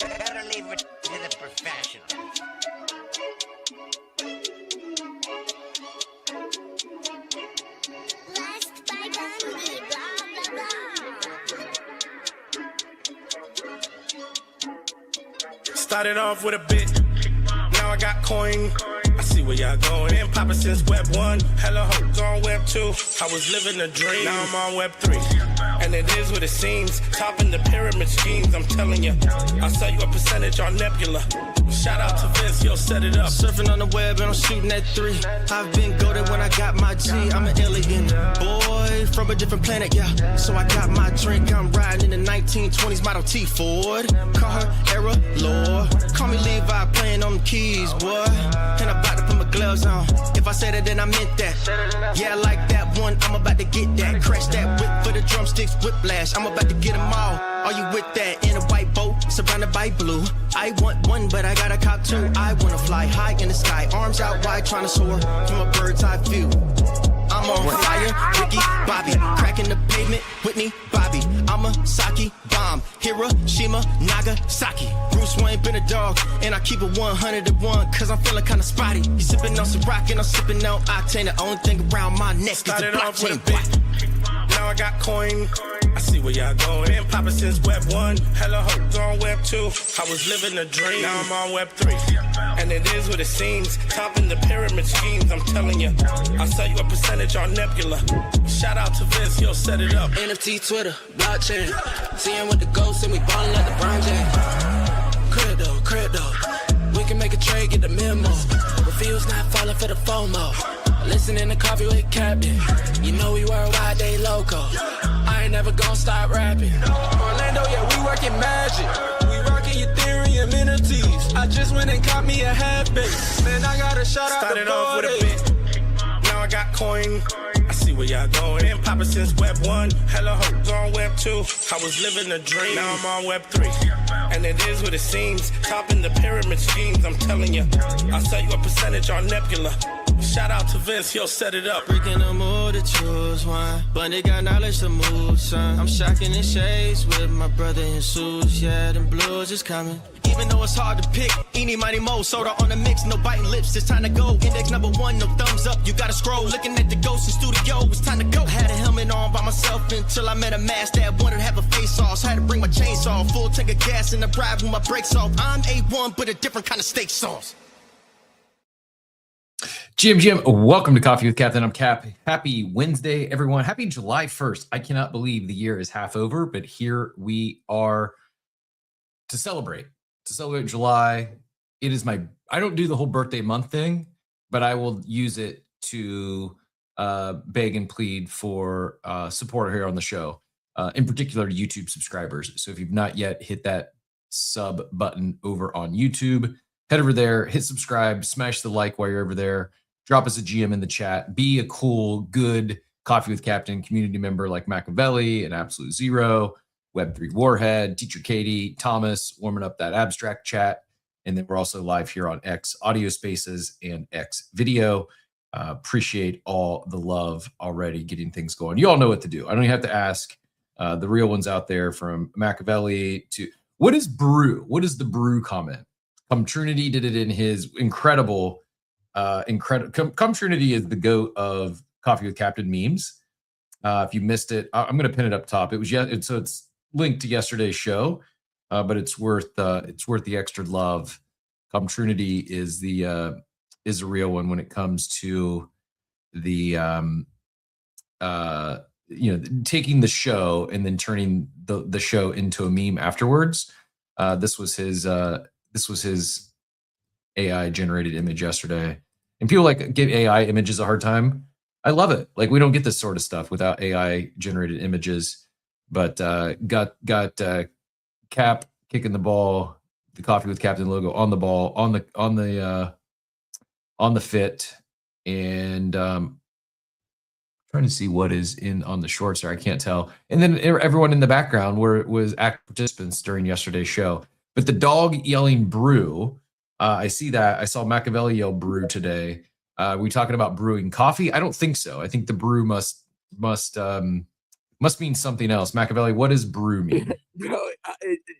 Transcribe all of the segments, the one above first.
Better leave it to the professionals. Last by Bundy, blah, blah, blah. Started off with a bit, now I got coin. I see where y'all going. Been poppin' since Web 1, hella hoes on Web 2. I was living a dream, now I'm on Web 3. And it is what it seems, topping the pyramid schemes, I'm telling you. I'll sell you a percentage on Nebula. Shout out to Vince, yo, set it up. Surfing on the web and I'm shooting at 3. I've been goated when I got my G. I'm an alien boy from a different planet, yeah. So I got my drink, I'm riding in the 1920s Model T Ford. Call her Era Lord. Call me Levi, playing on the keys, boy. And I'm about to put my gloves on. If I said it, then I meant that. Yeah, I like that one, I'm about to get that. Crash that whip for the drumsticks, whiplash. I'm about to get them all. Are you with that? In a white boat, surrounded by blue. I want one, but I got a cop too. I wanna fly high in the sky, arms out wide, trying to soar from a bird's eye view. I'm on fire, Ricky, Bobby, cracking the pavement, Whitney, Bobby. I'm a Saki bomb, Hiroshima, Nagasaki. Bruce Wayne been a dog, and I keep it 101, cause I'm feeling kinda spotty. You sipping on some rock, and I'm sipping on octane. The only thing around my neck is the Started off with a blockchain. bit, now I got coin. I see where y'all going. Been poppin' since Web 1, hella hoes on Web 2. I was living a dream, now I'm on Web 3. And it is what it seems, topping the pyramid schemes, I'm telling you. I'll sell you a percentage on Nebula. Shout out to Vince, yo, set it up. NFT, Twitter, blockchain. Seeing with the ghosts and we ballin' like LeBron James. Crypto. We can make a trade, get the memo. Refuse not falling for the FOMO. Listening to Coffee with Captain. You know we worldwide, they loco. I ain't never gonna stop rapping. Orlando, yeah, we working magic. We rocking Ethereum entities. I just went and caught me a half base. Man, I got a shout out Started to off with a Body. bit, now I got coin. I see where y'all going. Been poppin' since Web 1, hella hoes on Web 2. I was living a dream, now I'm on Web 3. And it is what it seems, topping the pyramid schemes, I'm telling you. I'll sell you a percentage on Nebula. Shout out to Vince, yo, set it up. Freaking the mood to choose one, but they got knowledge to move, son. I'm shocking in shades with my brother in suits. Yeah, them blues is coming. Even though it's hard to pick, eeny, mighty, mo, soda on the mix, no biting lips, it's time to go. Index number 1, no thumbs up, you gotta scroll. Looking at the ghost in studio, it's time to go. Had a helmet on by myself until I met a mask that wanted to have a face off. So had to bring my chainsaw, full tank of gas in the drive with my brakes off. I'm A1, but a different kind of steak sauce. Jim, welcome to Coffee with Captain. I'm Cap. Happy Wednesday, everyone. Happy July 1st. I cannot believe the year is half over, but here we are to celebrate July. It is I don't do the whole birthday month thing, but I will use it to beg and plead for support here on the show, in particular to YouTube subscribers. So if you've not yet hit that sub button over on YouTube, head over there, hit subscribe, smash the like while you're over there. Drop us a GM in the chat. Be a cool, good Coffee with Captain community member like Machiavelli and Absolute Zero, Web3 Warhead, Teacher Katie, Thomas, warming up that abstract chat. And then we're also live here on X Audio Spaces and X Video. Appreciate all the love already getting things going. You all know what to do. I don't even have to ask the real ones out there, from Machiavelli to what is Brew? What is the Brew comment? Come Trinity did it in his incredible. Come Trinity is the GOAT of Coffee with Captain memes. If you missed it, I'm going to pin it up top. It was so it's linked to yesterday's show, but it's worth the extra love. Come Trinity is a real one when it comes to the taking the show and then turning the show into a meme afterwards. This was his AI generated image yesterday, and people give AI images a hard time. I love it. We don't get this sort of stuff without AI generated images. But got Cap kicking the ball, the Coffee with Captain logo on the ball, on the fit, and trying to see what is on the shorts there. I can't tell. And then everyone in the background was active participants during yesterday's show. But the dog yelling brew. I see that. I saw Machiavelli yell brew today. We talking about brewing coffee? I don't think so. I think the brew must mean something else. Machiavelli, what does brew mean? To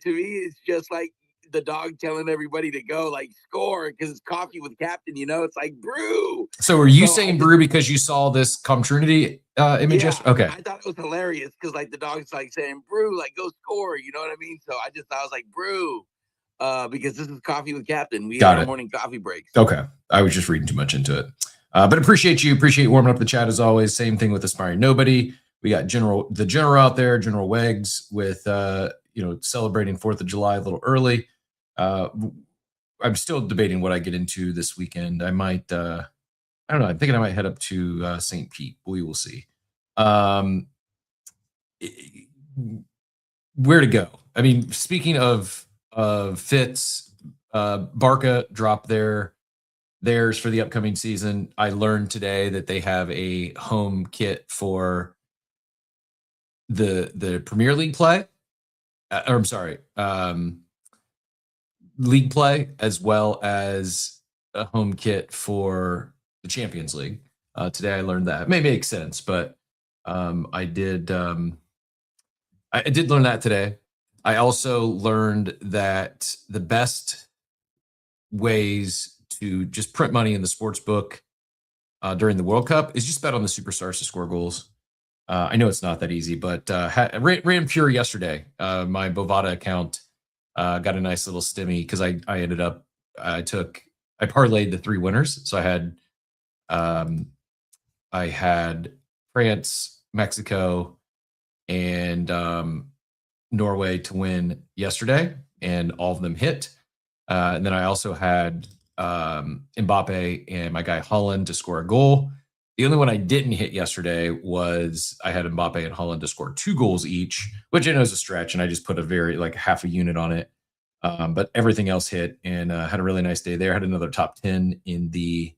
me, it's just like the dog telling everybody to go like score because it's coffee with Captain. It's like brew. So are you saying brew because you saw this Come Trinity image yesterday? Okay. I thought it was hilarious because like the dog's like saying brew, like go score. You know what I mean? So I was like brew. Because this is Coffee with Captain. We have our morning coffee breaks. Okay. I was just reading too much into it. But appreciate you warming up the chat as always. Same thing with Aspiring Nobody. We got the General out there, General Wegs, with celebrating 4th of July a little early. I'm still debating what I get into this weekend. I might I don't know. I'm thinking I might head up to St. Pete. We will see. Where to go? I mean, speaking of fits, Barca dropped theirs for the upcoming season. I learned today that they have a home kit for the Premier League play. League play, as well as a home kit for the Champions League. Today I learned that. It may make sense, but I did learn that today. I also learned that the best ways to just print money in the sports book during the World Cup is just bet on the superstars to score goals. I know it's not that easy, but ran pure yesterday. My Bovada account got a nice little stimmy because I ended up I parlayed the 3 winners. So I had France, Mexico, and Norway to win yesterday, and all of them hit. And then I also had Mbappe and my guy Haaland to score a goal. The only one I didn't hit yesterday was I had Mbappe and Haaland to score 2 goals each, which I know is a stretch, and I just put a half a unit on it. But everything else hit, and had a really nice day there. Had another top 10 in the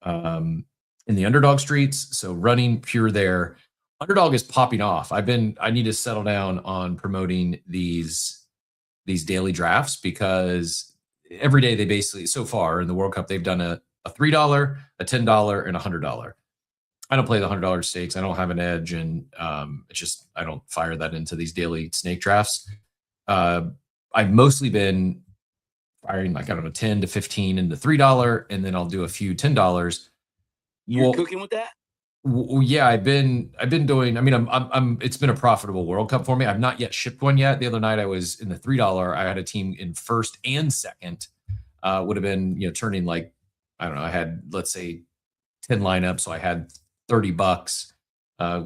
underdog streets. So running pure there. Underdog is popping off. I need to settle down on promoting these daily drafts, because every day they basically, so far in the World Cup, they've done a $3, a $10, and a $100. I don't play the $100 stakes. I don't have an edge, and it's just I don't fire that into these daily snake drafts. I've mostly been firing 10 to 15 into $3, and then I'll do a few $10. You're cooking with that? Yeah, I've been doing. I mean, it's been a profitable World Cup for me. I've not yet shipped one yet. The other night I was in the $3. I had a team in first and second. Would have been turning I don't know. I had, let's say, 10 lineups, so I had $30.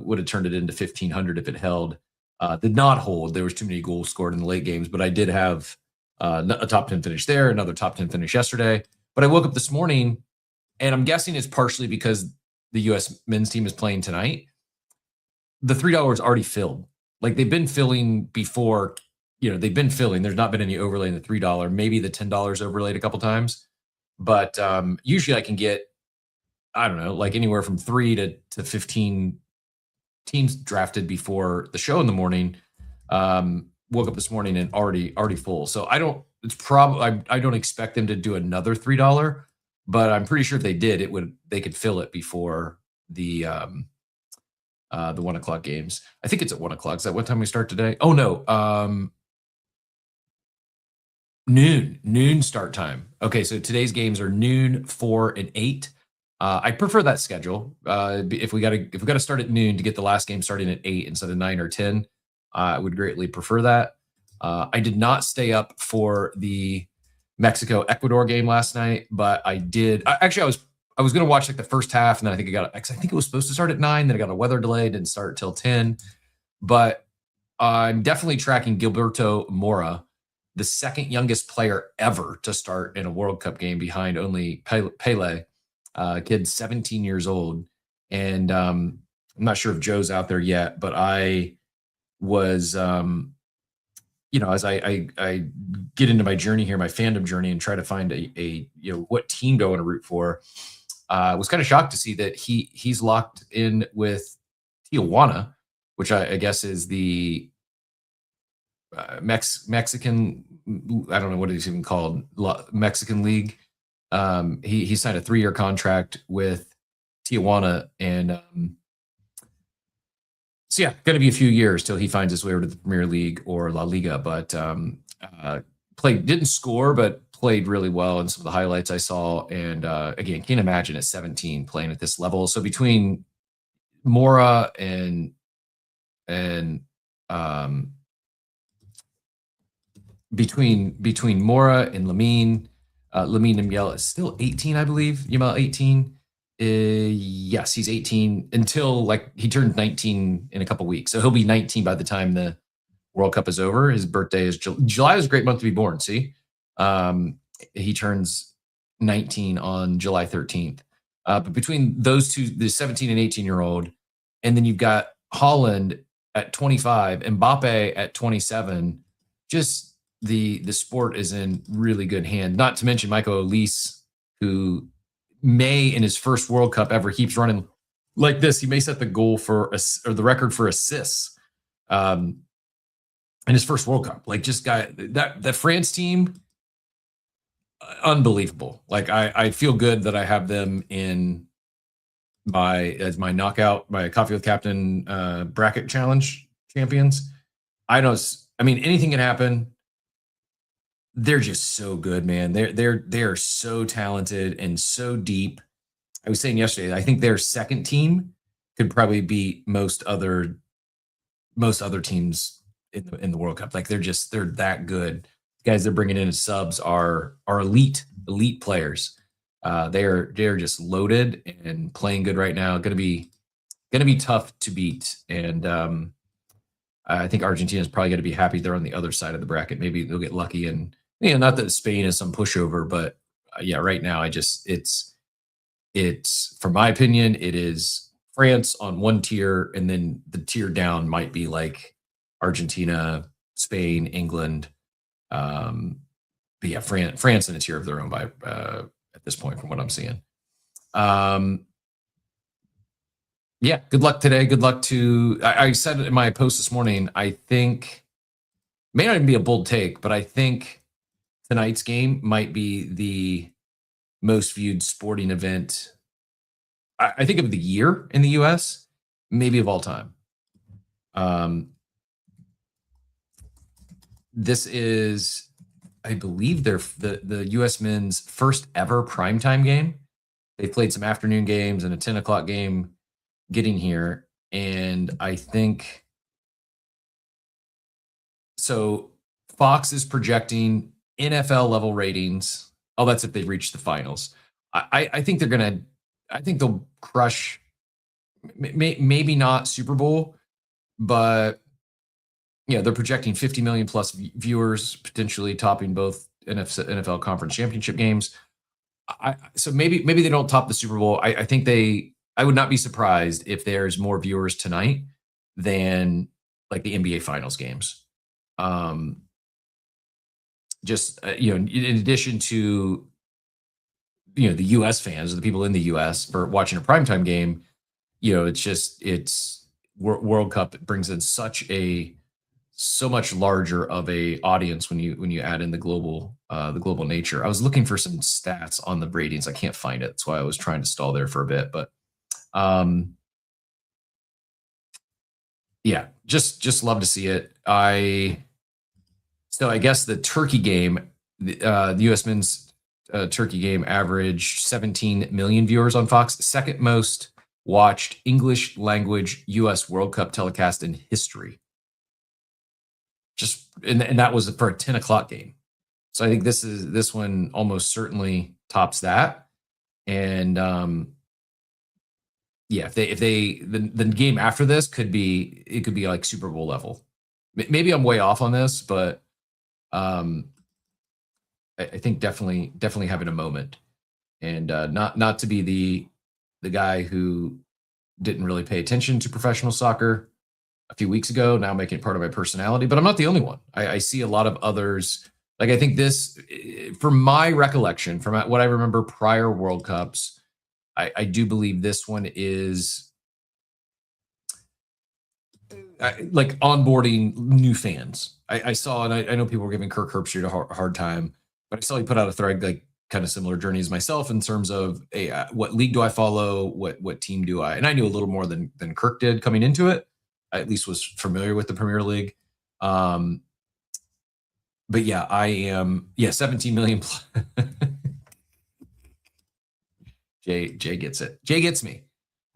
Would have turned it into 1,500 if it held. Did not hold. There was too many goals scored in the late games, but I did have a top 10 finish there, another top 10 finish yesterday. But I woke up this morning, and I'm guessing it's partially because the U.S. men's team is playing tonight. The $3 is already filled. They've been filling before. They've been filling. There's not been any overlay in the $3. Maybe the $10 overlaid a couple times, but usually I can get, I don't know, anywhere from 3 to 15 teams drafted before the show in the morning. Woke up this morning and already full. So I don't expect them to do another $3, but I'm pretty sure if they did, they could fill it before the 1 o'clock games. I think it's at 1 o'clock. Is that what time we start today? Oh no. Noon start time. Okay. So today's games are noon, 4, and 8. I prefer that schedule. If we got to start at noon to get the last game starting at 8 instead of 9 or 10, I would greatly prefer that. I did not stay up for the Mexico-Ecuador game last night, but I did. I was going to watch the first half, and then I think it was supposed to start at 9. Then I got a weather delay, didn't start till 10. But I'm definitely tracking Gilberto Mora, the second youngest player ever to start in a World Cup game, behind only Pele. Kid 17 years old, and I'm not sure if Joe's out there yet, but I was as I get into my journey here, my fandom journey, and try to find a what team do I want to root for, was kind of shocked to see that he's locked in with Tijuana, which I guess is the Mexican, I don't know what it's even called, Mexican League. He signed a 3-year contract with Tijuana, and so yeah, going to be a few years till he finds his way over to the Premier League or La Liga. But didn't score, but played really well in some of the highlights I saw. And again, can't imagine at 17 playing at this level. So between Mora and between Mora and Lamine Yamal is still 18, I believe. Yamal 18. Yes, he's 18 until like he turned 19 in a couple weeks. So he'll be 19 by the time the World Cup is over. His birthday is July is a great month to be born. See, he turns 19 on July 13th. But between those two, the 17 and 18-year-old, and then you've got Haaland at 25, Mbappe at 27, just the sport is in really good hand. Not to mention Michael Olise, who may in his first World Cup ever keeps running like this. He may set the goal or the record for assists in his first World Cup. Like just that France team, unbelievable. Like I feel good that I have them in as my Coffee with Captain bracket challenge champions. I mean, anything can happen. They're just so good, man. They're so talented and so deep. I was saying yesterday, I think their second team could probably beat most other teams in the World Cup. Like they're that good. Guys they're bringing in as subs are elite players. They're just loaded and playing good right now. Going to be tough to beat. And I think Argentina is probably going to be happy they're on the other side of the bracket. Maybe they'll get lucky and. Not that Spain is some pushover, but yeah, right now it's from my opinion, it is France on one tier, and then the tier down might be like Argentina, Spain, England. But yeah, France in a tier of their own by at this point, from what I'm seeing. Yeah, good luck today. Good luck to. I said it in my post this morning. I think may not even be a bold take, but I think tonight's game might be the most viewed sporting event, I think, of the year in the U.S., maybe of all time. This is, I believe, the U.S. men's first ever primetime game. They played some afternoon games and a 10 o'clock game getting here. And I think, so Fox is projecting NFL level ratings. Oh, that's if they reach the finals. I think they'll crush, maybe not Super Bowl, but yeah, they're projecting 50 million plus viewers, potentially topping both NFL conference championship games. So maybe they don't top the Super Bowl. I think I would not be surprised if there's more viewers tonight than like the NBA finals games. In addition to, the U.S. fans, the people in the U.S. for watching a primetime game, it's World Cup brings in so much larger of a audience when you add in the global nature. I was looking for some stats on the ratings. I can't find it. That's why I was trying to stall there for a bit, but yeah, just love to see it. So I guess the Turkey game, the U.S. men's Turkey game averaged 17 million viewers on Fox, second most watched English language U.S. World Cup telecast in history. And that was for a 10 o'clock game. So I think this one almost certainly tops that. And yeah, if the game after this could be like Super Bowl level. Maybe I'm way off on this, but I think definitely having a moment, and not to be the guy who didn't really pay attention to professional soccer a few weeks ago, now making it part of my personality, but I'm not the only one. I see a lot of others. Like, I think this, from my recollection, from what I remember prior World Cups, I do believe this one is like onboarding new fans. I saw, and I know people were giving Kirk Herbstreit a hard time, but I saw he put out a thread like kind of similar journey as myself in terms of, hey, what league do I follow? What team do I? And I knew a little more than Kirk did coming into it. I at least was familiar with the Premier League. but yeah, I am 17 million plus. Jay gets it. Jay gets me.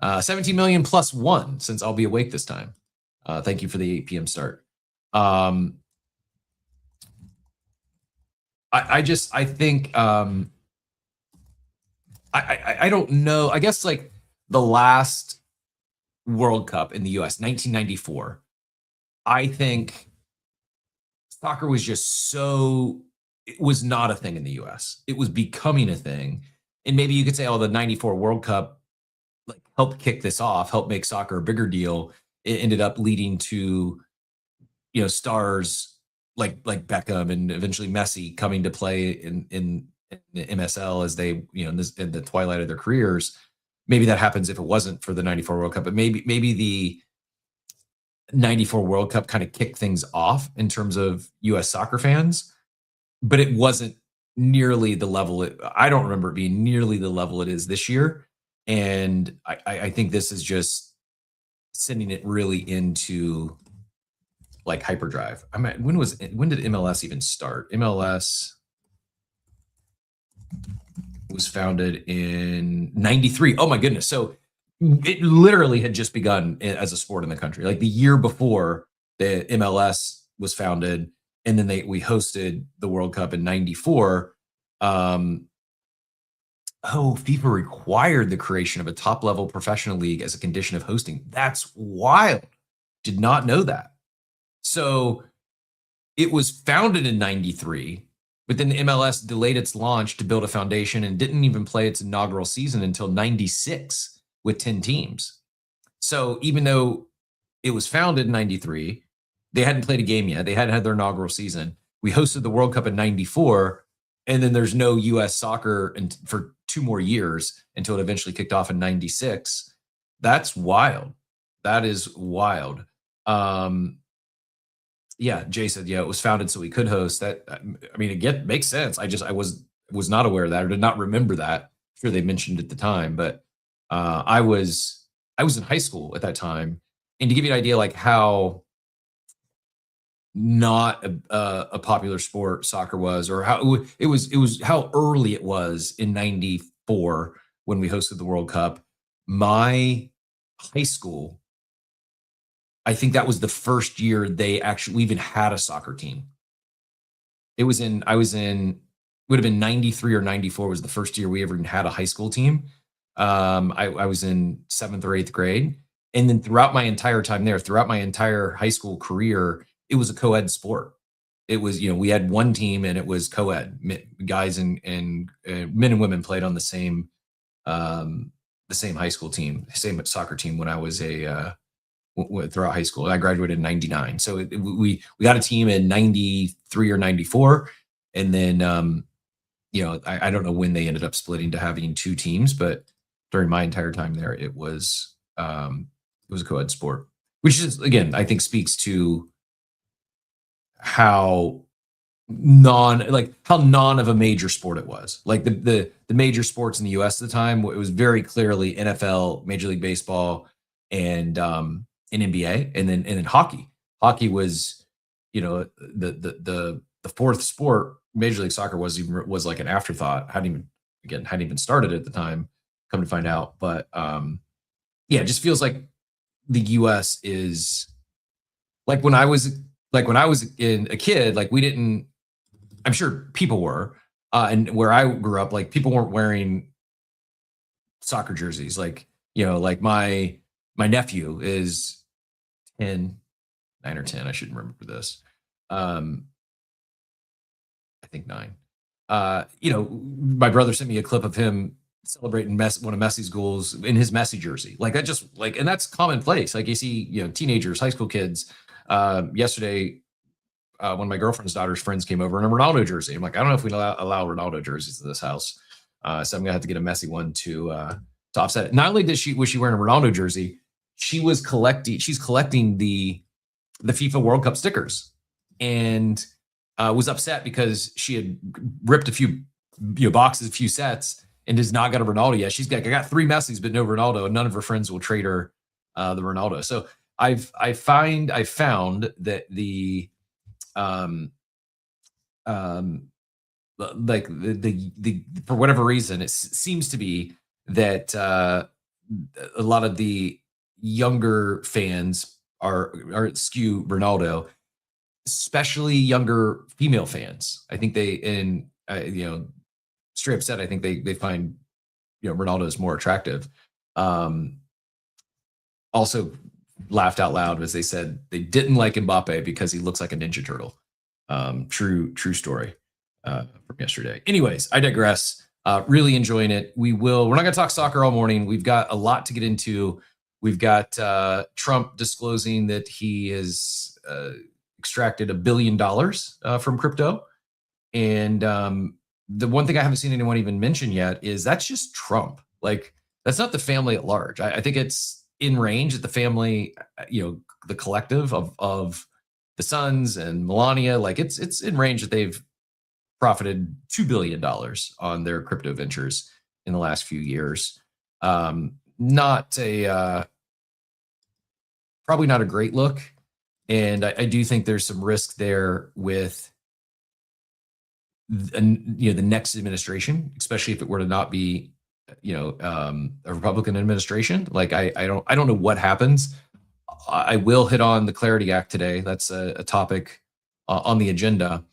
17 million plus one since I'll be awake this time. Thank you for the 8 p.m. start. I think I don't know. I guess like the last World Cup in the US, 1994, I think soccer was just so, it was not a thing in the US. It was becoming a thing. And maybe you could say, oh, the 94 World Cup like helped kick this off, helped make soccer a bigger deal. It ended up leading to, you know, stars like Beckham and eventually Messi coming to play in the MSL as they, you know, in the twilight of their careers. Maybe that happens if it wasn't for the 94 World Cup, but maybe the 94 World Cup kind of kicked things off in terms of US soccer fans, but it wasn't nearly the level. I don't remember it being nearly the level it is this year. And I think this is just sending it really into like hyperdrive. I mean, when did MLS even start? MLS was founded in 93. Oh my goodness. So it literally had just begun as a sport in the country. Like the year before the MLS was founded, and then we hosted the World Cup in 94. FIFA required the creation of a top-level professional league as a condition of hosting. That's wild. Did not know that. So it was founded in 93, but then the MLS delayed its launch to build a foundation and didn't even play its inaugural season until 96 with 10 teams. So even though it was founded in 93, they hadn't played a game yet. They hadn't had their inaugural season. We hosted the World Cup in 94, and then there's no US soccer for 2 more years until it eventually kicked off in 96. That's wild. That is wild. Yeah, Jay said, yeah, it was founded so we could host. That, I mean, it makes sense. I was not aware of that or did not remember that. I'm sure they mentioned it at the time, but I was in high school at that time. And to give you an idea, like how not a popular sport soccer was, or how it was how early it was in 94 when we hosted the World Cup. My high school, I think that was the first year we even had a soccer team. I would have been 93 or 94 was the first year we ever even had a high school team. I was in 7th or 8th grade. And then throughout my entire time there, throughout my entire high school career, it was a co-ed sport. It was, we had one team and it was co-ed. Guys and men and women played on the same high school team, same soccer team when I was throughout high school. I graduated in 99. So we got a team in 93 or 94. And then, I don't know when they ended up splitting to having 2 teams, but during my entire time there, it was a co-ed sport, which is, again, I think speaks to how non of a major sport it was. Like the major sports in the US at the time, it was very clearly NFL, Major League Baseball, and NBA, and then hockey. Hockey was, the 4th sport. Major League Soccer was like an afterthought. Hadn't even started at the time. Come to find out, but it just feels like the U.S. is like when I was a kid. Like we didn't. I'm sure people were, and where I grew up, like people weren't wearing soccer jerseys. Like like my nephew is 9 or 10. I should remember this. I think 9. My brother sent me a clip of him celebrating one of Messi's goals in his Messi jersey. Like that just and that's commonplace. Like you see, teenagers, high school kids. Yesterday, one of my girlfriend's daughter's friends came over in a Ronaldo jersey. I'm like, I don't know if we allow Ronaldo jerseys in this house. So I'm gonna have to get a Messi one to offset it. Not only was she wearing a Ronaldo jersey, she's collecting the FIFA World Cup stickers, and was upset because she had ripped a few boxes, a few sets, and has not got a Ronaldo yet. I got 3 Messis, but no Ronaldo, and none of her friends will trade her the Ronaldo. So I found that the like the for whatever reason, it seems to be that a lot of the younger fans are skew Ronaldo, especially younger female fans. I think they straight up said, I think they find Ronaldo is more attractive. Also laughed out loud as they said they didn't like Mbappe because he looks like a Ninja Turtle. True story from yesterday. Anyways, I digress. Really enjoying it. We're not going to talk soccer all morning. We've got a lot to get into. We've got Trump disclosing that he has extracted $1 billion from crypto. And the one thing I haven't seen anyone even mention yet is that's just Trump. Like, that's not the family at large. I think it's in range that the family, the collective of the sons and Melania, like it's in range that they've profited $2 billion on their crypto ventures in the last few years. Not a probably not a great look. And I do think there's some risk there with the next administration, especially if it were to not be a Republican administration. Like I don't know what happens. I will hit on the Clarity Act today. That's a topic on the agenda.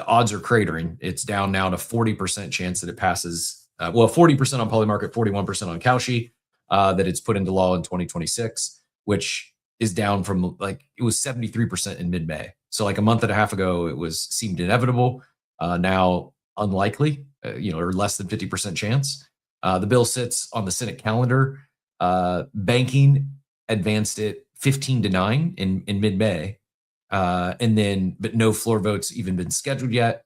Odds are cratering. It's down now to 40% chance that it passes. 40% on Polymarket, 41% on Kalshi, that it's put into law in 2026, which is down from it was 73% in mid-May. So like a month and a half ago, it seemed inevitable. Now unlikely, or less than 50% chance. The bill sits on the Senate calendar. Banking advanced it 15-9 in mid-May. But no floor votes even been scheduled yet.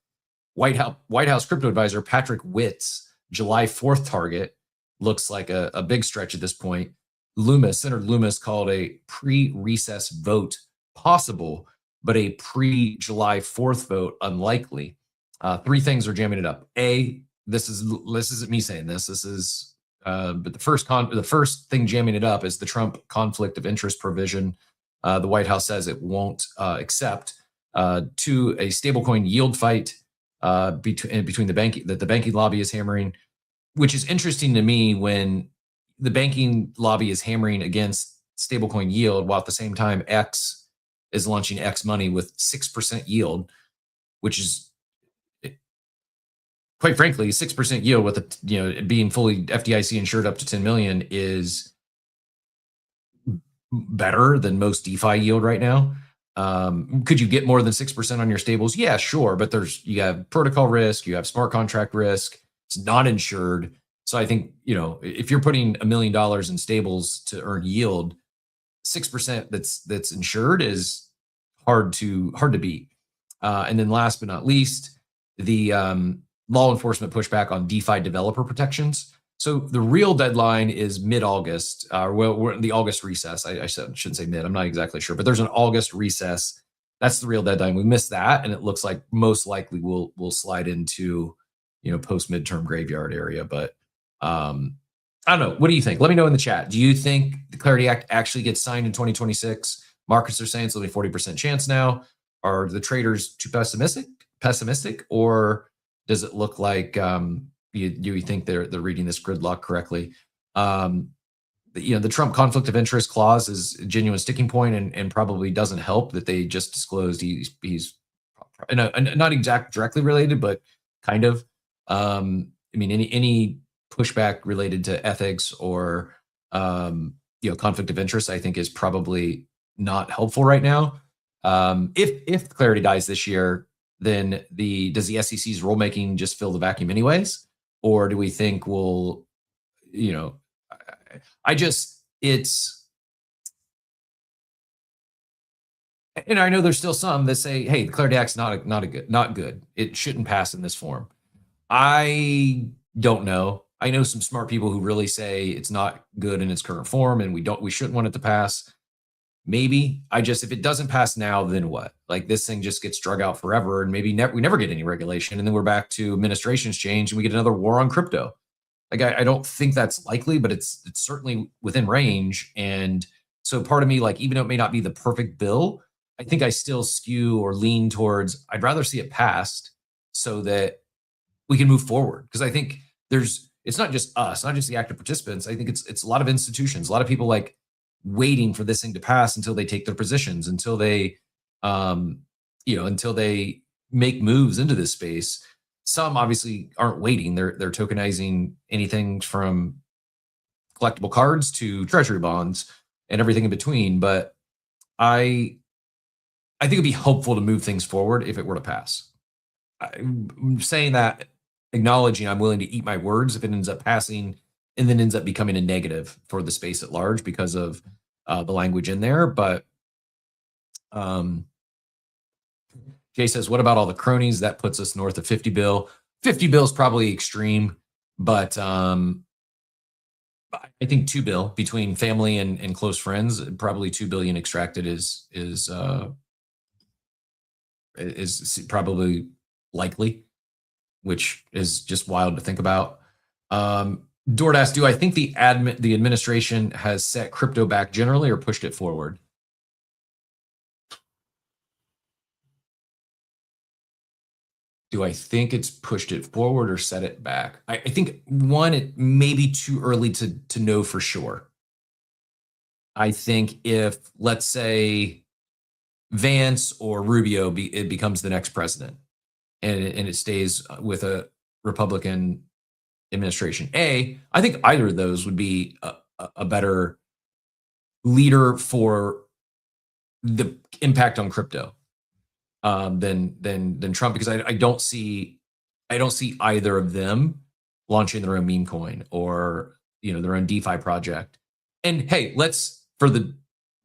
White House crypto advisor Patrick Witt's July 4th target looks like a big stretch at this point. Senator Loomis called a pre-recess vote possible, but a pre-July 4th vote unlikely. Three things are jamming it up. A, this isn't me saying this. This is but the first thing jamming it up is the Trump conflict of interest provision. The White House says it won't accept. To a stablecoin yield fight between the banking lobby is hammering, which is interesting to me when the banking lobby is hammering against stablecoin yield, while at the same time X is launching X money with 6% yield, which is quite frankly 6% yield with it being fully FDIC insured up to 10 million is better than most DeFi yield right now. Could you get more than 6% on your stables? Yeah, sure. But you have protocol risk, you have smart contract risk. It's not insured. So I think, if you're putting $1 million in stables to earn yield, 6% that's insured is hard to beat. And then last but not least, the law enforcement pushback on DeFi developer protections. So the real deadline is mid-August. We're in the August recess. I shouldn't say mid. I'm not exactly sure, but there's an August recess. That's the real deadline. We missed that, and it looks like most likely we'll slide into post midterm graveyard area. But I don't know. What do you think? Let me know in the chat. Do you think the Clarity Act actually gets signed in 2026? Markets are saying it's only 40% chance now. Are the traders too pessimistic, or does it look like do you think they're reading this gridlock correctly? The Trump conflict of interest clause is a genuine sticking point, and probably doesn't help that they just disclosed he's not directly related, but kind of. Any pushback related to ethics or conflict of interest, I think, is probably not helpful right now. If Clarity dies this year, then does the SEC's rulemaking just fill the vacuum anyways? Or do we think and I know there's still some that say, hey, the Clarity Act's not good. It shouldn't pass in this form. I don't know. I know some smart people who really say it's not good in its current form and we shouldn't want it to pass. Maybe. If it doesn't pass now, then what? Like, this thing just gets drug out forever, and maybe we never get any regulation, and then we're back to administrations change and we get another war on crypto. Like, I don't think that's likely, but it's certainly within range. And so part of me, like, even though it may not be the perfect bill, I think I still skew or lean towards I'd rather see it passed so that we can move forward. Because I think it's not just us, not just the active participants. I think it's a lot of institutions, a lot of people like waiting for this thing to pass until they take their positions, until they until they make moves into this space. Some obviously aren't waiting. They're tokenizing anything from collectible cards to treasury bonds and everything in between. But I think it'd be helpful to move things forward if it were to pass. I'm saying that, acknowledging I'm willing to eat my words if it ends up passing and then ends up becoming a negative for the space at large because of the language in there. But Jay says, what about all the cronies? That puts us north of 50 bill. 50 bill is probably extreme, but I think 2 bill between family and close friends, probably 2 billion extracted is probably likely, which is just wild to think about. DoorDash, do I think the administration has set crypto back generally or pushed it forward? Do I think it's pushed it forward or set it back? I think, one, it may be too early to know for sure. I think if, let's say, Vance or Rubio it becomes the next president and it stays with a Republican administration, I think either of those would be a better leader for the impact on crypto than Trump, because I don't see either of them launching their own meme coin or their own DeFi project. And hey, for the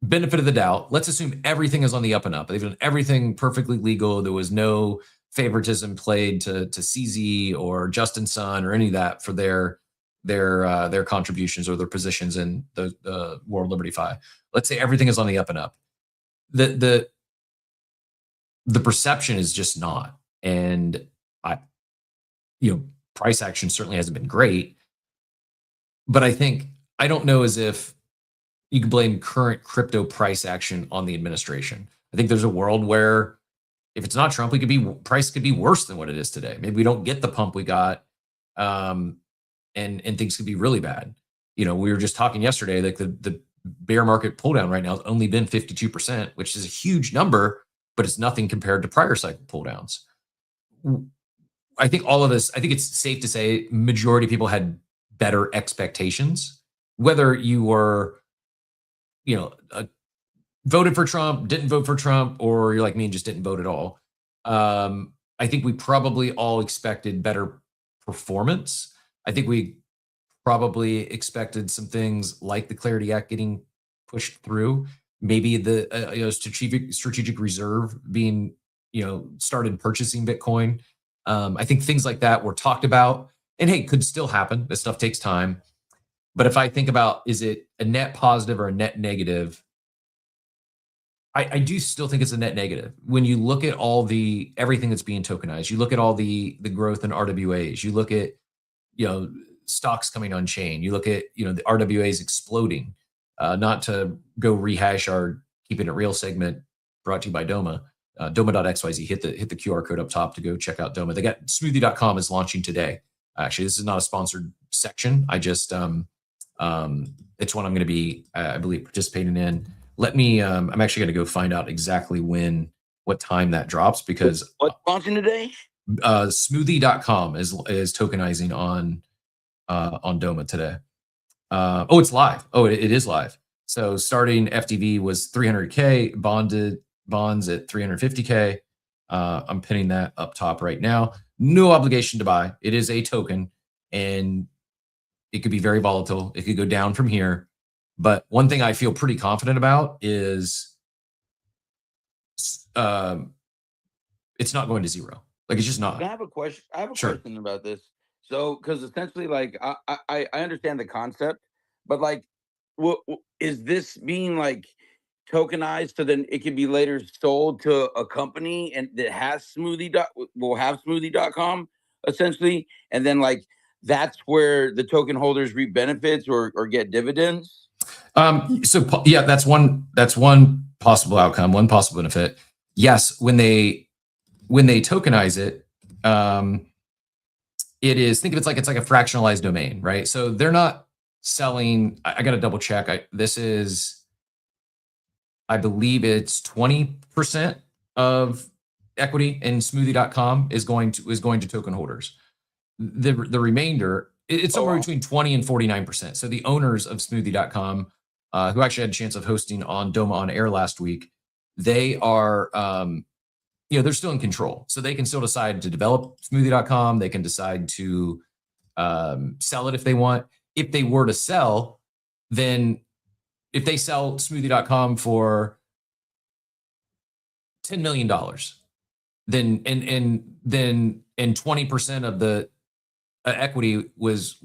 benefit of the doubt, let's assume everything is on the up and up. They've done everything perfectly legal. There was no favoritism played to CZ or Justin Sun or any of that for their contributions or their positions in the World Liberty Fi. Let's say everything is on the up and up. The perception is just not, and price action certainly hasn't been great. But I don't know as if you can blame current crypto price action on the administration. I think there's a world where if it's not Trump, price could be worse than what it is today. Maybe we don't get the pump we got, and things could be really bad. We were just talking yesterday, like the bear market pull down right now has only been 52%, which is a huge number, but it's nothing compared to prior cycle pull downs. I think all of this, I think it's safe to say majority of people had better expectations, whether you were, voted for Trump, didn't vote for Trump, or you're like me and just didn't vote at all. I think we probably all expected better performance. I think we probably expected some things like the Clarity Act getting pushed through, maybe the strategic reserve being started purchasing Bitcoin. I think things like that were talked about, and hey, could still happen. This stuff takes time. But if I think about, is it a net positive or a net negative? I do still think it's a net negative. When you look at everything that's being tokenized, you look at all the growth in RWAs, you look at stocks coming on chain, you look at the RWAs exploding. Not to go rehash our Keeping It Real segment brought to you by Doma, Doma.xyz. Hit the QR code up top to go check out Doma. They got smoothie.com is launching today. Actually, this is not a sponsored section. I just it's one I'm going to be, I believe, participating in. Let me. I'm actually going to go find out exactly what time that drops, because what's launching today? Smoothie.com is tokenizing on Doma today. It's live. It is live. So starting FTV was 300K, bonds at 350K. I'm pinning that up top right now. No obligation to buy. It is a token, and it could be very volatile. It could go down from here. But one thing I feel pretty confident about is it's not going to zero. Like, it's just not. I have a question. Sure. Question about this. So, because essentially, like, I understand the concept, but like, what is this being like tokenized so then it can be later sold to a company and that has smoothie.com essentially, and then like that's where the token holders reap benefits or get dividends? So yeah, that's one possible outcome, one possible benefit. Yes, when they tokenize it, it is, think of it's like a fractionalized domain, right? So they're not selling. I got to double check. I believe it's 20% of equity in smoothie.com is going to token holders. The remainder, it's somewhere between 20 and 49%. So the owners of smoothie.com, who actually had a chance of hosting on Doma on Air last week, they are, they're still in control. So they can still decide to develop smoothie.com. They can decide to sell it if they want. If they were to sell, then if they sell smoothie.com for $10 million, then and 20% of the equity was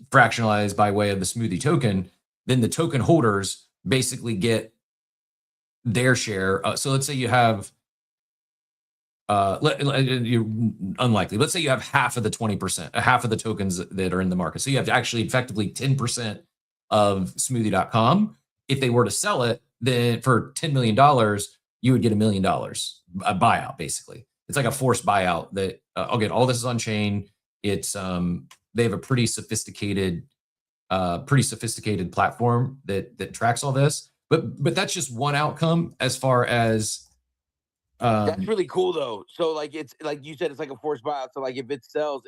fractionalized by way of the smoothie token, then the token holders basically get their share. So let's say you have unlikely. Let's say you have half of the 20%, half of the tokens that are in the market. So you have actually effectively 10% of smoothie.com. If they were to sell it, then for $10 million, you would get $1 million, a buyout, basically. It's like a forced buyout that, again, all this is on chain. It's, they have a pretty sophisticated platform that tracks all this. But that's just one outcome as far as, that's really cool though. So like, it's like you said, it's like a forced buyout. So like if it sells,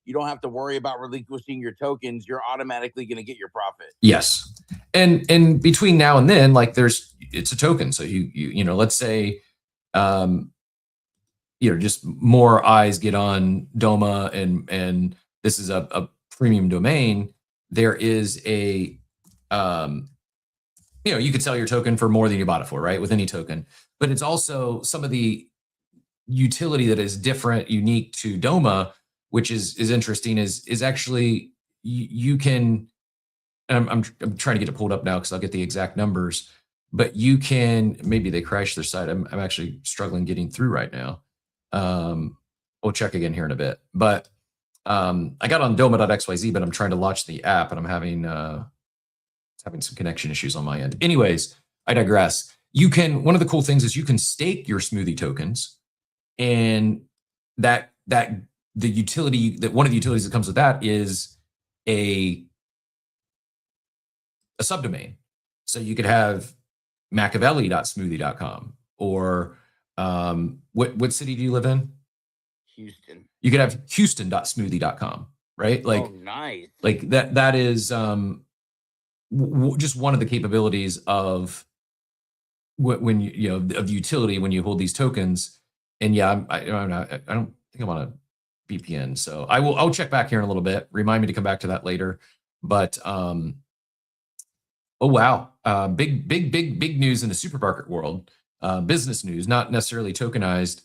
you don't have to worry about relinquishing your tokens. You're automatically going to get your profit. Yes. And between now and then, like it's a token. So you let's say, just more eyes get on Doma and this is a premium domain. There is a, you could sell your token for more than you bought it for, right? With any token, but it's also some of the utility that is different, unique to Doma, which is interesting, is actually you can. I'm trying to get it pulled up now because I'll get the exact numbers. But you can, maybe they crashed their site. I'm actually struggling getting through right now. We'll check again here in a bit. But I got on Doma.xyz, but I'm trying to launch the app and I'm having some connection issues on my end. Anyways, I digress. One of the cool things is you can stake your smoothie tokens, and one of the utilities that comes with that is a subdomain. So you could have Machiavelli.smoothie.com or what city do you live in? Houston. You could have Houston.smoothie.com, right? Like, oh, nice. Like that is just one of the capabilities of when of utility when you hold these tokens. And yeah, I don't think I'm on a VPN, so I'll check back here in a little bit. Remind me to come back to that later. But oh wow, big news in the supermarket world, business news, not necessarily tokenized.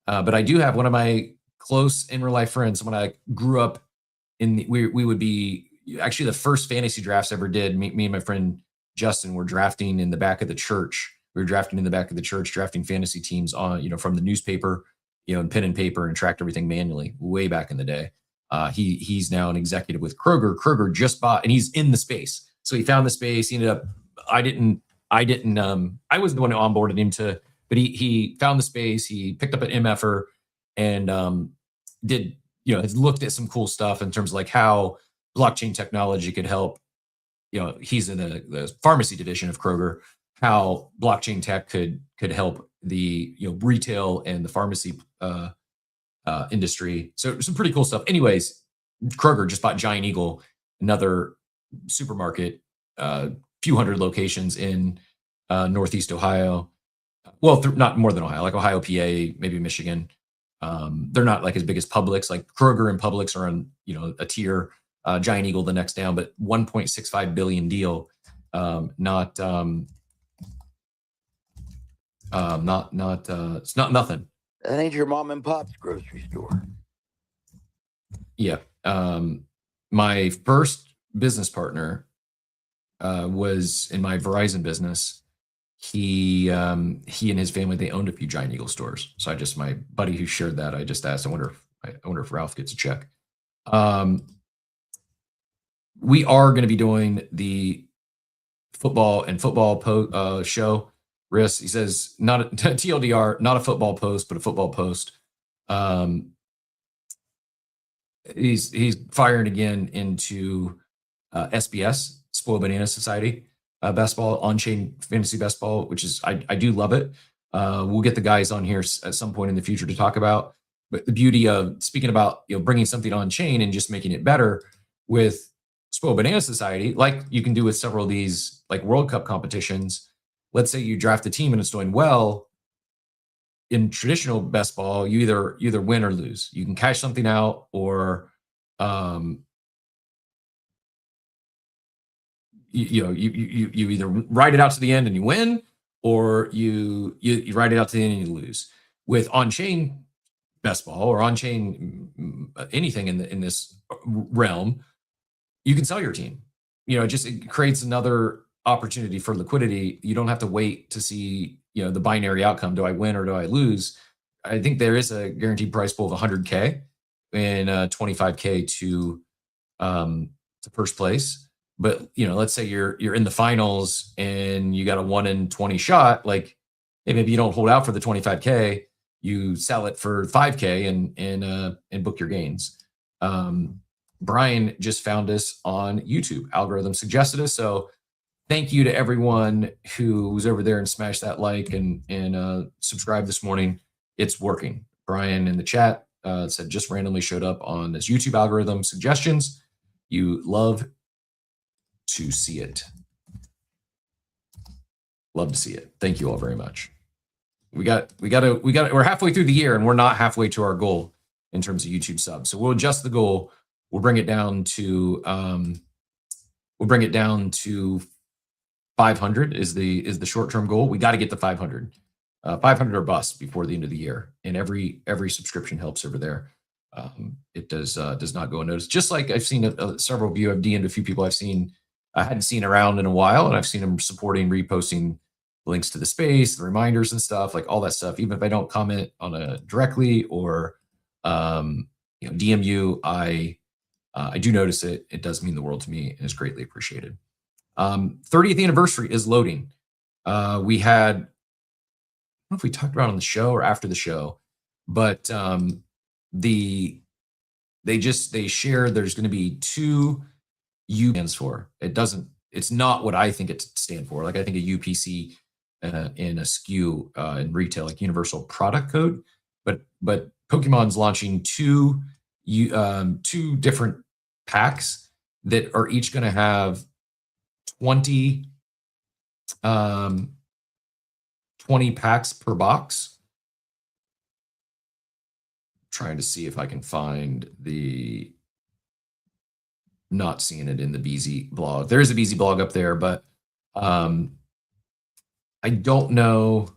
But I do have one of my close in real life friends, someone I grew up in. We would be actually the first fantasy drafts I ever did. Me and my friend Justin were drafting in the back of the church. We were drafting in the back of the church, drafting fantasy teams on, from the newspaper, and pen and paper, and tracked everything manually way back in the day. He's now an executive with Kroger. Kroger just bought, and he's in the space. So he found the space. He ended up, I was the one who onboarded him but he found the space. He picked up an MFer and has looked at some cool stuff in terms of like how blockchain technology could help. He's in the pharmacy division of Kroger, how blockchain tech could help the retail and the pharmacy industry. So some pretty cool stuff. Anyways, Kroger just bought Giant Eagle, another supermarket, few hundred locations in Northeast Ohio. Well, not more than Ohio, like Ohio, PA, maybe Michigan. They're not like as big as Publix. Like Kroger and Publix are on a tier. Giant Eagle the next down, but 1.65 billion deal. It's not nothing. That ain't your mom and pop's grocery store. Yeah. My first business partner was in my Verizon business. He and his family, they owned a few Giant Eagle stores. So my buddy who shared that, I just asked, I wonder if Ralph gets a check. We are going to be doing the football show Riss, he says, not a, TLDR, not a football post, but a football post. He's firing again into SBS, Spoiled Banana Society, best ball, on-chain fantasy best ball, which is, I do love it. We'll get the guys on here at some point in the future to talk about. But the beauty of speaking about, bringing something on chain and just making it better with Spoiled Banana Society, like you can do with several of these like World Cup competitions. Let's say you draft a team and it's doing well. In traditional best ball, you either win or lose. You can cash something out, or you either ride it out to the end and you win, or you ride it out to the end and you lose. With on-chain best ball or on-chain anything in this realm, you can sell your team. It creates another opportunity for liquidity. You don't have to wait to see the binary outcome. Do I win or do I lose? I think there is a guaranteed prize pool of 100K and 25K to first place. But let's say you're in the finals and you got a 1 in 20 shot. Like, hey, maybe you don't hold out for the 25K. You sell it for 5K and book your gains. Brian just found us on YouTube. Algorithm suggested us. So thank you to everyone who was over there and smashed that like and subscribed this morning. It's working. Brian in the chat said just randomly showed up on this YouTube algorithm suggestions. You love to see it. Love to see it. Thank you all very much. We're halfway through the year and we're not halfway to our goal in terms of YouTube subs. So we'll adjust the goal. We'll bring it down to 500 is the short-term goal. We got to get the 500. 500 or bust before the end of the year, and every subscription helps over there. It does not go unnoticed. Just like I've seen several of you, I've DM'd a few people I hadn't seen around in a while, and I've seen them supporting, reposting links to the space, the reminders and stuff, like all that stuff. Even if I don't comment on it directly or DM you, I do notice it. It does mean the world to me and is greatly appreciated. 30th anniversary is loading. We had, I don't know if we talked about it on the show or after the show, but they shared there's going to be 2 U stands for. It's not what I think it stands for. Like I think a UPC in a SKU in retail, like universal product code, but Pokemon's launching 2 different packs that are each going to have 20 packs per box. Trying to see if I can find not seeing it in the BZ blog. There is a BZ blog up there, but I don't know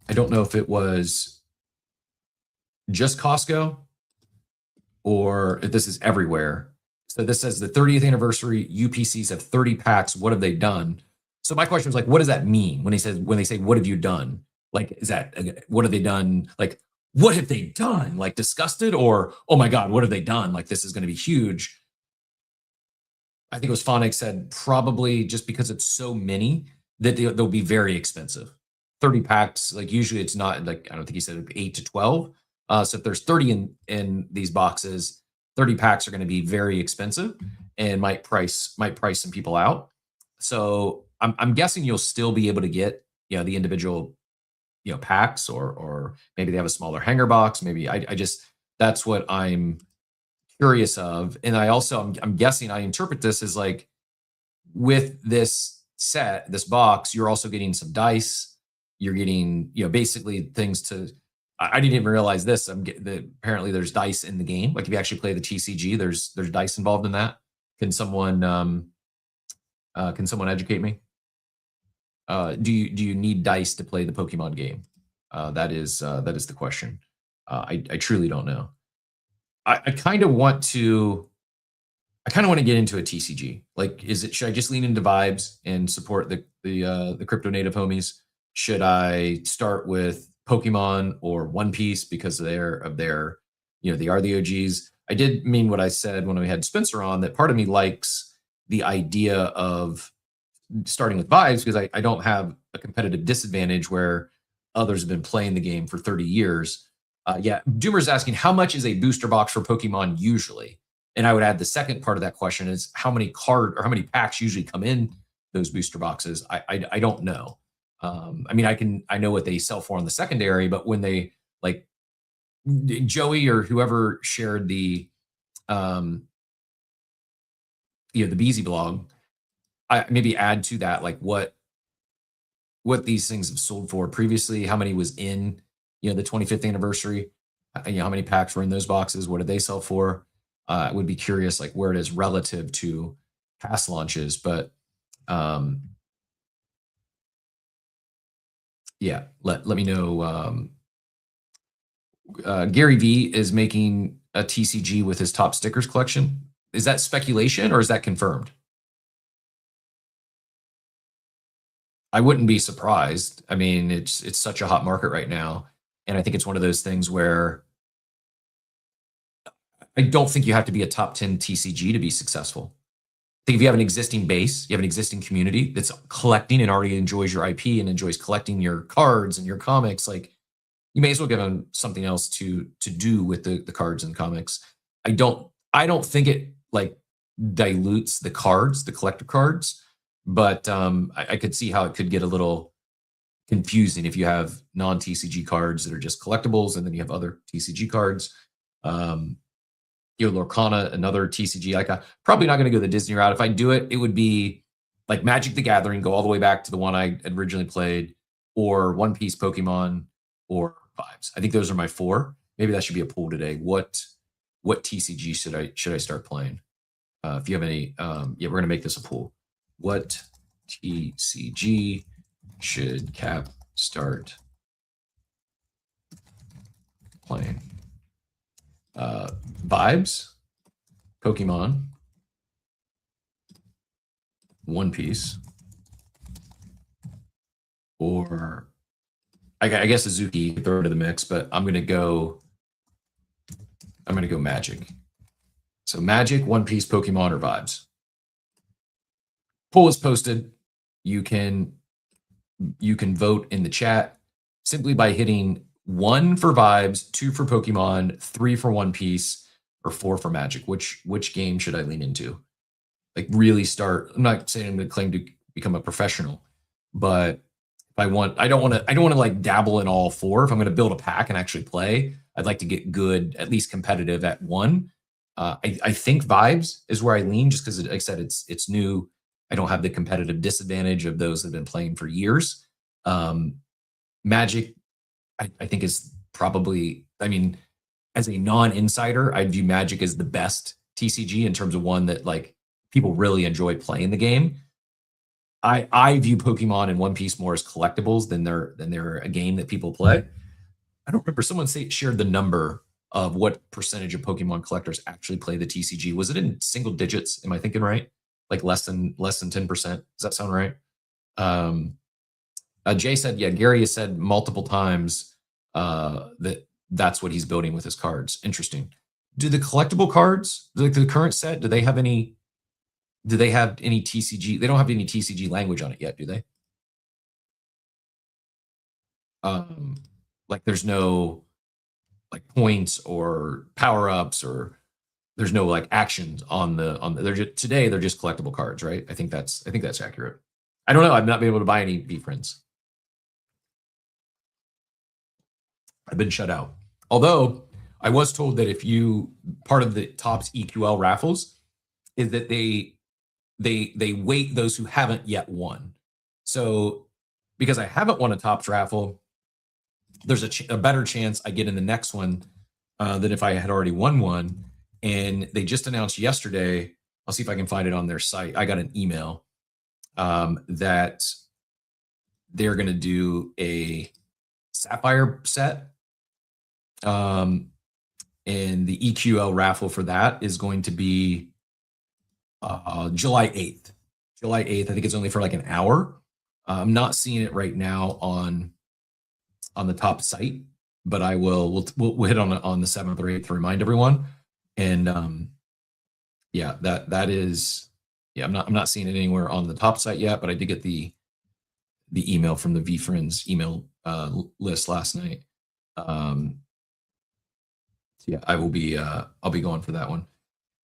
if it was just Costco or if this is everywhere. So this says the 30th anniversary UPCs have 30 packs. What have they done? So my question was like, what does that mean when they say, what have you done? Like, is that, what have they done? Like, what have they done? Like disgusted, or, oh my God, what have they done? Like, this is going to be huge. I think it was Phonics said probably just because it's so many that they'll be very expensive. 30 packs, like usually it's not like, I don't think he said 8 to 12. So if there's 30 in these boxes, 30 packs are going to be very expensive and might price some people out. So I'm guessing you'll still be able to get, the individual, packs, or maybe they have a smaller hanger box. Maybe that's what I'm curious of. And I'm guessing I interpret this as like with this set, this box, you're also getting some dice. You're getting, basically things to, I didn't even realize this. Apparently there's dice in the game. Like if you actually play the TCG, there's dice involved in that. Can someone educate me? Do you need dice to play the Pokemon game? That is the question. I truly don't know. I kind of want to get into a TCG. Like, should I just lean into vibes and support the crypto native homies? Should I start with Pokemon or One Piece because they are the OGs? I did mean what I said when we had Spencer on, that part of me likes the idea of starting with vibes because I don't have a competitive disadvantage where others have been playing the game for 30 years. Yeah, Doomer's asking how much is a booster box for Pokemon usually? And I would add the second part of that question is how many packs usually come in those booster boxes. I don't know. I mean, I know what they sell for on the secondary, but when they like Joey or whoever shared the the Beezy blog, I maybe add to that like what these things have sold for previously, how many was in the 25th anniversary, how many packs were in those boxes, what did they sell for? I would be curious like where it is relative to past launches, but yeah, let me know. Gary V is making a TCG with his top stickers collection. Is that speculation or is that confirmed? I wouldn't be surprised. I mean, it's such a hot market right now, and I think it's one of those things where I don't think you have to be a top 10 TCG to be successful. I think if you have an existing base, you have an existing community that's collecting and already enjoys your IP and enjoys collecting your cards and your comics, like you may as well give them something else to do with the cards and comics. I don't think it like dilutes the cards, the collector cards, but I could see how it could get a little confusing if you have non-TCG cards that are just collectibles and then you have other TCG cards. Lorcana, another TCG icon. Probably not going to go the Disney route. If I do it, it would be like Magic the Gathering, go all the way back to the one I originally played, or One Piece, Pokemon, or Vibes. I think those are my four. Maybe that should be a poll today. What TCG should I start playing? If you have any, yeah, we're going to make this a poll. What TCG should Cap start playing? Vibes, Pokemon, One Piece, or I guess Azuki, throw it in the mix, but I'm gonna go Magic. So Magic, One Piece, Pokemon, or Vibes. Poll is posted. You can vote in the chat simply by hitting 1 for Vibes, 2 for Pokemon, 3 for One Piece, or 4 for Magic. Which game should I lean into? Like really start. I'm not saying I'm going to claim to become a professional, but if I don't want to like dabble in all 4. If I'm going to build a pack and actually play, I'd like to get good, at least competitive at 1. I think Vibes is where I lean, just because, like I said, it's new. I don't have the competitive disadvantage of those that have been playing for years. Magic, I think is probably, I mean, as a non-insider, I view Magic as the best TCG in terms of one that like people really enjoy playing the game. I view Pokemon and One Piece more as collectibles than they're a game that people play. I don't remember, someone shared the number of what percentage of Pokemon collectors actually play the TCG. Was it in single digits? Am I thinking right? Like less than 10%. Does that sound right? Jay said, yeah, Gary has said multiple times that's what he's building with his cards. Interesting. Do the collectible cards, like the current set, do they have any TCG? They don't have any TCG language on it yet, do they? Like there's no like points or power-ups, or there's no like actions on today they're just collectible cards, right? I think that's accurate. I don't know. I've not been able to buy any V-Friends. I've been shut out. Although I was told that if you, part of the Topps EQL raffles is that they weight those who haven't yet won. So because I haven't won a Topps raffle, there's a better chance I get in the next one than if I had already won one. And they just announced yesterday, I'll see if I can find it on their site. I got an email that they're going to do a Sapphire set. And the EQL raffle for that is going to be July 8th. July 8th. I think it's only for like an hour. I'm not seeing it right now on the top site, but I will. We'll hit on the 7th or 8th to remind everyone. And yeah, that is Yeah, I'm not seeing it anywhere on the top site yet, but I did get the email from the VeeFriends email list last night. So yeah, I'll be going for that one.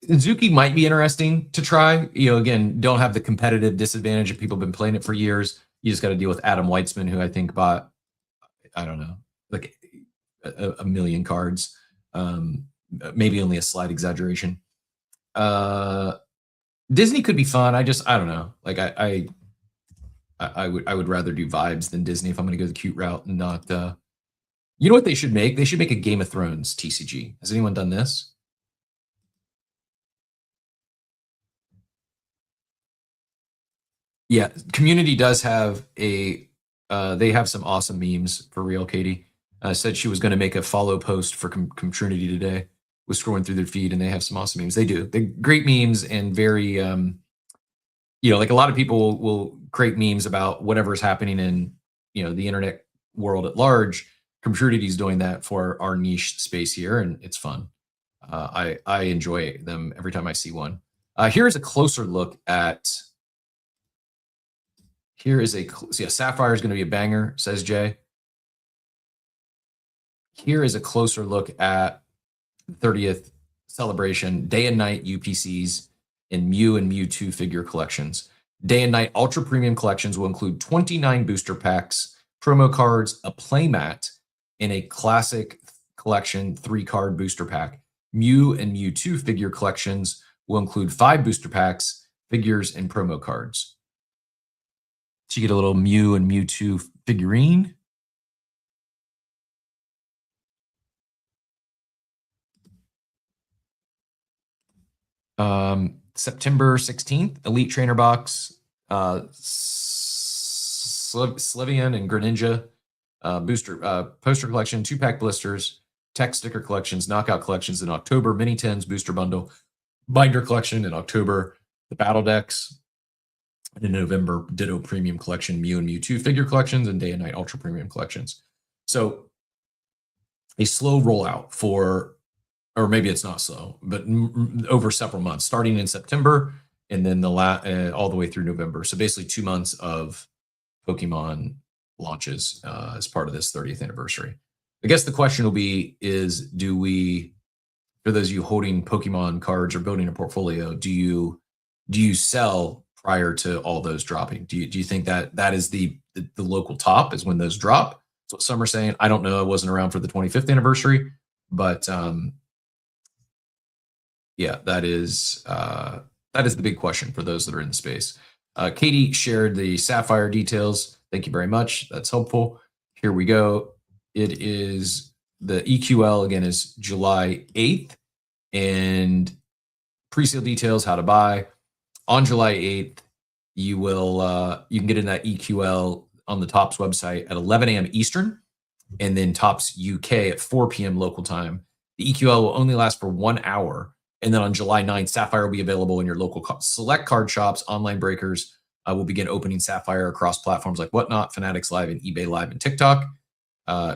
Zuki might be interesting to try. Again, don't have the competitive disadvantage of people have been playing it for years. You just got to deal with Adam Weitzman, who I think bought, I don't know, like a million cards. Maybe only a slight exaggeration. Disney could be fun. I don't know. Like I would rather do vibes than Disney if I'm going to go the cute route and not. You know what they should make? They should make a Game of Thrones TCG. Has anyone done this? Yeah, Community does have they have some awesome memes for real. Katie said she was going to make a follow post for Community today. Was scrolling through their feed and they have some awesome memes. They do. They're great memes and very, like a lot of people will create memes about whatever's happening in, the internet world at large. Community is doing that for our niche space here, and it's fun. I enjoy them every time I see one. Here's a closer look at. Sapphire is going to be a banger, says Jay. Here is a closer look at 30th celebration day and night UPCs in Mew and Mewtwo figure collections. Day and night ultra premium collections will include 29 booster packs, promo cards, a playmat, and a classic collection 3-card booster pack. Mew and Mewtwo figure collections will include 5 booster packs, figures, and promo cards. So you get a little Mew and Mewtwo figurine. September 16th, Elite Trainer Box, Slivian and Greninja booster poster collection, 2-pack blisters, tech sticker collections, knockout collections in October, Mini 10s booster bundle, binder collection in October, the battle decks. And in November, Ditto Premium Collection, Mew and Mewtwo figure collections, and Day and Night Ultra Premium collections. So a slow rollout for, or maybe it's not slow, but over several months, starting in September and then all the way through November. So basically 2 months of Pokemon launches as part of this 30th anniversary. I guess the question will be is, do we, for those of you holding Pokemon cards or building a portfolio, do you sell prior to all those dropping? Do you think that is the local top is when those drop? That's what some are saying. I don't know. I wasn't around for the 25th anniversary, but yeah, that is the big question for those that are in the space. Katie shared the Sapphire details. Thank you very much. That's helpful. Here we go. It is the EQL again is July 8th, and pre-sale details, how to buy. On July 8th, you can get in that EQL on the Topps website at 11 a.m. Eastern, and then Topps UK at 4 p.m. local time. The EQL will only last for 1 hour, and then on July 9th, Sapphire will be available in your local select card shops. Online breakers will begin opening Sapphire across platforms like Whatnot, Fanatics Live, and eBay Live and TikTok.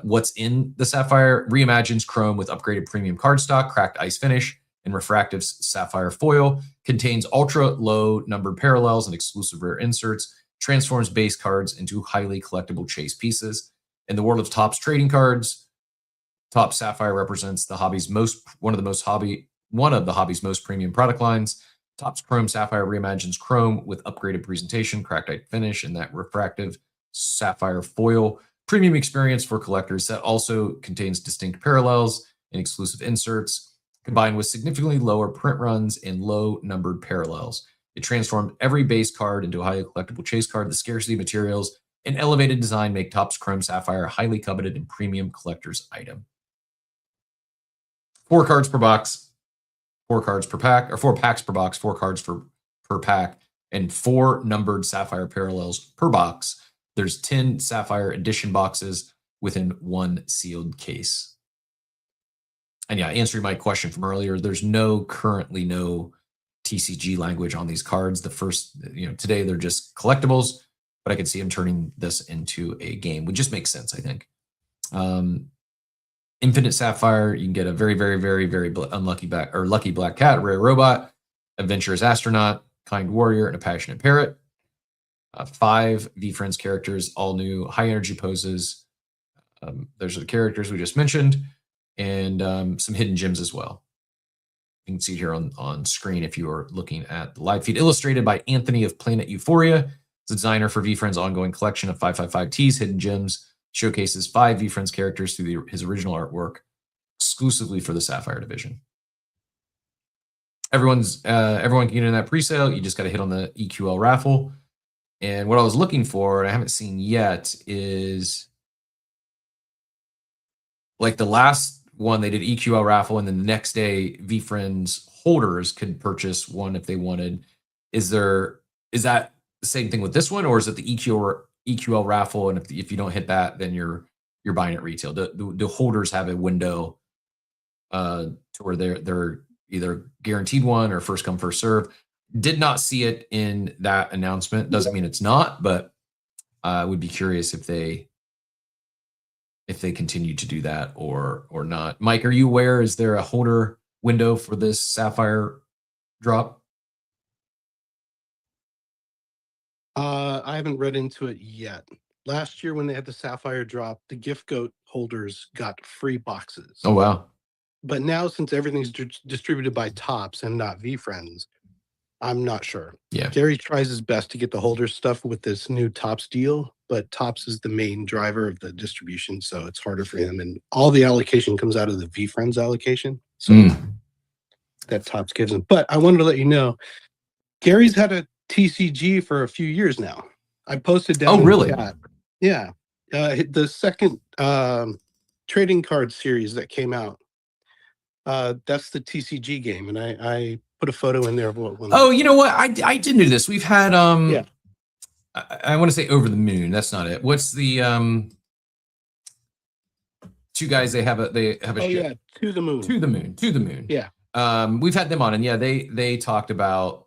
What's in the Sapphire? Reimagines Chrome with upgraded premium cardstock, cracked ice finish, and refractive sapphire foil. Contains ultra low numbered parallels and exclusive rare inserts. Transforms base cards into highly collectible chase pieces. In the world of Topps trading cards, Topps Sapphire represents one of the hobby's most premium product lines. Topps Chrome Sapphire reimagines Chrome with upgraded presentation, cracked ice finish, and that refractive sapphire foil. Premium experience for collectors that also contains distinct parallels and exclusive inserts, combined with significantly lower print runs and low numbered parallels. It transformed every base card into a highly collectible chase card. The scarcity materials and elevated design make Topps Chrome Sapphire a highly coveted and premium collector's item. 4 cards per box, 4 cards per pack, or 4 packs per box, 4 cards per pack, and 4 numbered Sapphire parallels per box. There's 10 Sapphire edition boxes within 1 sealed case. And yeah, answering my question from earlier, there's currently no TCG language on these cards. Today they're just collectibles, but I could see them turning this into a game. Would just make sense, I think. Infinite Sapphire, you can get a very, very, very, very lucky Black Cat, Rare Robot, Adventurous Astronaut, kind warrior, and a passionate parrot. 5 VFriends characters, all new high energy poses. Those are the characters we just mentioned, and some hidden gems as well. You can see here on screen if you are looking at the live feed. Illustrated by Anthony of Planet Euphoria. The designer for VFriends' ongoing collection of 555 tees, hidden gems, showcases 5 VFriends characters through his original artwork, exclusively for the Sapphire Division. Everyone can get in that pre-sale. You just got to hit on the EQL raffle. And what I was looking for, and I haven't seen yet, is like the last one they did EQL raffle, and then the next day VFriends holders could purchase one if they wanted. Is that the same thing with this one, or is it the EQL raffle? And if you don't hit that, then you're buying at retail. The holders have a window to where they're either guaranteed one or first come first serve. Did not see it in that announcement. Doesn't mean it's not, but I would be curious if they continue to do that or not. Mike, are you aware? Is there a holder window for this Sapphire drop? I haven't read into it yet. Last year when they had the Sapphire drop, the Gift Goat holders got free boxes. Oh, wow. But now, since everything's distributed by Topps and not VFriends, I'm not sure. Yeah. Gary tries his best to get the holder stuff with this new Topps deal, but Topps is the main driver of the distribution, so it's harder for him. And all the allocation comes out of the VFriends allocation, so that Topps gives him. But I wanted to let you know, Gary's had a TCG for a few years now. I posted down. Oh, really? Yeah. The second trading card series that came out, that's the TCG game, and I put a photo in there of what one. Oh, you know what? I did do this. We've had Yeah. I want to say Over the Moon. That's not it. What's the two guys? They have a Oh show. yeah, To the Moon. To the Moon. Yeah. We've had them on, and yeah, they talked about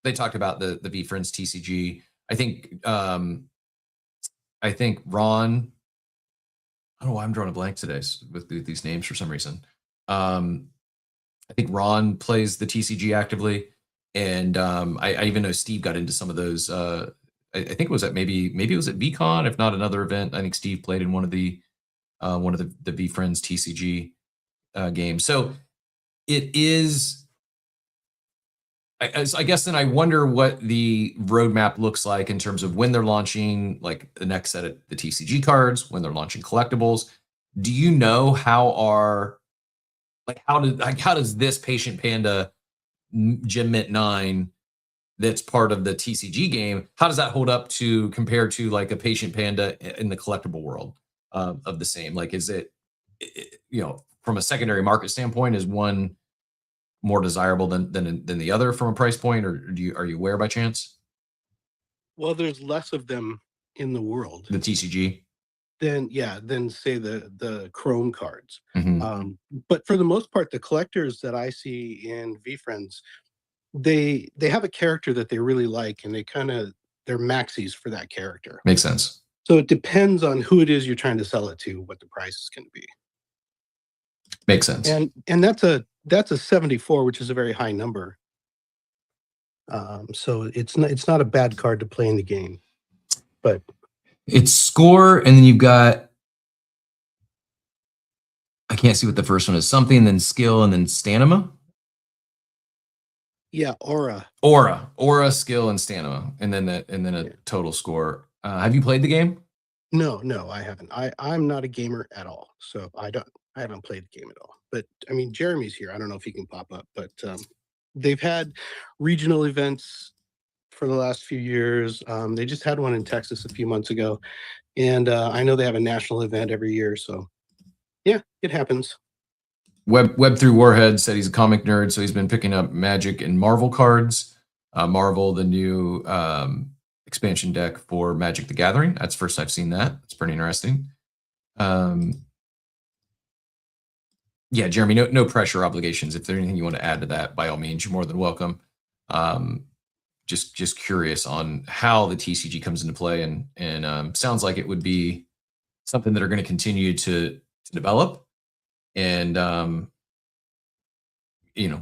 the VFriends TCG. I think Ron. I don't know why I'm drawing a blank today with these names for some reason. I think Ron plays the TCG actively, and I even know Steve got into some of those. I think it was at maybe it was at VCon, if not another event. I think Steve played in one of the VFriends TCG games. So it is. I guess then I wonder what the roadmap looks like in terms of when they're launching like the next set of the TCG cards, when they're launching collectibles. Do you know how does this Patient Panda Gem Mint 9 that's part of the TCG game, how does that hold up compared to like a Patient Panda in the collectible world of the same? Like, is it from a secondary market standpoint, is one more desirable than the other from a price point, or are you aware by chance? Well, there's less of them in the world. The TCG? Than say the Chrome cards. Mm-hmm. But for the most part, the collectors that I see in VFriends, they have a character that they really like, and they're maxis for that character. Makes sense. So it depends on who it is you're trying to sell it to, what the price is going to be. Makes sense. And that's a 74, which is a very high number. So it's not a bad card to play in the game, but it's score, and then you've got, I can't see what the first one is, something, then skill, and then stamina. Yeah, aura, skill, and stamina, and then a total score. Have you played the game? No, I haven't. I'm not a gamer at all, so I haven't played the game at all. But I mean, Jeremy's here. I don't know if he can pop up, but they've had regional events for the last few years. They just had one in Texas a few months ago, and I know they have a national event every year. So yeah, it happens. Web through Warhead said he's a comic nerd, so he's been picking up Magic and Marvel cards. Marvel, the new expansion deck for Magic the Gathering. That's the first I've seen that. It's pretty interesting. Yeah, Jeremy, no pressure obligations. If there's anything you want to add to that, by all means, you're more than welcome. Just curious on how the TCG comes into play, and sounds like it would be something that are going to continue to develop, and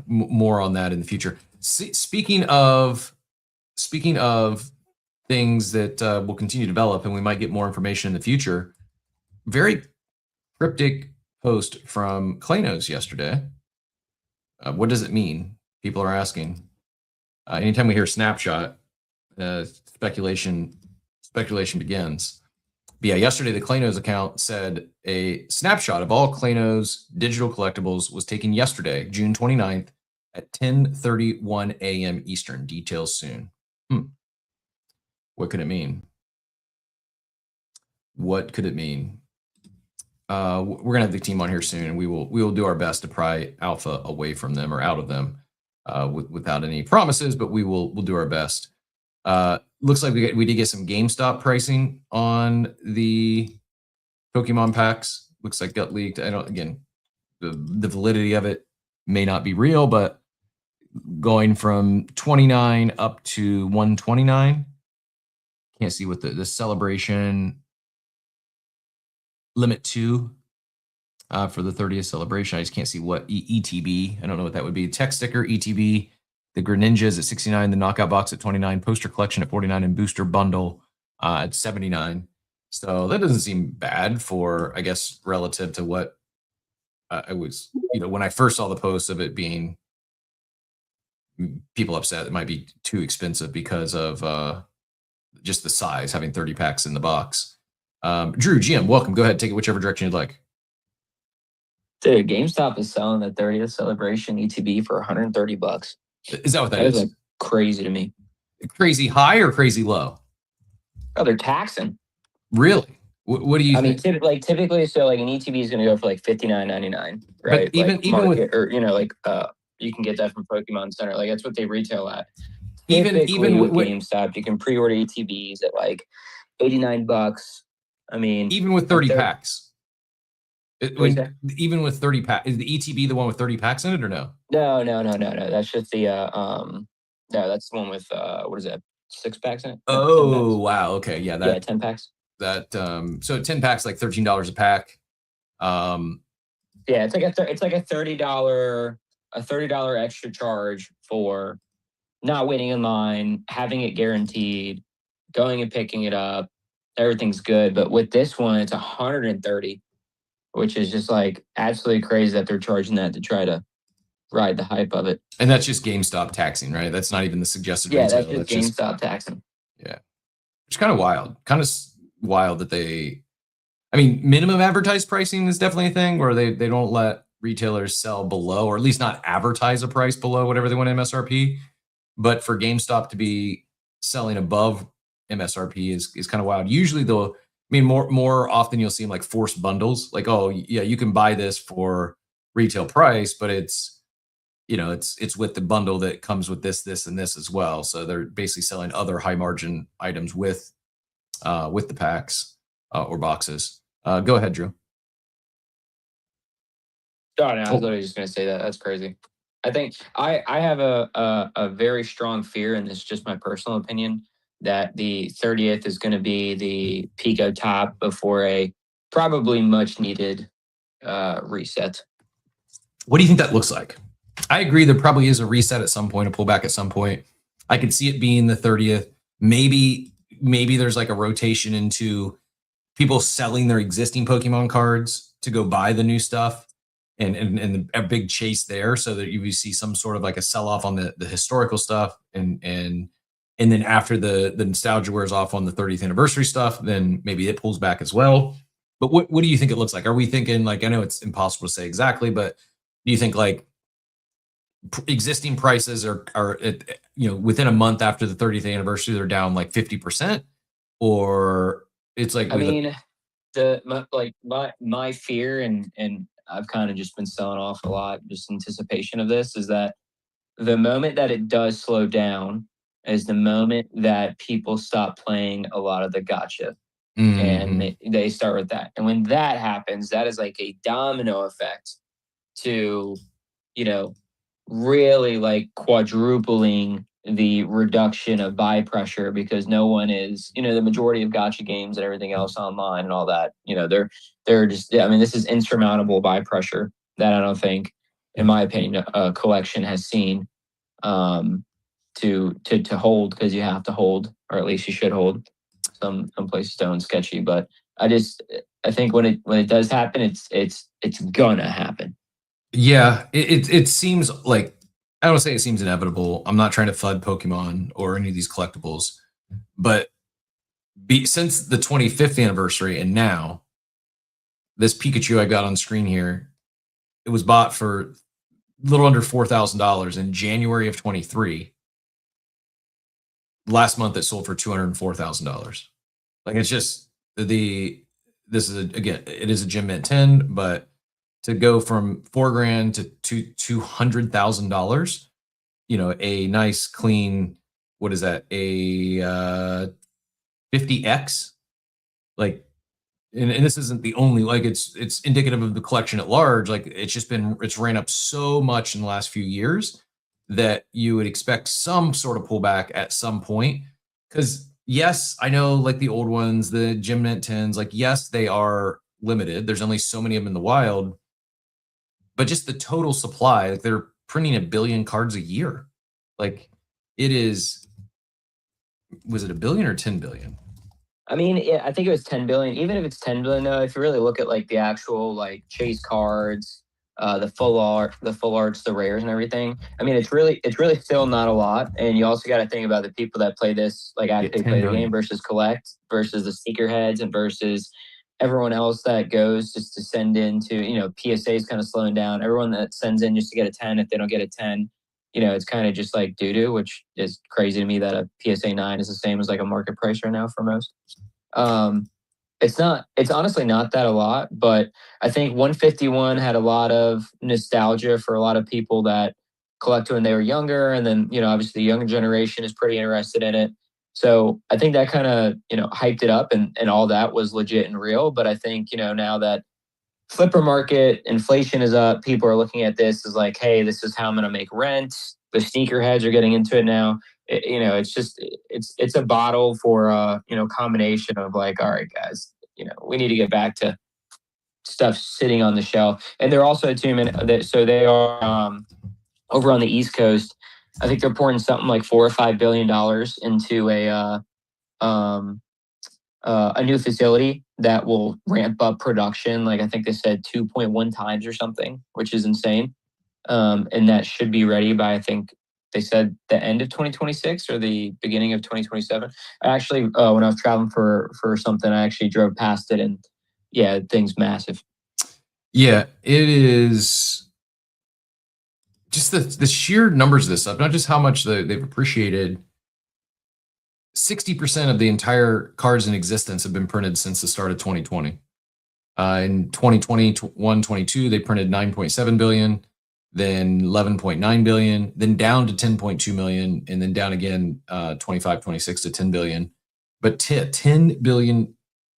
more on that in the future. Speaking of speaking of things that will continue to develop and we might get more information in the future, very cryptic post from Klanos yesterday. What does it mean? People are asking. Anytime we hear snapshot, speculation begins. But yeah, yesterday the Klanos account said a snapshot of all Klanos digital collectibles was taken yesterday, June 29th at 10:31 a.m. Eastern. Details soon. What could it mean? What could it mean? We're gonna have the team on here soon, and we will do our best to pry alpha away from them or out of them, without any promises, but we'll do our best. Looks like we did get some GameStop pricing on the Pokemon packs. Looks like got leaked. Again, the validity of it may not be real, but going from 29 up to 129. Can't see what the celebration limit 2 for the 30th celebration. I just can't see what ETB. I don't know what that would be. Tech sticker ETB. The Greninjas at 69. The knockout box at 29. Poster collection at 49. And booster bundle at 79. So that doesn't seem bad for, I guess, relative to what I was, when I first saw the post of it being people upset it might be too expensive because of just the size, having 30 packs in the box. Drew, GM, welcome. Go ahead, take it whichever direction you'd like. Dude, GameStop is selling the 30th celebration ETB for $130. Is that what that is? Like crazy to me. Crazy high or crazy low? Oh, they're taxing. Really? What do you think? Typically, so like an ETB is going to go for like $59.99, right? But even with, or you can get that from Pokemon Center. Like that's what they retail at. Even with GameStop, you can pre-order ETBs at like $89. I mean, even with 30 packs. Even with 30 packs, is the ETB the one with 30 packs in it or no? No. That's just the no, that's the one with what is that? 6 packs in it? Oh wow, okay, yeah, 10 packs. That so 10 packs like $13 a pack. Yeah, it's like a $30 extra charge for not waiting in line, having it guaranteed, going and picking it up. Everything's good, but with this one, it's $130, which is just like absolutely crazy that they're charging that to try to ride the hype of it. And that's just GameStop taxing, right? That's not even the suggested retail. That's just GameStop taxing. Yeah, it's kind of wild. Kind of wild that they. I mean, minimum advertised pricing is definitely a thing where they don't let retailers sell below, or at least not advertise a price below whatever they want MSRP. But for GameStop to be selling above MSRP is kind of wild. Usually though, I mean, more often you'll see them like forced bundles, like, oh yeah, you can buy this for retail price, but it's with the bundle that comes with this and this as well. So they're basically selling other high margin items with the packs or boxes. Go ahead, Drew. Oh, no, I was literally just going to say that. That's crazy. I think I have a very strong fear, and this is just my personal opinion, that the 30th is going to be the Pico top before a probably much needed reset. What do you think that looks like? I agree. There probably is a reset at some point, a pullback at some point. I could see it being the 30th. Maybe there's like a rotation into people selling their existing Pokemon cards to go buy the new stuff. And a big chase there, so that you see some sort of like a sell off on the historical stuff, and then after the nostalgia wears off on the 30th anniversary stuff, then maybe it pulls back as well. But what do you think it looks like? Are we thinking like, I know it's impossible to say exactly, but do you think like existing prices are at, within a month after the 30th anniversary they're down like 50%, or it's like my fear and I've kind of just been selling off a lot, just anticipation of this, is that the moment that it does slow down is the moment that people stop playing a lot of the gacha. And they start with that. And when that happens, that is like a domino effect to, really like quadrupling the reduction of buy pressure, because no one is, the majority of gacha games and everything else online and all that, they're just, this is insurmountable buy pressure that I don't think, in my opinion, a collection has seen to to hold, because you have to hold, or at least you should hold. Some places don't, sketchy, but I think when it does happen, it's gonna happen. Yeah, it seems like, I don't say it seems inevitable. I'm not trying to FUD Pokemon or any of these collectibles, but since the 25th anniversary and now, this Pikachu I got on screen here, it was bought for a little under $4,000 in January of 23. Last month it sold for $204,000. Like, it's just this is again, it is a Gem Mint 10, but to go from $4,000 to $200,000, a nice clean, what is that? A 50X, like, and this isn't the only, like, it's indicative of the collection at large. Like, it's ran up so much in the last few years that you would expect some sort of pullback at some point. Because yes, I know, like, the old ones, the Gem Mint 10s, like, yes, they are limited. There's only so many of them in the wild, but just the total supply, like, they're printing 1 billion cards a year. Like, it is, was it 1 billion or 10 billion? I mean, I think it was 10 billion. Even if it's 10 billion, though, if you really look at like the actual like chase cards, the full arts, the rares, and everything, I mean, it's really still not a lot. And you also got to think about the people that play this, like, actually play the game versus collect, versus the sneakerheads, and versus everyone else that goes just to send into, PSA is kind of slowing down. Everyone that sends in just to get a 10, if they don't get a 10, it's kind of just like doo-doo, which is crazy to me that a PSA 9 is the same as like a market price right now for most. It's honestly not that a lot, but I think 151 had a lot of nostalgia for a lot of people that collected when they were younger. And then, obviously the younger generation is pretty interested in it. So I think that kind of, hyped it up, and all that was legit and real. But I think, now that flipper market inflation is up, people are looking at this as like, hey, this is how I'm going to make rent. The sneakerheads are getting into it now. It's a bottle for combination of like, all right, guys, we need to get back to stuff sitting on the shelf. And they're also so they are over on the East Coast. I think they're pouring something like $4 or $5 billion into a new facility that will ramp up production. Like, I think they said 2.1 times or something, which is insane. And that should be ready by, I think they said, the end of 2026 or the beginning of 2027. I actually, when I was traveling for something, I actually drove past it, and yeah, thing's massive. Yeah, it is. Just the sheer numbers of this stuff, not just how much they've appreciated. 60% of the entire cards in existence have been printed since the start of 2020. In 2021-22, they printed 9.7 billion, then 11.9 billion, then down to 10.2 million, and then down again 25-26 to 10 billion. But 10 billion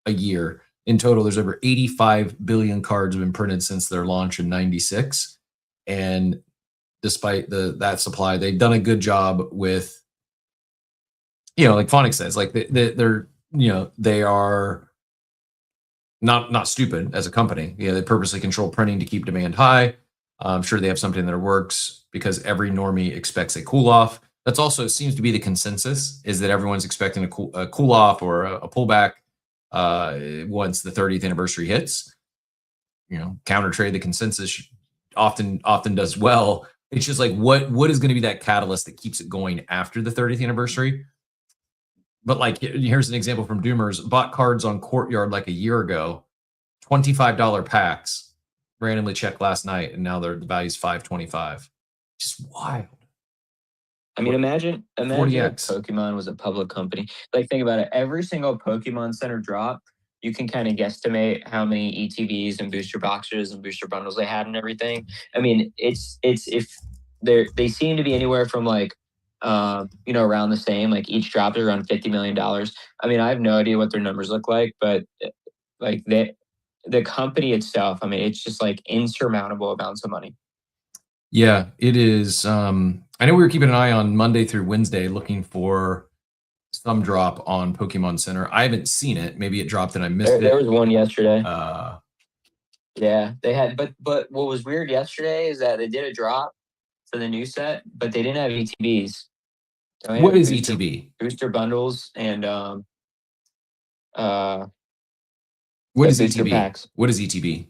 a year in total. There's over 85 billion cards have been printed since their launch in 96. And despite that supply, they've done a good job with, like Phonics says, like they're they are not stupid as a company. They purposely control printing to keep demand high. I'm sure they have something that works, because every normie expects a cool off. That's also seems to be the consensus, is that everyone's expecting a cool off or a pullback once the 30th anniversary hits. Counter trade, the consensus often does well. It's just like, what is going to be that catalyst that keeps it going after the 30th anniversary? But like, here's an example from Doomers. Bought cards on Courtyard like a year ago, $25 packs. Randomly checked last night, and now the value's $525. Just wild. I mean, imagine if 40X. Pokemon was a public company. Like, think about it. Every single Pokemon Center drop, you can kind of guesstimate how many ETBs and booster boxes and booster bundles they had and everything. I mean, it's if they seem to be anywhere from like around the same. Like, each drop is around $50 million. I mean, I have no idea what their numbers look like, but like the company itself, I mean, it's just like insurmountable amounts of money. Yeah, it is. I know we were keeping an eye on Monday through Wednesday looking for some drop on Pokemon Center. I haven't seen it. Maybe it dropped and I missed it. There was one yesterday. Yeah, they had, but what was weird yesterday is that they did a drop for the new set, but they didn't have ETBs. Don't What have is booster- ETB? Booster bundles and What Yeah, is booster ETB? packs. What is ETB?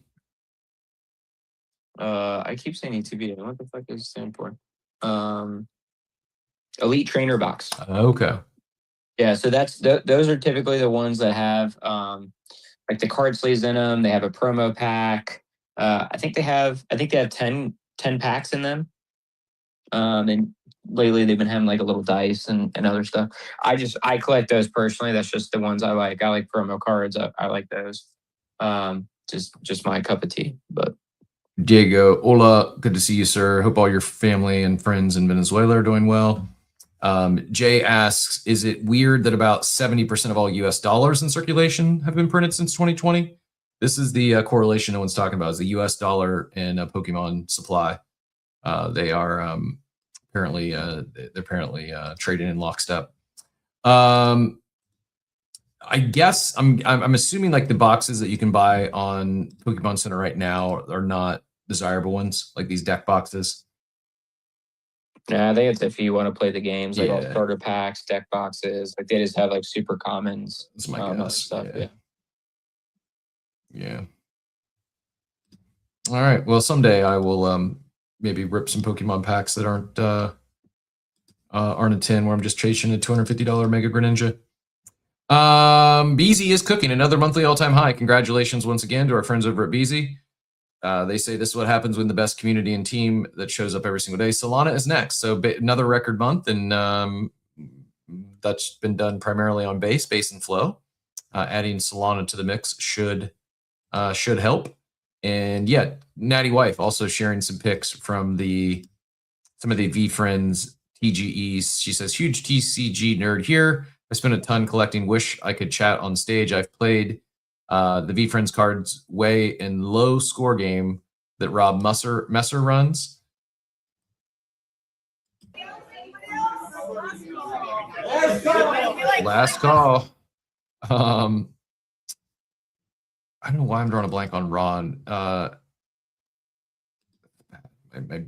I keep saying ETB. What the fuck does it stand for? Elite Trainer Box. Okay. Yeah, so those are typically the ones that have like the card sleeves in them. They have a promo pack. I think they have 10 packs in them. And lately they've been having like a little dice and other stuff. I collect those personally. That's just the ones I like. I like promo cards. I like those. Just my cup of tea. But Diego, hola, good to see you, sir. Hope all your family and friends in Venezuela are doing well. Jay asks, is it weird that about 70% of all US dollars in circulation have been printed since 2020? This is the correlation no one's talking about, is the US dollar and Pokemon supply. They are apparently trading in lockstep. I guess I'm assuming like the boxes that you can buy on Pokemon Center right now are not desirable ones, like these deck boxes. yeah, I think it's if you want to play the games, like all Yeah. starter packs, deck boxes, like they just have like super commons. That's my and guess. stuff. Yeah. Yeah. Yeah. All right. Well, someday I will maybe rip some Pokemon packs that aren't a 10 where I'm just chasing a $250 Mega Greninja. Beezy is cooking another monthly all-time high. Congratulations once again to our friends over at Beezy. They say this is what happens when the best community and team that shows up every single day. Solana is next. So another record month, and that's been done primarily on base and flow. Adding Solana to the mix should help. And yeah, Natty Wife also sharing some pics from some of the VFriends TGEs. She says, huge TCG nerd here. I spent a ton collecting. Wish I could chat on stage. I've played the VFriends cards way in low score game that Rob Messer runs. Last call. I don't know why I'm drawing a blank on Ron.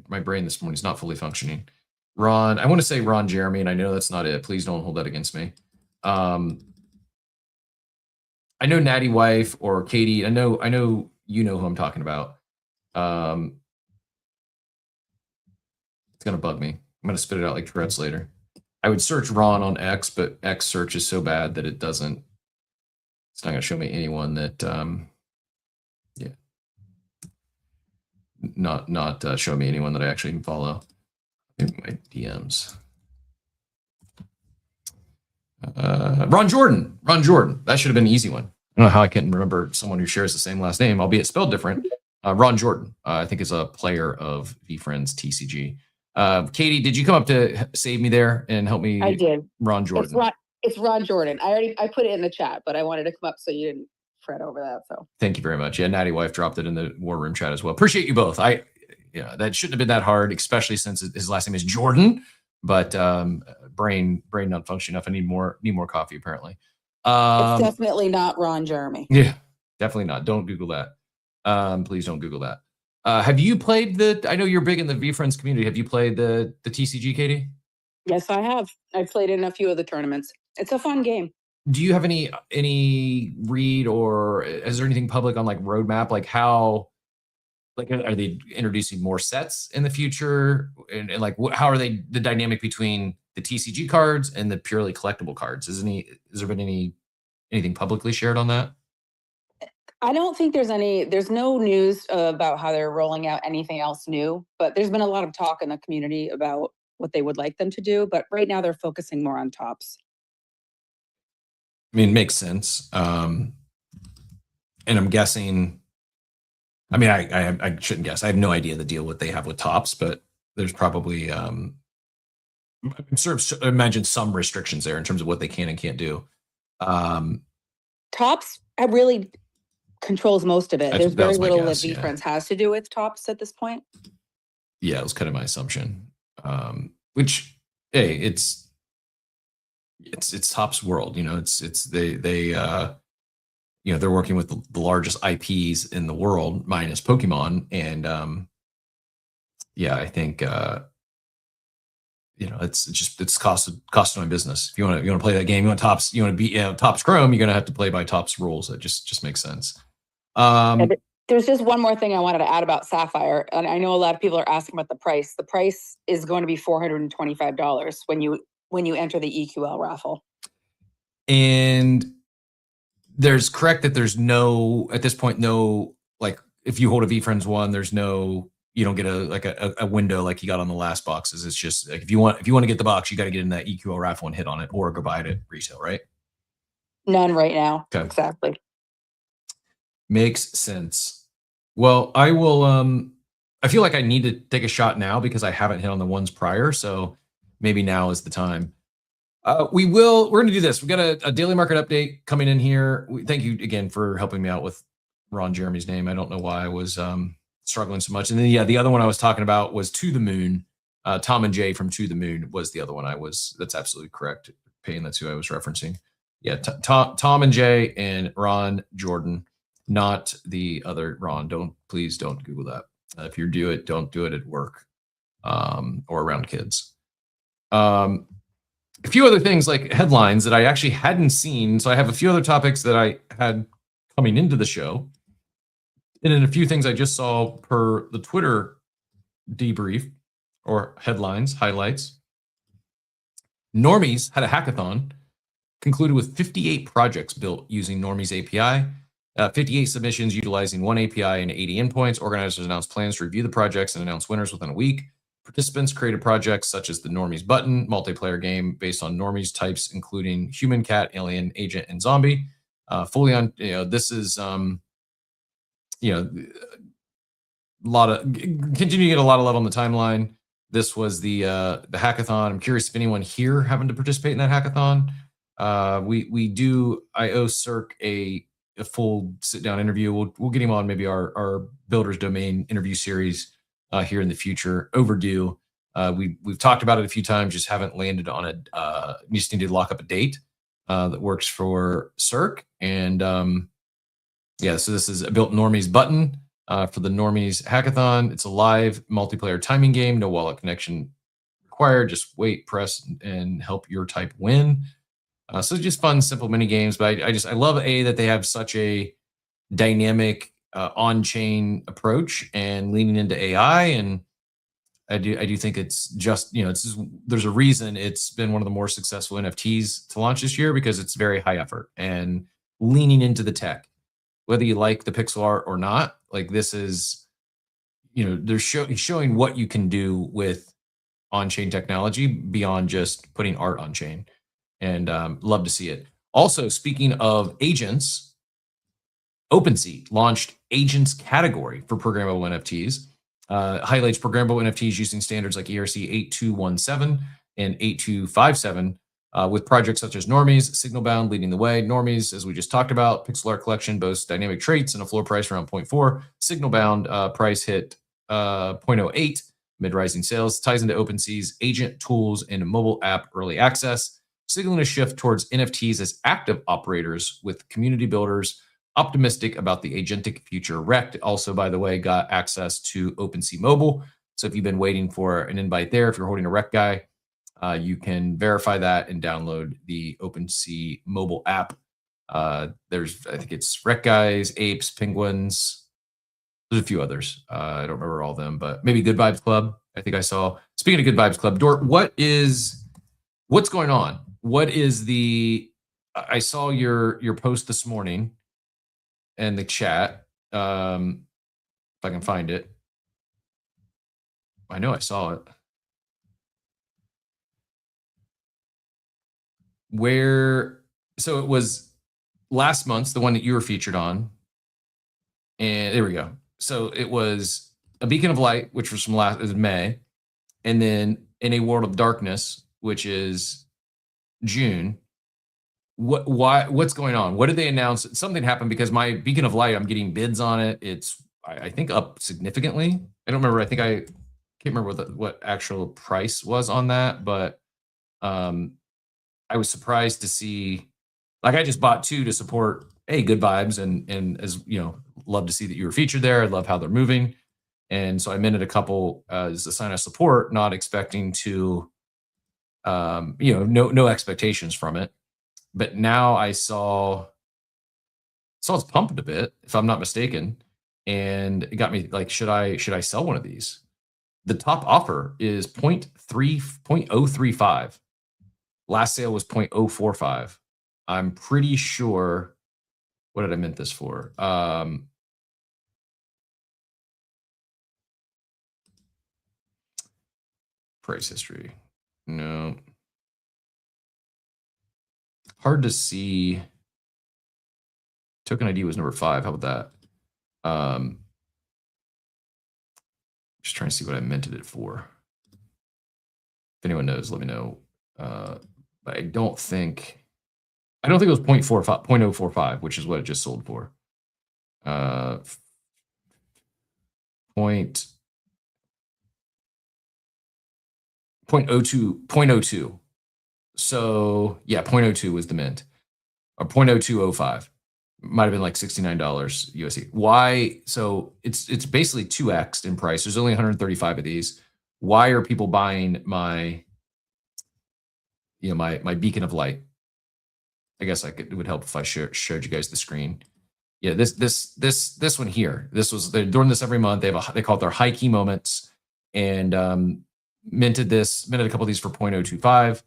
My brain this morning is not fully functioning. Ron, I want to say Ron Jeremy, and I know that's not it. Please don't hold that against me. I know Natty Wife or Katie. I know you know who I'm talking about. It's gonna bug me. I'm gonna spit it out like Tourette's later. I would search Ron on X, but X search is so bad that it's not gonna show me anyone that not show me anyone that I actually can follow. Maybe my DMs. Ron Jordan. That should have been an easy one. I don't know how I can remember someone who shares the same last name, albeit spelled different. Ron Jordan, I think, is a player of VFriends TCG. Katie, did you come up to save me there and help me? I did. Ron Jordan. It's Ron Jordan. I put it in the chat, but I wanted to come up so you didn't fret over that. So Thank you very much. Yeah, Natty Wife dropped it in the War Room chat as well. Appreciate you both. That shouldn't have been that hard, especially since his last name is Jordan. But brain not functioning enough. I need more coffee apparently. it's definitely not Ron Jeremy. Yeah, definitely not. Don't Google that. Please don't Google that. Have you played I know you're big in the VFriends community. Have you played the TCG, Katie? Yes, I have. I've played in a few of the tournaments. It's a fun game. Do you have any read, or is there anything public on like roadmap? Like how, like are they introducing more sets in the future? And like how are they, the dynamic between the TCG cards and the purely collectible cards? Has there been anything publicly shared on that? I don't think there's no news about how they're rolling out anything else new, but there's been a lot of talk in the community about what they would like them to do. But right now they're focusing more on tops. I mean, it makes sense. And I'm guessing, I mean, I shouldn't guess. I have no idea the deal what they have with tops, but there's probably, I'm sort of imagine some restrictions there in terms of what they can and can't do. Tops really controls most of it. There's that very was my little guess, that yeah. VFriends has to do with tops at this point. Yeah, it was kind of my assumption. Which, hey, it's Top's world, you know. It's they you know, they're working with the largest IPs in the world minus Pokemon, and yeah, I think it's cost of doing business. If you want to play that game, you want to beat Topps Chrome, you're going to have to play by Topps rules. That just makes sense. There's just one more thing I wanted to add about Sapphire, and I know a lot of people are asking about the price. The price is going to be $425 when you enter the EQL raffle. And there's correct that there's no, at this point, no, like if you hold a VFriends 1, there's no, you don't get a window like you got on the last boxes. It's just like if you want to get the box, you got to get in that EQL raffle and hit on it, or go buy it at retail, right? None right now. Okay. Exactly. Makes sense. Well, I will. I feel like I need to take a shot now because I haven't hit on the ones prior, so maybe now is the time. We're going to do this. We got a daily market update coming in here. Thank you again for helping me out with Ron Jeremy's name. I don't know why I was struggling so much. And then the other one I was talking about was To the Moon. Tom and Jay from To the Moon was the other one that's absolutely correct. Payne, that's who I was referencing. Yeah, Tom and Jay and Ron Jordan, not the other Ron. Please don't Google that. If you do it, don't do it at work or around kids. A few other things like headlines that I actually hadn't seen. So I have a few other topics that I had coming into the show. And then a few things I just saw per the Twitter debrief or headlines, highlights. Normies had a hackathon, concluded with 58 projects built using Normies API, 58 submissions utilizing one API and 80 endpoints. Organizers announced plans to review the projects and announce winners within a week. Participants created projects such as the Normies Button multiplayer game based on Normies types, including human, cat, alien, agent, and zombie. Fully on, this is, a lot of continue to get a lot of love on the timeline. This was the hackathon. I'm curious if anyone here happened to participate in that hackathon. I owe Cirque a full sit down interview. We'll get him on maybe our Builders Domain interview series here in the future. Overdue. We've talked about it a few times, just haven't landed on it. We just need to lock up a date that works for Cirque. And so this is a built Normies Button for the Normies Hackathon. It's a live multiplayer timing game, no wallet connection required. Just wait, press, and help your type win. So just fun, simple mini games. But I love that they have such a dynamic on-chain approach and leaning into AI. And I do think it's just, there's a reason it's been one of the more successful NFTs to launch this year, because it's very high effort and leaning into the tech. Whether you like the pixel art or not, like this is, they're showing what you can do with on-chain technology beyond just putting art on chain, and love to see it. Also, speaking of agents, OpenSea launched agents category for programmable NFTs. Highlights programmable NFTs using standards like ERC 8217 and 8257. With projects such as Normies, Signalbound leading the way. Normies, as we just talked about, pixel art collection boasts dynamic traits and a floor price around 0.4. Signalbound price hit 0.08. Mid-rising sales ties into OpenSea's agent tools and mobile app early access, signaling a shift towards NFTs as active operators, with community builders optimistic about the agentic future. Rekt also, by the way, got access to OpenSea Mobile. So if you've been waiting for an invite there, if you're holding a Rekt guy, you can verify that and download the OpenSea mobile app. I think it's Rekt Guys, Apes, Penguins. There's a few others. I don't remember all of them, but maybe Good Vibes Club. I think I saw. Speaking of Good Vibes Club, Dort, what's going on? What is I saw your post this morning in the chat. If I can find it. I know I saw it. So it was last month's, the one that you were featured on. And there we go. So it was A Beacon of Light, which was from May. And then In a World of Darkness, which is June. What's going on? What did they announce? Something happened, because my Beacon of Light, I'm getting bids on it. It's, I think, up significantly. I don't remember. I can't remember what actual price was on that, but I was surprised to see, like, I just bought 2 to support Good Vibes, and as love to see that you were featured there. I love how they're moving. And so I minted a couple as a sign of support, not expecting to No expectations from it. But now I saw it's pumped a bit, if I'm not mistaken, and it got me like, should I sell one of these? The top offer is 0.35. Last sale was 0.045. I'm pretty sure. What did I mint this for? Price history. No. Hard to see. Token ID was number 5. How about that? Just trying to see what I minted it for. If anyone knows, let me know. But I don't think it was 0.045, which is what it just sold for. 0.02. So yeah, 0.02 was the mint, or 0.0205. Might have been like $69 USD. Why? So it's basically 2x in price. There's only 135 of these. Why are people buying my beacon of light? I guess it would help if I showed you guys the screen. Yeah, this one here. They're doing this every month. They call it their high key moments, and minted a couple of these for 0.025.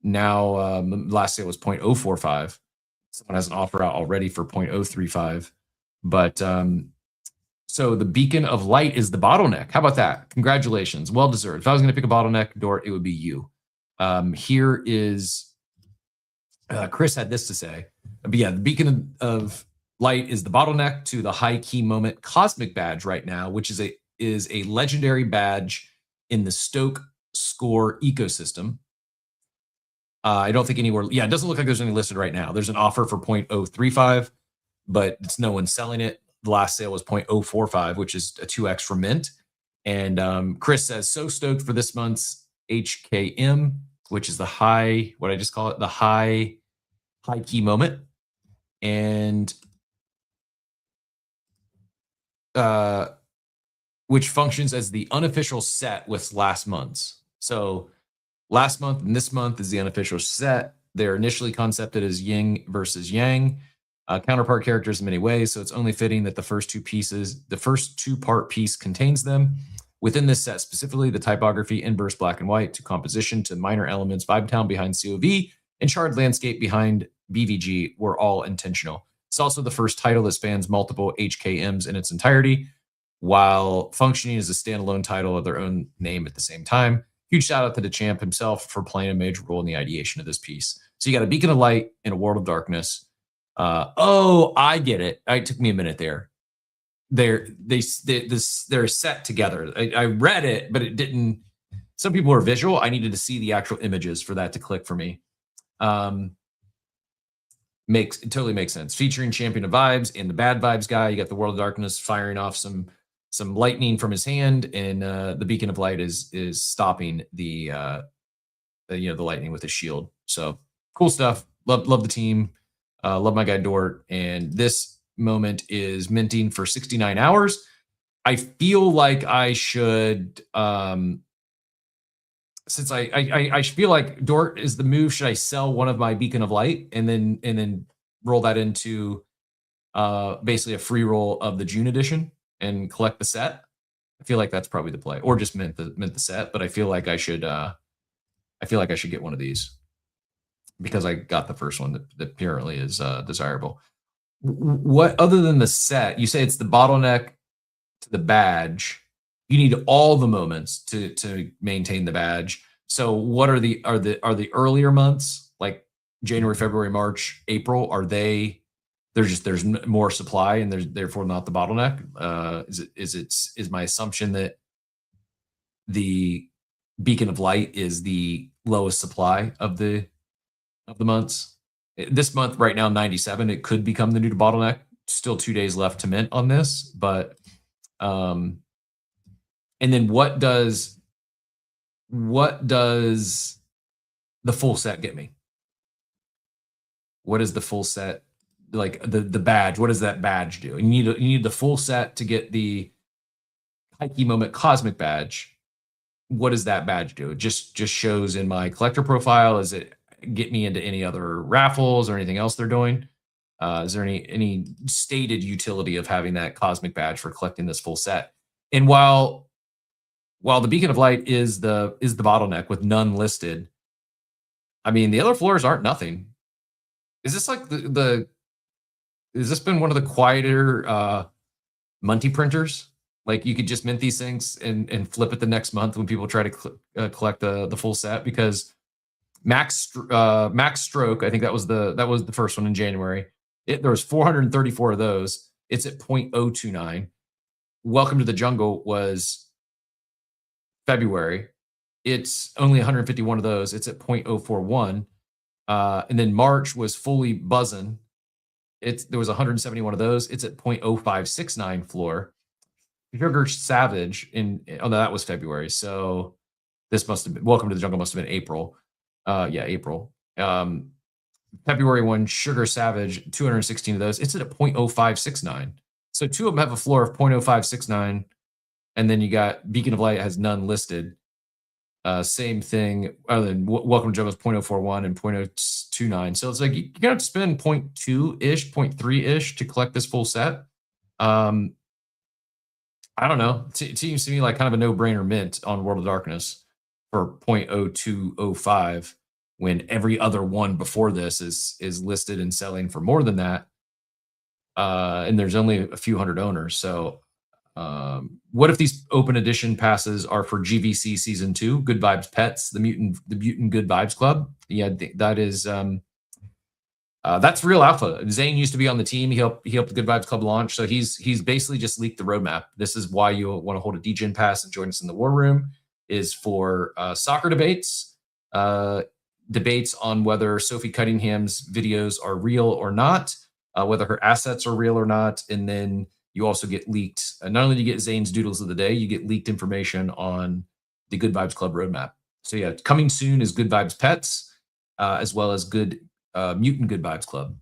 Now last sale was 0.045. Someone has an offer out already for 0.035. But so the beacon of light is the bottleneck. How about that? Congratulations. Well deserved. If I was going to pick a bottleneck, Dort, it would be you. Here is Chris had this to say. But yeah, the beacon of light is the bottleneck to the high key moment cosmic badge right now, which is a legendary badge in the Stoke score ecosystem. I don't think anywhere. Yeah, it doesn't look like there's any listed right now. There's an offer for 0.035, but it's no one selling it. The last sale was 0.045, which is a 2x for mint. And Chris says, so stoked for this month's HKM, which is the high, what I just call it, the high key moment. And which functions as the unofficial set with last month's. So last month and this month is the unofficial set. They're initially concepted as yin versus yang, counterpart characters in many ways. So it's only fitting that the first two-part piece contains them. Within this set specifically, the typography, inverse black and white, to composition, to minor elements, Vibe Town behind COV, and Shard Landscape behind BVG were all intentional. It's also the first title that spans multiple HKMs in its entirety, while functioning as a standalone title of their own name at the same time. Huge shout out to the champ himself for playing a major role in the ideation of this piece. So you got a beacon of light in a world of darkness. I get it. It took me a minute there. They're set together. I read it, but it didn't. Some people are visual. I needed to see the actual images for that to click for me. It totally makes sense. Featuring Champion of Vibes and the Bad Vibes guy. You got the World of Darkness firing off some lightning from his hand, and the beacon of light is stopping the lightning with his shield. So cool stuff. Love the team. Love my guy Dort. And this moment is minting for 69 hours. I feel like I should, since I feel like Dort is the move. Should I sell one of my beacon of light and then roll that into basically a free roll of the June edition and collect the set? I feel like that's probably the play, or just mint the set. But I feel like I should get one of these because I got the first one that apparently is desirable. What other than the set? You say it's the bottleneck to the badge. You need all the moments to maintain the badge. So what are the earlier months, like January, February, March, April? Are they? There's more supply and there's therefore not the bottleneck. Is my assumption that the beacon of light is the lowest supply of the months? This month right now 97. It could become the new bottleneck. Still 2 days left to mint on this, but and then what does the full set get me? What is the full set? Like the badge, what does that badge do? You need the full set to get the high key moment cosmic badge. what does that badge do? It just shows in my collector profile. Is it get me into any other raffles or anything else they're doing? Is there any stated utility of having that cosmic badge for collecting this full set? And while the Beacon of Light is the bottleneck with none listed, I mean, the other floors aren't nothing. Is this like has this been one of the quieter Munty printers? Like you could just mint these things and flip it the next month when people try to collect the full set? Because Max Stroke, I think that was the first one in January. There was 434 of those. It's at 0.029. Welcome to the Jungle was February. It's only 151 of those. It's at 0.041. And then March was fully buzzing. There was 171 of those. It's at 0.0569 floor. Sugar Savage that was February. So this must have been Welcome to the Jungle must have been April. April. February 1, Sugar Savage, 216 of those. It's at a 0.0569. So two of them have a floor of 0.0569. And then you got Beacon of Light has none listed. Same thing. Other than Welcome to Jungle is 0.041 and 0.029. So it's like you're gonna have to spend 0.2-ish, 0.3-ish to collect this full set. I don't know. It seems to me like kind of a no-brainer mint on World of Darkness for 0.0205 when every other one before this is listed and selling for more than that. And there's only a few hundred owners. So what if these open edition passes are for GVC Season 2, Good Vibes Pets, the Mutant Good Vibes Club? Yeah, that is that's real alpha. Zane used to be on the team. He helped the Good Vibes Club launch. So he's basically just leaked the roadmap. This is why you want to hold a DGen pass and join us in the war room, is for soccer debates, debates on whether Sophie Cunningham's videos are real or not, whether her assets are real or not. And then you also get leaked. Not only do you get Zane's doodles of the day, you get leaked information on the Good Vibes Club roadmap. So yeah, coming soon is Good Vibes Pets, as well as Mutant Good Vibes Club.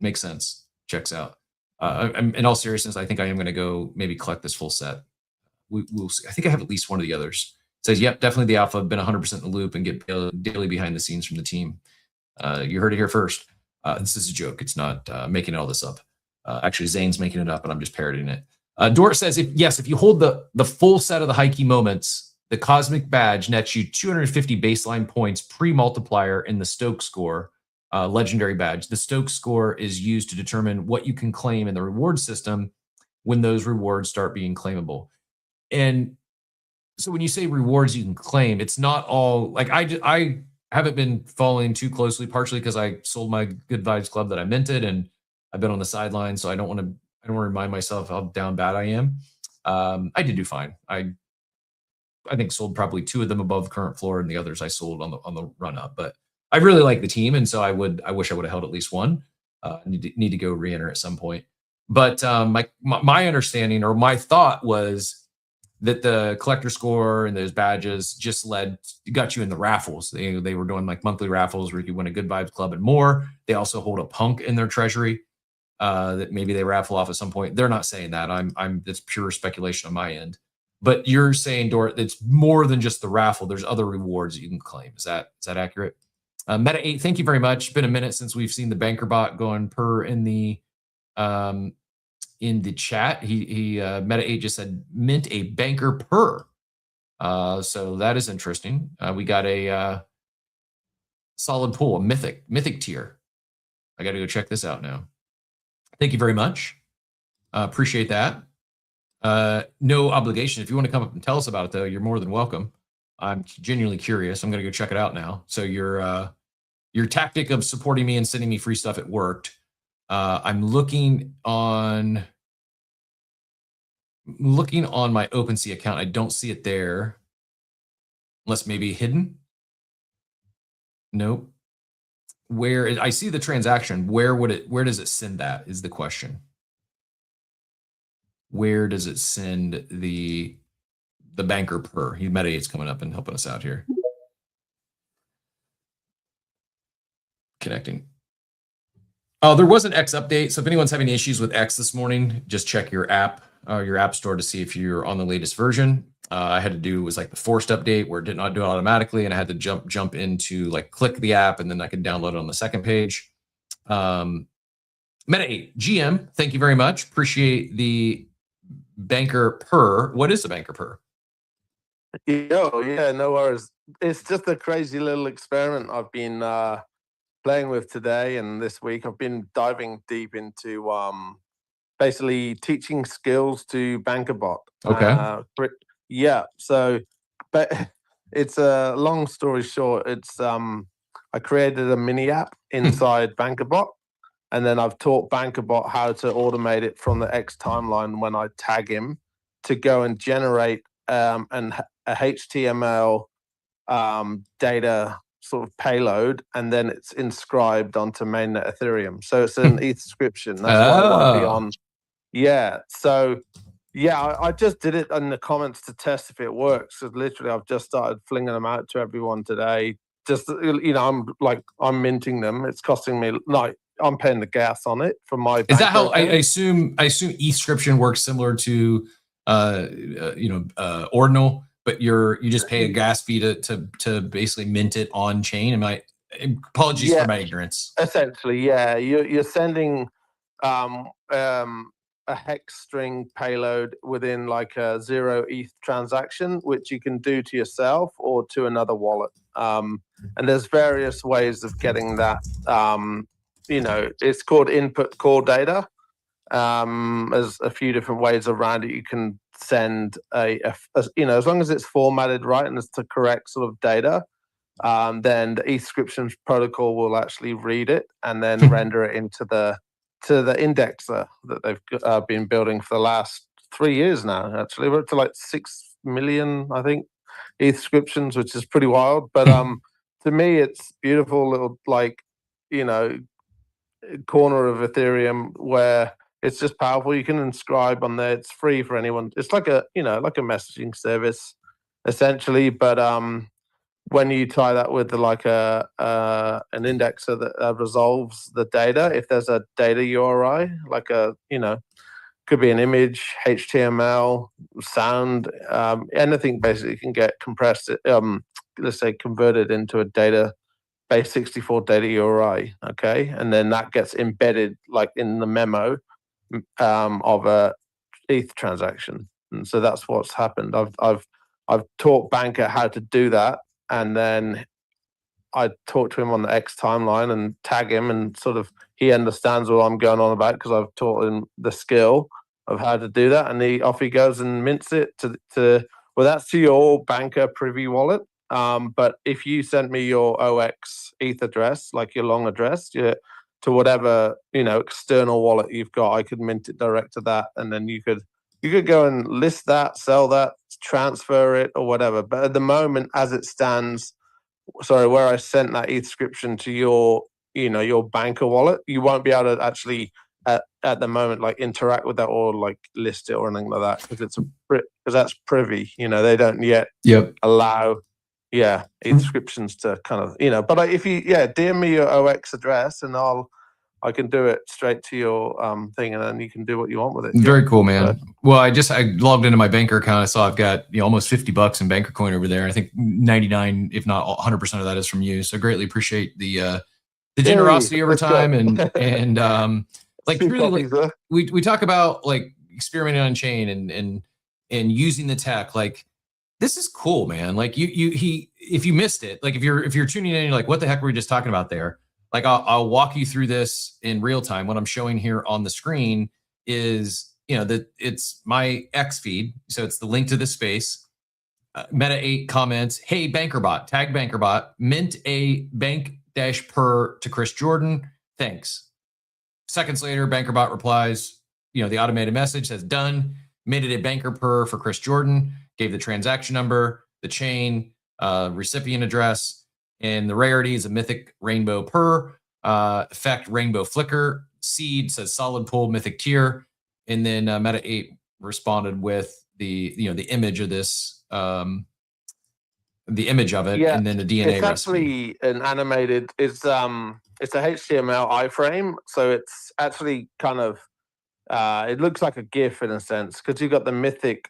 Makes sense. Checks out. In all seriousness, I think I am going to go maybe collect this full set. We'll see. I think I have at least one of the others. It says, yep, definitely the alpha. Been 100% in the loop and get daily behind the scenes from the team. You heard it here first. This is a joke. It's not making all this up. Actually, Zane's making it up, and I'm just parodying it. Dort says, if you hold the full set of the Heike moments, the Cosmic Badge nets you 250 baseline points pre-multiplier in the Stoke score. Legendary badge. The Stoke score is used to determine what you can claim in the reward system when those rewards start being claimable. And so when you say rewards you can claim, it's not all like I haven't been following too closely, partially because I sold my Good Vibes Club that I minted and I've been on the sidelines, so I don't want to remind myself how down bad I am. I did do fine. I think sold probably 2 of them above current floor and the others I sold on the run up, but I really like the team, and so I wish I would have held at least one. Need to go re-enter at some point. But my understanding or my thought was that the collector score and those badges just got you in the raffles. They were doing like monthly raffles where you could win a Good Vibes Club and more. They also hold a punk in their treasury that maybe they raffle off at some point. They're not saying that. It's pure speculation on my end. But you're saying, Dort, it's more than just the raffle. There's other rewards that you can claim. Is that accurate? Meta 8, thank you very much. It's been a minute since we've seen the banker bot going per in the chat. He Meta 8 just said mint a banker per. So that is interesting. We got a solid pool, a mythic tier. I got to go check this out now. Thank you very much. Appreciate that. No obligation. If you want to come up and tell us about it, though, you're more than welcome. I'm genuinely curious. I'm going to go check it out now. So your tactic of supporting me and sending me free stuff, it worked. I'm looking on my OpenSea account. I don't see it there, unless maybe hidden. Nope. I see the transaction. Where does it send that? Is the question. Where does it send the banker per? Meta 8's coming up and helping us out here. Connecting. Oh, there was an X update. So if anyone's having issues with X this morning, just check your app store to see if you're on the latest version. I had to do was like the forced update where it did not do it automatically, and I had to jump into like click the app, and then I could download it on the second page. Meta 8 GM, thank you very much. Appreciate the banker per. What is the banker per? Yeah, no worries. It's just a crazy little experiment I've been playing with today and this week. I've been diving deep into basically teaching skills to BankerBot. Okay. Yeah, so but it's a long story short. It's I created a mini app inside BankerBot, and then I've taught BankerBot how to automate it from the X timeline when I tag him to go and generate a HTML data sort of payload, and then it's inscribed onto mainnet Ethereum. So it's an ETH subscription. That's why it won't be on. Yeah. So yeah, I just did it in the comments to test if it works. So literally, I've just started flinging them out to everyone today. Just I'm minting them. It's costing me I'm paying the gas on it for my. Is that how I assume? I assume ETH subscription works similar to Ordinal, but you just pay a gas fee to basically mint it on chain. Apologies for my ignorance. Essentially, yeah, you're sending a hex string payload within like a 0 ETH transaction, which you can do to yourself or to another wallet. And there's various ways of getting that. It's called input core data. There's a few different ways around it. You can send as long as it's formatted right and it's the correct sort of data, then the ETH subscription protocol will actually read it and then render it into the indexer that they've been building for the last 3 years now. Actually, we're up to like 6 million, I think, ETH subscriptions, which is pretty wild. But to me, it's beautiful little corner of Ethereum where it's just powerful. You can inscribe on there. It's free for anyone. It's like a messaging service essentially, but when you tie that with an indexer that resolves the data, if there's a data URI, like could be an image, HTML, sound, anything basically can get compressed, let's say converted into a base 64 data URI, okay? And then that gets embedded like in the memo of a ETH transaction. And so that's what's happened. I've taught Banker how to do that. And then I talk to him on the X timeline and tag him, and sort of he understands what I'm going on about because I've taught him the skill of how to do that. And off he goes and mints it that's to your Banker Privy wallet. But if you send me your OX ETH address, like your long address, to whatever external wallet you've got, I could mint it direct to that, and then you could go and list that, sell that, transfer it, or whatever. But at the moment, as it stands, where I sent that ETH subscription to your Banker wallet, you won't be able to actually at the moment like interact with that or like list it or anything like that because that's privy. They don't yet allow ETH subscriptions to kind of But if you DM me your OX address and I can do it straight to your thing, and then you can do what you want with it. Very cool, man. Well, I logged into my Banker account. I saw I've got almost $50 in Banker coin over there. I think 99, if not 100% of that is from you. So greatly appreciate the generosity over time and like really like we talk about like experimenting on chain and using the tech. Like this is cool, man. Like if you missed it, like if you're tuning in, you're like, what the heck were we just talking about there? Like I'll walk you through this in real time. What I'm showing here on the screen is, that it's my X feed. So it's the link to this space. Meta 8 comments, hey, BankerBot, tag BankerBot, mint a bank-per to Chris Jordan. Thanks. Seconds later, BankerBot replies, the automated message says done, minted a banker per for Chris Jordan, gave the transaction number, the chain, recipient address, and the rarity is a mythic rainbow per, effect rainbow flicker, seed says solid pull mythic tier, and then Meta 8 responded with the image of this, the image of it, and then the DNA it's recipe. Actually an animated. It's a HTML iframe, so it's actually kind of it looks like a GIF in a sense because you've got the mythic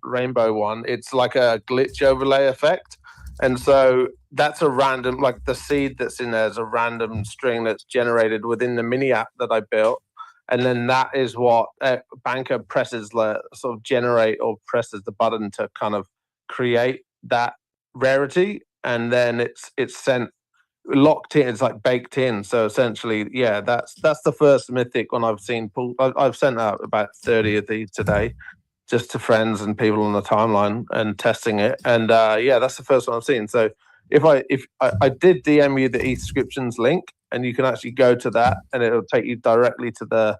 rainbow one. It's like a glitch overlay effect. And so that's a random, like the seed that's in there is a random string that's generated within the mini app that I built. And then that is what Banker presses, sort of generate or presses the button to kind of create that rarity. And then it's sent locked in, it's like baked in. So essentially, yeah, that's the first mythic one I've seen pulled. I've sent out about 30 of these today, just to friends and people on the timeline and testing it. And yeah, that's the first one I've seen. So if I did DM you the Inscriptions link, and you can actually go to that, and it'll take you directly to the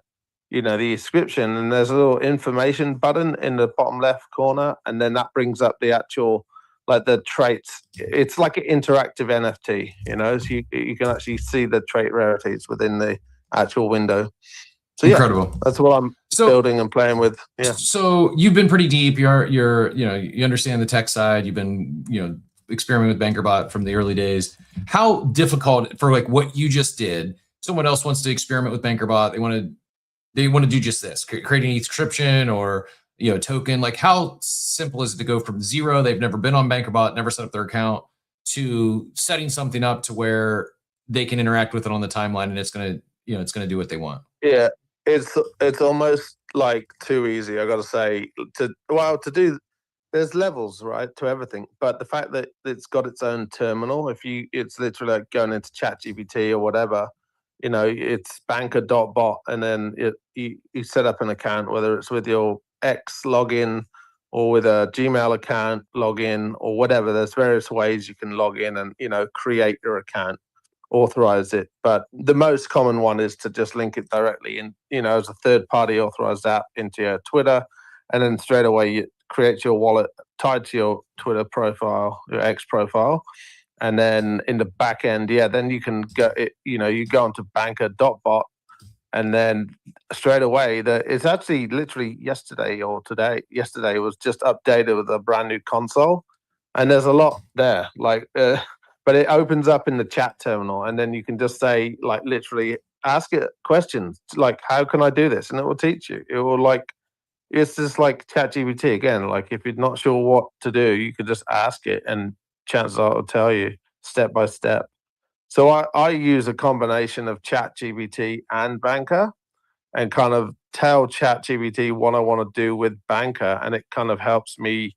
the inscription, and there's a little information button in the bottom left corner, and then that brings up the actual like the traits. It's like an interactive NFT, so you can actually see the trait rarities within the actual window. So yeah, incredible. That's what I'm building and playing with. Yeah. So you've been pretty deep. You're you understand the tech side. You've been experimenting with BankerBot from the early days. How difficult for like what you just did? Someone else wants to experiment with BankerBot. They want to do just this, create an inscription or token. Like, how simple is it to go from zero? They've never been on BankerBot, never set up their account, to setting something up to where they can interact with it on the timeline, and it's gonna do what they want. Yeah, it's almost like too easy. I got to say, to do. There's levels, right, to everything, but the fact that it's got its own terminal, it's literally like going into ChatGPT or whatever. It's banker.bot, and then you set up an account, whether it's with your X login or with a Gmail account login or whatever. There's various ways you can log in and create your account, authorize it. But the most common one is to just link it directly in, as a third-party authorized app into your Twitter, and then straight away you create your wallet tied to your Twitter profile, your X profile. And then in the back end, then you can go, you go onto banker.bot, and then straight away, it's actually literally yesterday was just updated with a brand new console. And there's a lot there, but it opens up in the chat terminal, and then you can just say, like, literally ask it questions, like, how can I do this? And it will teach you. It will it's just like ChatGPT again. Like, if you're not sure what to do, you could just ask it, and chances are it'll tell you step by step. So I use a combination of ChatGPT and Banker, and kind of tell ChatGPT what I want to do with Banker, and it kind of helps me,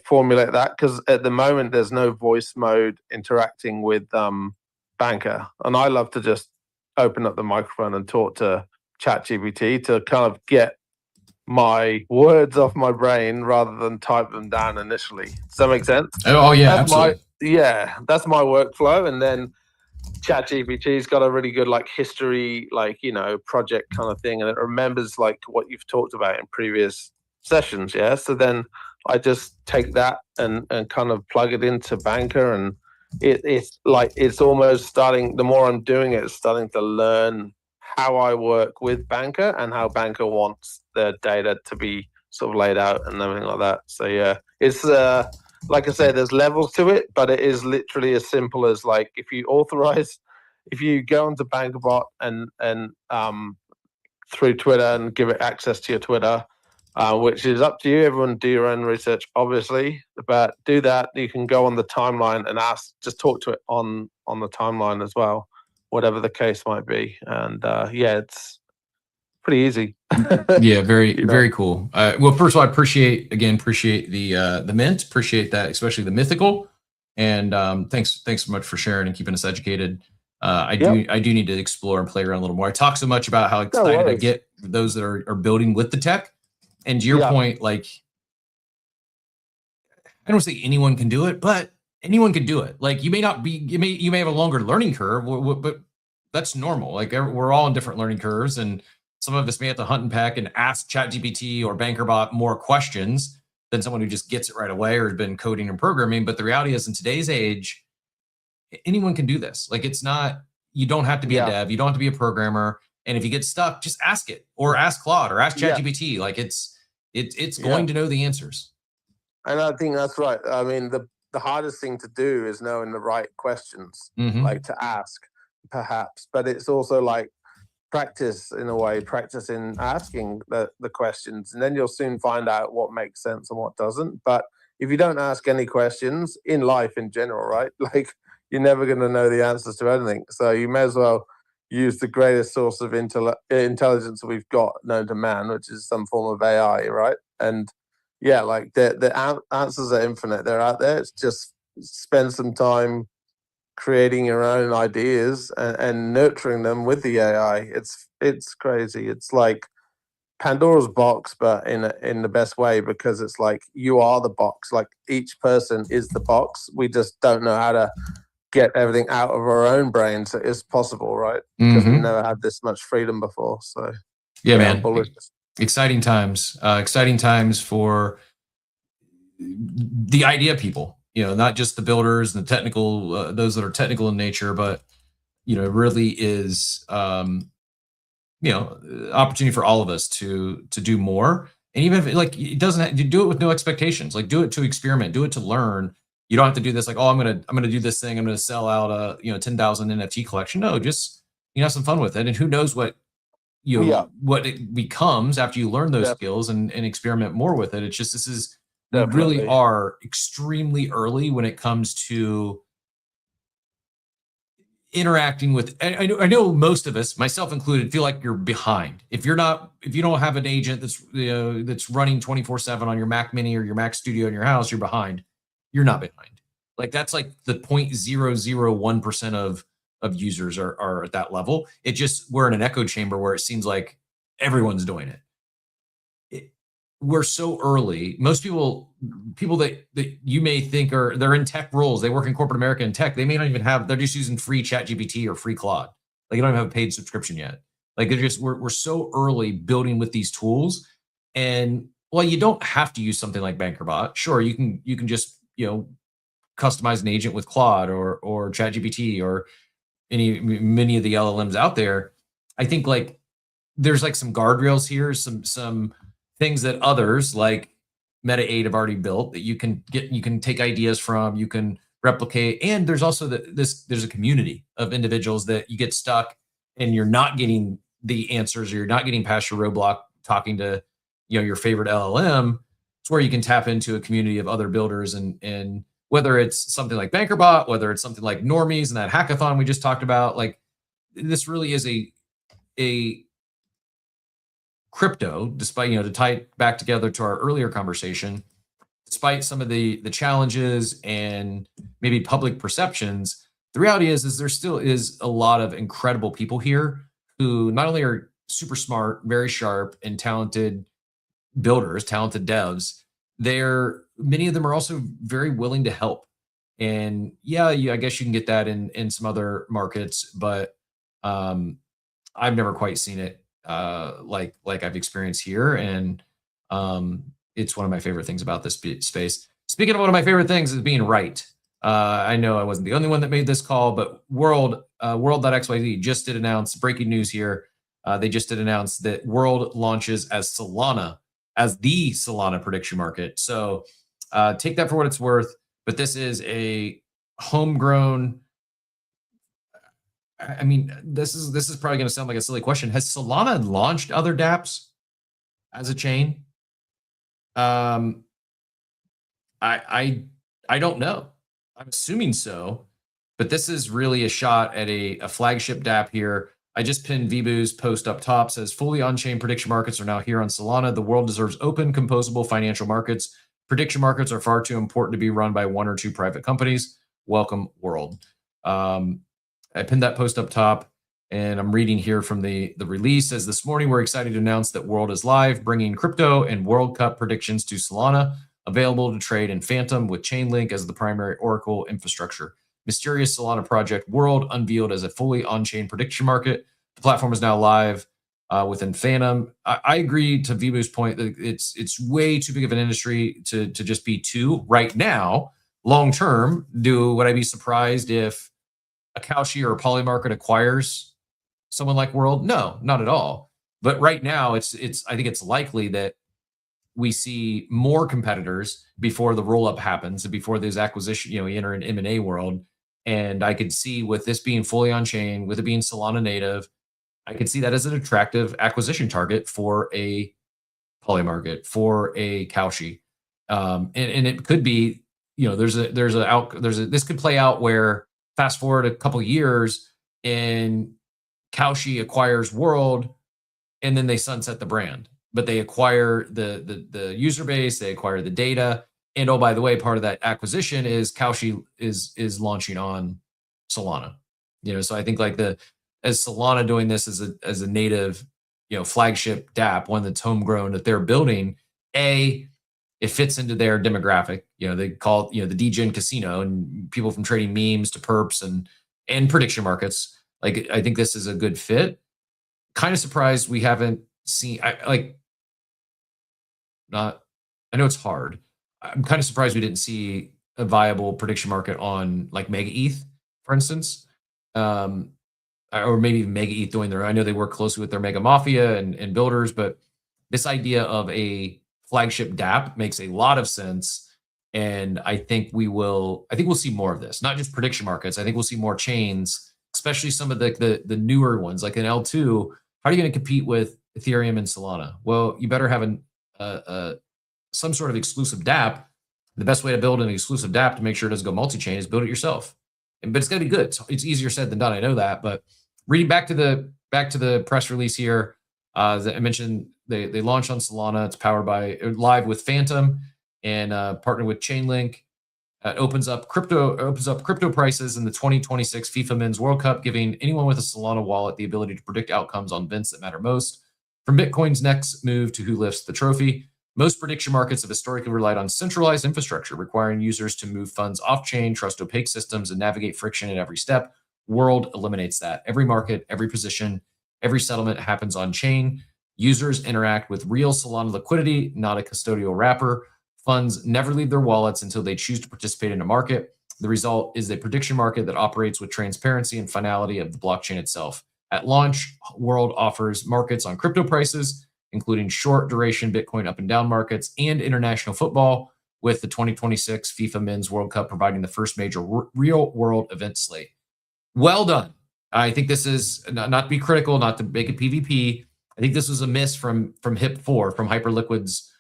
formulate that, because at the moment there's no voice mode interacting with Banker, and I love to just open up the microphone and talk to ChatGPT to kind of get my words off my brain rather than type them down initially. Does that make sense? Oh yeah, absolutely. That's my workflow. And then ChatGPT's got a really good history, project kind of thing, and it remembers what you've talked about in previous sessions. Yeah. So then I just take that and kind of plug it into Banker, and it's almost starting. The more I'm doing it, it's starting to learn how I work with Banker and how Banker wants their data to be sort of laid out and everything like that. So yeah, it's like I say, there's levels to it, but it is literally as simple as if you go onto BankerBot and through Twitter and give it access to your Twitter, which is up to you. Everyone do your own research, obviously, but do that. You can go on the timeline and just talk to it on the timeline as well, whatever the case might be. And it's pretty easy. Yeah, very cool. Well, first of all, I appreciate the mint, appreciate that, especially the mythical. And thanks so much for sharing and keeping us educated. I do need to explore and play around a little more. I talk so much about how excited I get for those that are building with the tech. And to your point, I don't say anyone can do it, but anyone can do it. You may have a longer learning curve, but that's normal. We're all in different learning curves, and some of us may have to hunt and peck and ask ChatGPT or BankerBot more questions than someone who just gets it right away or has been coding and programming. But the reality is, in today's age, anyone can do this. It's not, you don't have to be a dev, you don't have to be a programmer. And if you get stuck, just ask it, or ask Claude, or ask ChatGPT. It's going to know the answers. And I think that's right. I mean, the hardest thing to do is knowing the right questions, to ask, perhaps. But it's also practice in a way, practice in asking the questions, and then you'll soon find out what makes sense and what doesn't. But if you don't ask any questions in life in general, right, like you're never going to know the answers to anything. So you may as well use the greatest source of intelligence we've got known to man, which is some form of AI, right? And yeah, like the answers are infinite. They're out there. It's just spend some time creating your own ideas and nurturing them with the AI. It's crazy. It's like Pandora's box, but in the best way, because it's like you are the box. Like each person is the box. We just don't know how to get everything out of our own brains. So it's possible, right? Because we've never had this much freedom before. So yeah, man. Bullish. Exciting times. Exciting times for the idea people. You know, not just the builders and the technical, those that are technical in nature, but, you know, it really is, you know, opportunity for all of us to do more. And even if like, it doesn't have, you do it with no expectations, like do it to experiment, do it to learn. You don't have to do this like, oh, I'm going to do this thing. I'm going to sell out a, you know, 10,000 NFT collection. No, just, you know, have some fun with it. And who knows what, you know, what it becomes after you learn those skills and experiment more with it. It's just, this is, we really are extremely early when it comes to interacting with. I know most of us, myself included, feel like you're behind. If you don't have an agent that's, you know, that's running 24/7 on your Mac Mini or your Mac Studio in your house, you're behind. You're not behind. Like that's like the 0.001% of users are at that level. It just, we're in an echo chamber where it seems like everyone's doing it. We're so early. Most people that you may think they're in tech roles, they work in corporate America in tech, they may not even have, they're just using free ChatGPT or free Claude. Like you don't even have a paid subscription yet. Like they're just, we're so early building with these tools. And well, you don't have to use something like BankerBot. Sure, you can just, you know, customize an agent with Claude or ChatGPT or many of the LLMs out there. I think like there's like some guardrails here, some things that others like Meta8 have already built that you can take ideas from, you can replicate. And there's also there's a community of individuals that you get stuck and you're not getting the answers, or you're not getting past your roadblock talking to, you know, your favorite LLM. It's where you can tap into a community of other builders, and whether it's something like BankerBot, whether it's something like Normies and that hackathon we just talked about, like this really is a crypto, despite, you know, to tie it back together to our earlier conversation, despite some of the challenges and maybe public perceptions, the reality is there still is a lot of incredible people here who not only are super smart, very sharp, and talented builders, talented devs, many of them are also very willing to help. And yeah, I guess you can get that in some other markets, but I've never quite seen it like I've experienced here. And it's one of my favorite things about this space. Speaking of one of my favorite things is being right. I know I wasn't the only one that made this call, but World.xyz just did announce, breaking news here. They just did announce that World launches as Solana, as the Solana prediction market. So take that for what it's worth, but this is a homegrown, I mean, this is probably going to sound like a silly question. Has Solana launched other dApps as a chain? I don't know. I'm assuming so, but this is really a shot at a flagship dApp here. I just pinned Vibhu's post up top, says fully on-chain prediction markets are now here on Solana. The world deserves open, composable financial markets. Prediction markets are far too important to be run by one or two private companies. Welcome, World. I pinned that post up top, and I'm reading here from the release. As this morning, we're excited to announce that World is live, bringing crypto and World Cup predictions to Solana, available to trade in Phantom with Chainlink as the primary Oracle infrastructure. Mysterious Solana project World unveiled as a fully on-chain prediction market. The platform is now live within Phantom. I agree to Vibhu's point that it's way too big of an industry to just be two right now. Long term, would I be surprised if a Kalshi or a Polymarket acquires someone like World? No, not at all. But right now, I think it's likely that we see more competitors before the roll-up happens, and before this acquisition, we enter an M&A world. And I could see with this being fully on chain, with it being Solana native, I could see that as an attractive acquisition target for a Polymarket, for a Kalshi. And it could be, this could play out where fast forward a couple years and Kalshi acquires World and then they sunset the brand, but they acquire the user base, they acquire the data. And oh, by the way, part of that acquisition is Kalshi is launching on Solana. So I think as Solana doing this as a native, flagship dApp, one that's homegrown that they're building, it fits into their demographic. They call it, the DGen casino, and people from trading memes to perps and prediction markets. I think this is a good fit. Kind of surprised we haven't seen. I know it's hard. I'm kind of surprised we didn't see a viable prediction market on Mega ETH, for instance, or maybe even Mega ETH doing I know they work closely with their Mega Mafia and builders, but this idea of a flagship dApp makes a lot of sense. And I think we'll see more of this, not just prediction markets. I think we'll see more chains, especially some of the newer ones, like an L2. How are you going to compete with Ethereum and Solana? Well, you better have some sort of exclusive dApp. The best way to build an exclusive dApp to make sure it doesn't go multi-chain is build it yourself. But it's got to be good. It's easier said than done. I know that. But reading back to the press release here, as I mentioned, they launched on Solana. It's powered by live with Phantom and partnered with Chainlink. It opens up crypto prices in the 2026 FIFA Men's World Cup, giving anyone with a Solana wallet the ability to predict outcomes on events that matter most. From Bitcoin's next move to who lifts the trophy, most prediction markets have historically relied on centralized infrastructure, requiring users to move funds off-chain, trust opaque systems, and navigate friction at every step. World eliminates that. Every market, every position, every settlement happens on-chain. Users interact with real Solana liquidity, not a custodial wrapper. Funds never leave their wallets until they choose to participate in a market. The result is a prediction market that operates with transparency and finality of the blockchain itself. At launch, World offers markets on crypto prices, including short duration Bitcoin up and down markets and international football, with the 2026 FIFA Men's World Cup providing the first major real world event slate. Well done. I think this is not to be critical, not to make it PvP. I think this was a miss from HIP4, from Hyperliquid's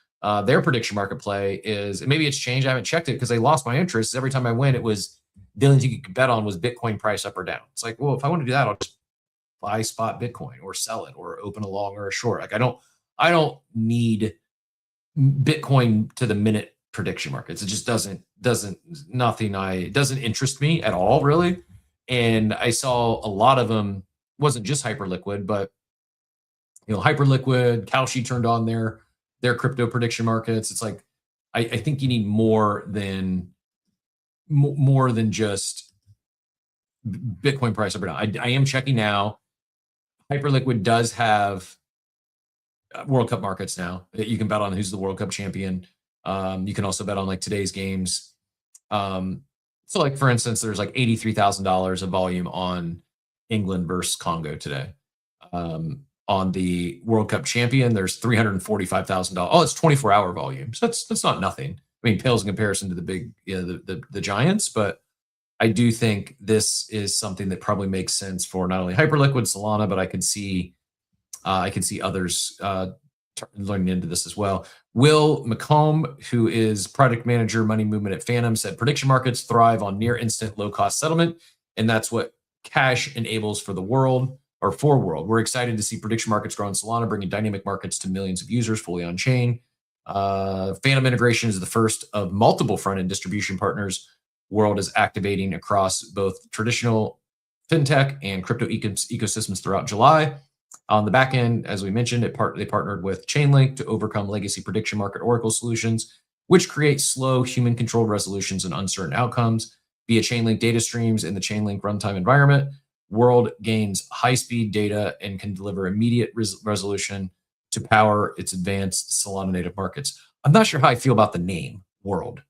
their prediction market play is, and maybe it's changed. I haven't checked it because they lost my interest. Every time I went, it was the only thing you could bet on was Bitcoin price up or down. It's like, well, if I want to do that, I'll just buy spot Bitcoin or sell it or open a long or a short. I don't need Bitcoin to the minute prediction markets. It just doesn't interest me at all, really. And I saw a lot of them. Wasn't just Hyperliquid, but Hyperliquid, Kalshi turned on their crypto prediction markets. It's like I think you need more than just Bitcoin price up or down. I am checking now. Hyperliquid does have World Cup markets now. You can bet on who's the World Cup champion. You can also bet on today's games. So for instance, there's $83,000 of volume on England versus Congo today. On the World Cup champion, there's $345,000. Oh, it's 24-hour volume. So that's not nothing. I mean, pales in comparison to the big, the giants, but I do think this is something that probably makes sense for not only Hyperliquid, Solana, but I can see others learning into this as well. Will McComb, who is product manager money movement at Phantom, said prediction markets thrive on near instant low cost settlement, and that's what Cash enables for the world. Or for World. We're excited to see prediction markets grow in Solana, bringing dynamic markets to millions of users fully on chain. Phantom integration is the first of multiple front end distribution partners World is activating across both traditional fintech and crypto ecosystems throughout July. On the back end, as we mentioned, they partnered with Chainlink to overcome legacy prediction market Oracle solutions, which create slow human-controlled resolutions and uncertain outcomes via Chainlink data streams in the Chainlink runtime environment. World gains high-speed data and can deliver immediate resolution to power its advanced Solana native markets. I'm not sure how I feel about the name World.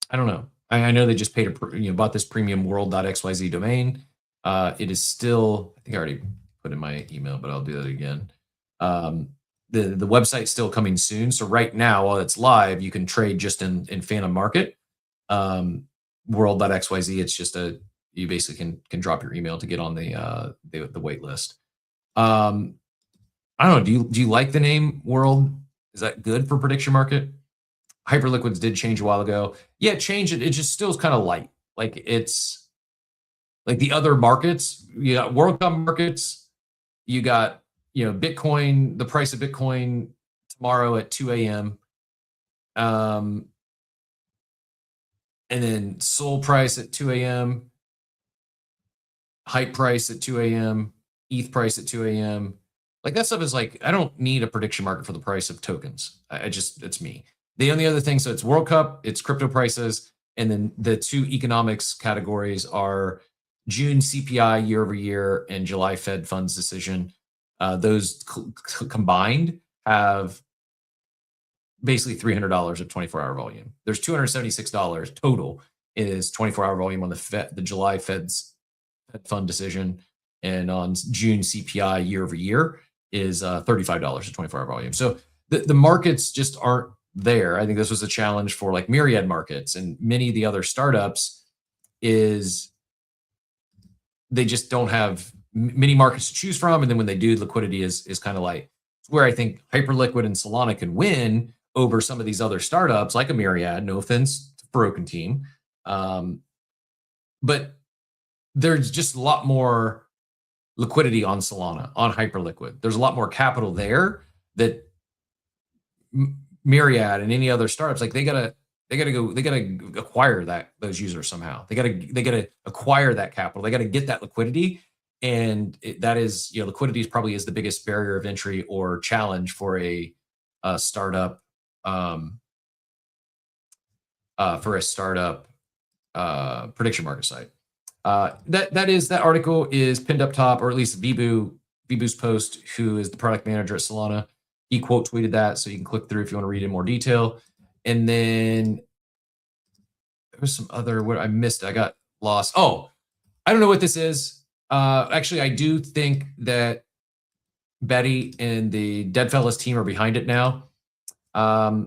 I don't know. I know they just paid bought this premium world.xyz domain. It is still, I think I already put in my email, but I'll do that again. The website's still coming soon. So right now, while it's live, you can trade just in Phantom Market. World.xyz, it's just you basically can drop your email to get on the wait list. I don't know. Do you like the name World? Is that good for prediction market? Hyperliquids did change a while ago. Yeah, change it. It just still is kind of light. Like it's like the other markets. You got World Cup markets. You got Bitcoin. The price of Bitcoin tomorrow at 2 a.m. And then Sol price at 2 a.m. Hype price at 2 a.m. ETH price at 2 a.m. Like that stuff is like, I don't need a prediction market for the price of tokens. It's me. The only other thing, so it's World Cup, it's crypto prices, and then the two economics categories are June CPI year over year and July Fed funds decision. Those combined have basically $300 of 24-hour volume. There's $276 total is 24-hour volume on the July Fed's Fed fund decision, and on June CPI year over year is $35 of 24-hour volume. So the markets just aren't there. I think this was a challenge for like Myriad markets and many of the other startups is they just don't have many markets to choose from. And then when they do, liquidity is kind of light. It's where I think Hyperliquid and Solana can win over some of these other startups like a Myriad, no offense to Broken Team. But there's just a lot more liquidity on Solana, on Hyperliquid. There's a lot more capital there that Myriad and any other startups, like they gotta acquire those users somehow. They gotta acquire that capital. They gotta get that liquidity, and that is liquidity probably is the biggest barrier of entry or challenge for a startup prediction market site. That article is pinned up top, or at least Vibhu's post, who is the product manager at Solana. He quote tweeted that, so you can click through if you want to read in more detail. And then there was some other what I missed. I got lost. Oh, I don't know what this is. Actually, I do think that Betty and the Deadfellas team are behind it now. I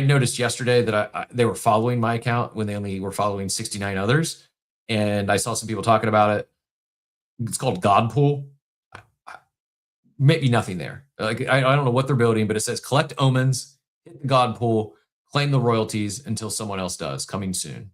noticed yesterday that they were following my account when they only were following 69 others, and I saw some people talking about it. It's called Godpool. Maybe nothing there. Like I don't know what they're building, but it says collect omens, hit the God pool, claim the royalties until someone else does. Coming soon.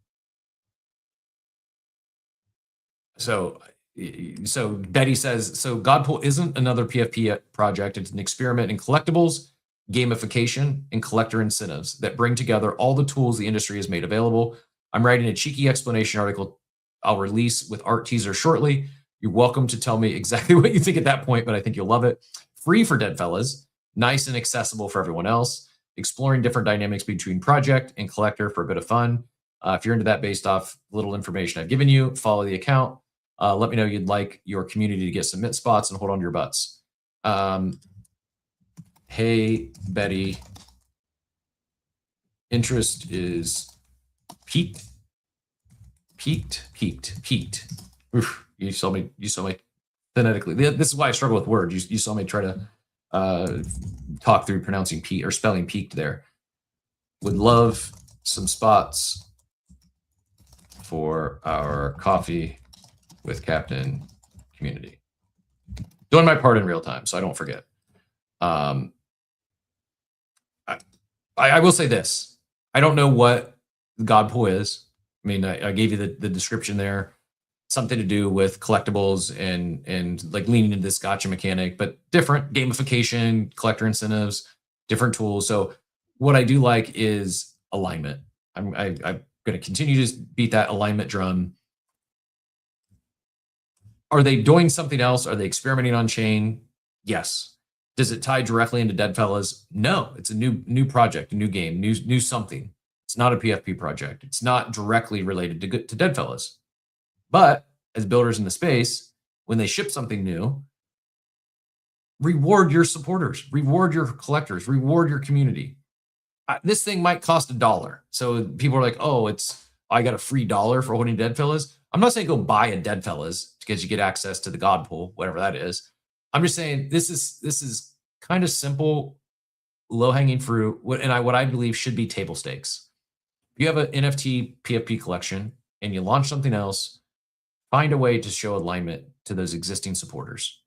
So Betty says, so Godpool isn't another PFP project. It's an experiment in collectibles, gamification, and collector incentives that bring together all the tools the industry has made available. I'm writing a cheeky explanation article I'll release with art teaser shortly. You're welcome to tell me exactly what you think at that point, but I think you'll love it. Free for Deadfellas, nice and accessible for everyone else. Exploring different dynamics between project and collector for a bit of fun. If you're into that based off little information I've given you, follow the account. Let me know you'd like your community to get some mint spots and hold on to your butts. Hey, Betty. Interest is peaked. Oof. You saw me phonetically. This is why I struggle with words. You saw me try to talk through pronouncing peak or spelling peaked there. Would love some spots for our coffee with Captain community. Doing my part in real time, so I don't forget. I will say this. I don't know what Godpool is. I mean, I gave you the description there. Something to do with collectibles and like leaning into this gotcha mechanic, but different gamification, collector incentives, different tools. So what I do like is alignment. I'm going to continue to beat that alignment drum. Are they doing something else? Are they experimenting on chain? Yes. Does it tie directly into Deadfellas? No. It's a new project, a new game, new something. It's not a PFP project. It's not directly related to Deadfellas. But as builders in the space, when they ship something new, reward your supporters, reward your collectors, reward your community. This thing might cost $1. So people are like, oh, I got a free $1 for holding Deadfellas. I'm not saying go buy a Deadfellas because you get access to the God pool, whatever that is. I'm just saying this is kind of simple, low-hanging fruit, what I believe should be table stakes. If you have an NFT PFP collection, and you launch something else, find a way to show alignment to those existing supporters.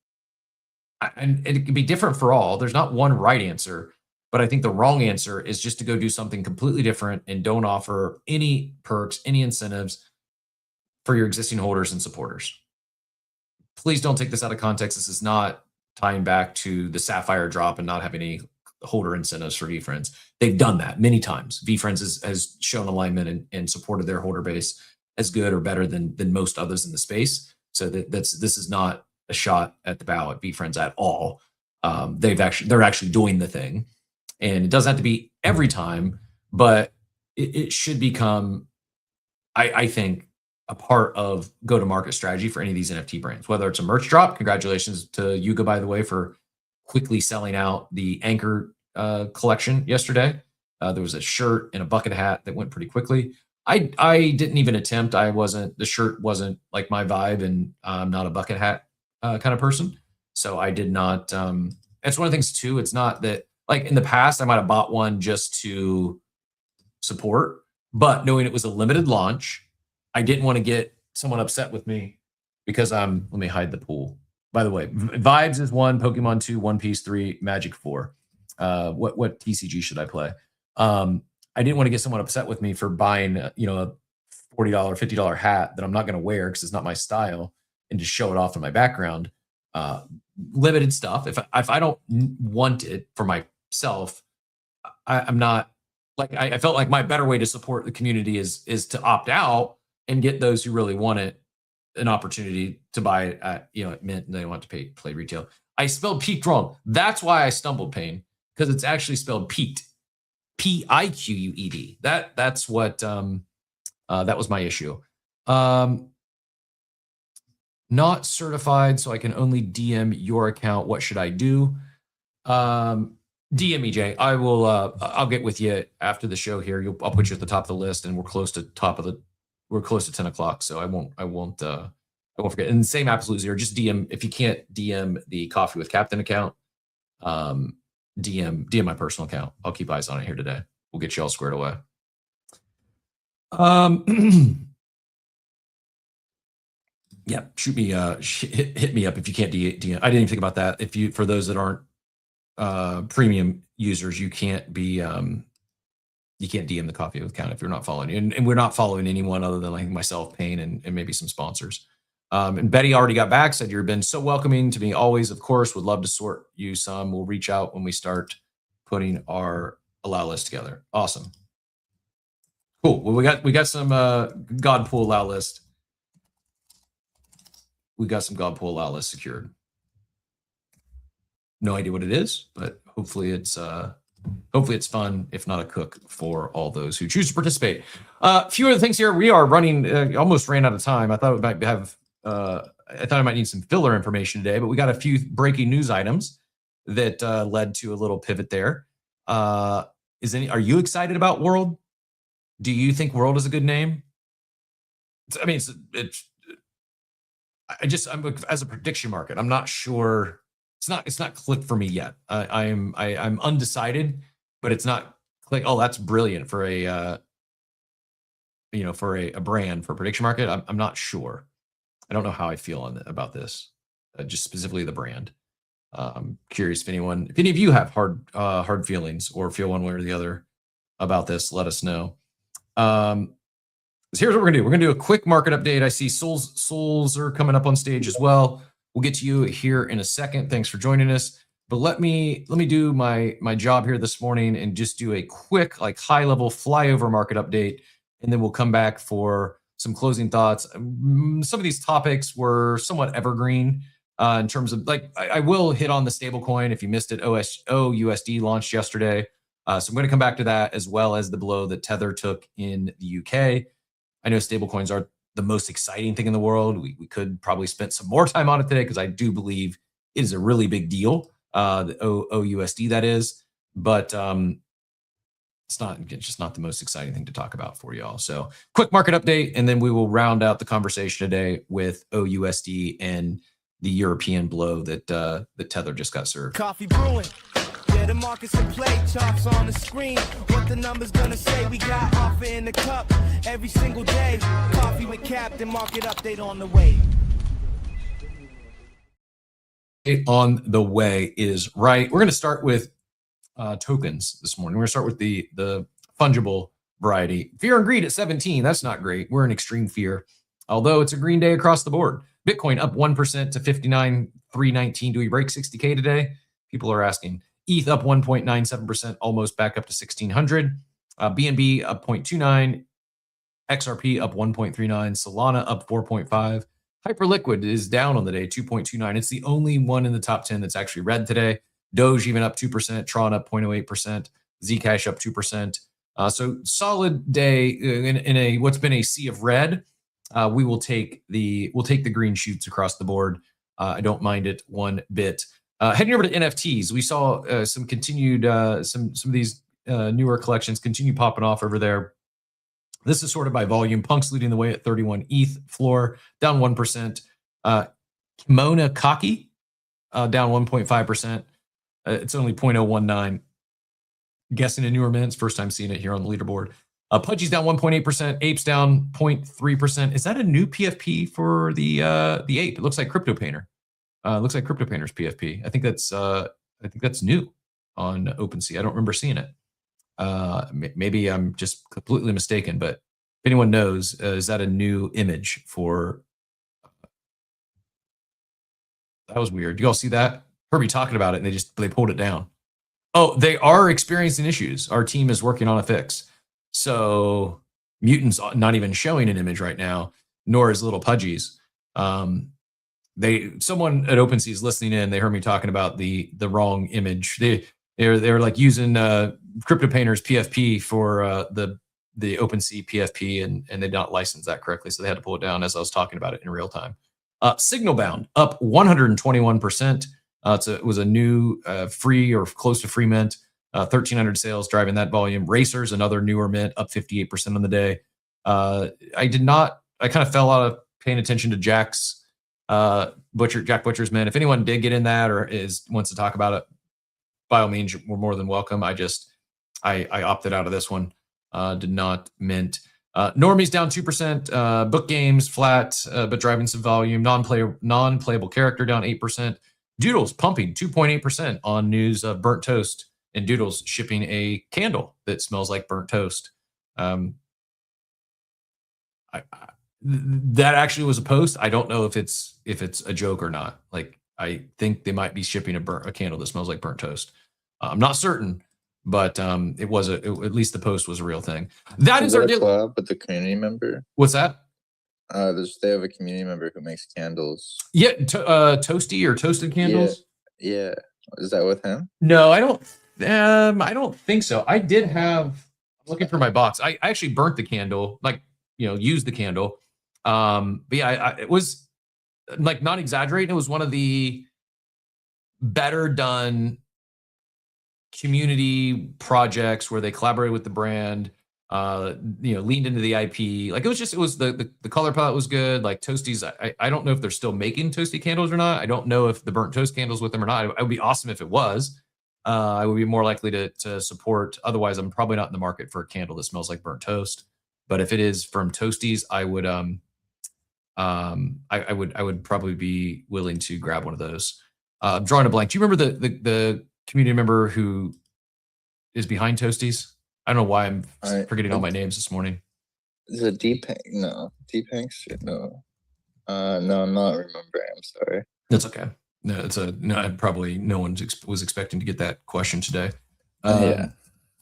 And it can be different for all. There's not one right answer, but I think the wrong answer is just to go do something completely different and don't offer any perks, any incentives for your existing holders and supporters. Please don't take this out of context. This is not tying back to the Sapphire drop and not having any holder incentives for VeeFriends. They've done that many times. VeeFriends has shown alignment and supported their holder base as good or better than most others in the space. So this is not a shot at the bow at VeeFriends at all. They're actually doing the thing, and it doesn't have to be every time, but it should become, I think, a part of go-to-market strategy for any of these NFT brands. Whether it's a merch drop, congratulations to Yuga, by the way, for quickly selling out the Anchor collection yesterday. There was a shirt and a bucket hat that went pretty quickly. I didn't even attempt. The shirt wasn't like my vibe, and I'm not a bucket hat kind of person. So I did not. It's one of the things too. It's not that, like, in the past, I might have bought one just to support, but knowing it was a limited launch, I didn't want to get someone upset with me because let me hide the pool. By the way, Vibes is 1, Pokemon 2, One Piece 3, Magic 4. What TCG should I play? I didn't want to get someone upset with me for buying, a $40, $50 hat that I'm not going to wear because it's not my style, and just show it off in my background. Limited stuff. If I don't want it for myself, I'm not, like, I felt like my better way to support the community is to opt out and get those who really want it an opportunity to buy it at Mint, and they want to play retail. I spelled peaked wrong. That's why I stumbled, Payne, because it's actually spelled peaked. Piqued. That's what that was my issue. Not certified, so I can only DM your account. What should I do? DM me, Jay. I will. I'll get with you after the show here. I'll put you at the top of the list, and we're close to 10 o'clock, so I won't forget. And same Absolute Zero. Just DM if you can't DM the Coffee with Captain account. DM my personal account. I'll keep eyes on it here today. We'll get you all squared away. Yeah, shoot me. Hit me up if you can't DM. I didn't even think about that. For those that aren't premium users, you can't DM the Coffee with Count if you're not following. And we're not following anyone other than, like, myself, Payne, and maybe some sponsors. And Betty already got back, said you've been so welcoming to me always. Of course, would love to sort you some. We'll reach out when we start putting our allow list together. Awesome. Cool. Well, we got some God Pool allow list. We got some God Pool allow list secured. No idea what it is, but hopefully it's fun, if not a cook for all those who choose to participate. A few other things here. We are running, almost ran out of time. I thought we might have, I thought I might need some filler information today, but we got a few breaking news items that led to a little pivot there. Are you excited about World? Do you think World is a good name? I mean, I'm as a prediction market, I'm not sure. It's not clicked for me yet. I'm undecided, but it's not click. Oh, that's brilliant for a brand for prediction market. I'm not sure. I don't know how I feel about this, just specifically the brand. I'm curious if any of you have hard feelings or feel one way or the other about this. Let us know. So here's what we're gonna do. We're gonna do a quick market update. I see Souls are coming up on stage as well. We'll get to you here in a second. Thanks for joining us. But let me do my job here this morning and just do a quick, like, high level flyover market update, and then we'll come back for some closing thoughts. Some of these topics were somewhat evergreen in terms of, like, I will hit on the stablecoin. If you missed it, OUSD launched yesterday. So I'm going to come back to that, as well as the blow that Tether took in the UK. I know stablecoins aren't the most exciting thing in the world. We could probably spend some more time on it today, because I do believe it is a really big deal, the OUSD that is, but it's just not the most exciting thing to talk about for y'all. So quick market update, and then we will round out the conversation today with OUSD and the European blow that Tether just got served. Coffee brewing. Yeah, the market's in play, charts on the screen. What the numbers gonna say? We got offer in the cup. every single day. Coffee with Captain, market update on the way. On the way is right. We're going to start with tokens this morning. We're going to start with the fungible variety. Fear and greed at 17. That's not great. We're in extreme fear, although it's a green day across the board. Bitcoin up 1% to 59,319. Do we break 60K today? People are asking. ETH up 1.97%, almost back up to 1,600. BNB up 0.29. XRP up 1.39. Solana up 4.5. Hyperliquid is down on the day, 2.29. It's the only one in the top 10 that's actually red today. Doge even up 2%. Tron up 0.08%. Zcash up 2%. So solid day in a what's been a sea of red. We'll take the green shoots across the board. I don't mind it one bit. Heading over to NFTs, we saw some continued some of these newer collections continue popping off over there. This is sorted by volume. Punk's leading the way at 31 ETH. Floor down 1%. Kimona Kaki down 1.5%. It's only 0.019. Guessing a newer mints. First time seeing it here on the leaderboard. Pudgy's down 1.8%. Ape's down 0.3%. Is that a new PFP for the Ape? It looks like Crypto Painter. Looks like Crypto Painter's PFP. I think that's new on OpenSea. I don't remember seeing it. Maybe I'm just completely mistaken, but if anyone knows, is that a new image for? That was weird. You all see that? Heard me talking about it, and they pulled it down. Oh, they are experiencing issues. Our team is working on a fix. So Mutant's not even showing an image right now, nor is Little Pudgy's. Someone at OpenSea is listening in. They heard me talking about the wrong image. They're like using Crypto Painter's PFP for the OpenSea PFP, and they did not license that correctly, so they had to pull it down as I was talking about it in real time. Signalbound up 121%. It was a new free or close to free mint. 1,300 sales driving that volume. Racers, another newer mint, up 58% on the day. I kind of fell out of paying attention to Jack Butcher's mint. If anyone did get in that or wants to talk about it, by all means, we're more than welcome. I opted out of this one. Did not mint. Normies down 2%. Book games flat, but driving some volume. Non-playable character down 8%. Doodles pumping 2.8% on news of burnt toast, and Doodles shipping a candle that smells like burnt toast. That actually was a post. I don't know if it's a joke or not. Like, I think they might be shipping a candle that smells like burnt toast. I'm not certain, but at least the post was a real thing. That is our collab with the community member. What's that? They have a community member who makes candles. Yeah, toasty or toasted candles. Yeah. Is that with him? No, I don't think so. I did have. I'm looking for my box. I actually burnt the candle, used the candle. But yeah, it was like, not exaggerating. It was one of the better done community projects where they collaborated with the brand. Leaned into the IP. Like, it was the color palette was good. Like, Toasties, I don't know if they're still making toasty candles or not. I don't know if the burnt toast candles with them or not. It would be awesome if it was. I would be more likely to support. Otherwise, I'm probably not in the market for a candle that smells like burnt toast. But if it is from Toasties, I would I would probably be willing to grab one of those. I'm drawing a blank. Do you remember the community member who is behind Toasties? I don't know why I'm forgetting all my names this morning. Is it Deep? No, Deep Hanks? No. No, I'm not remembering. I'm sorry. That's okay. No, probably no one was expecting to get that question today. Yeah.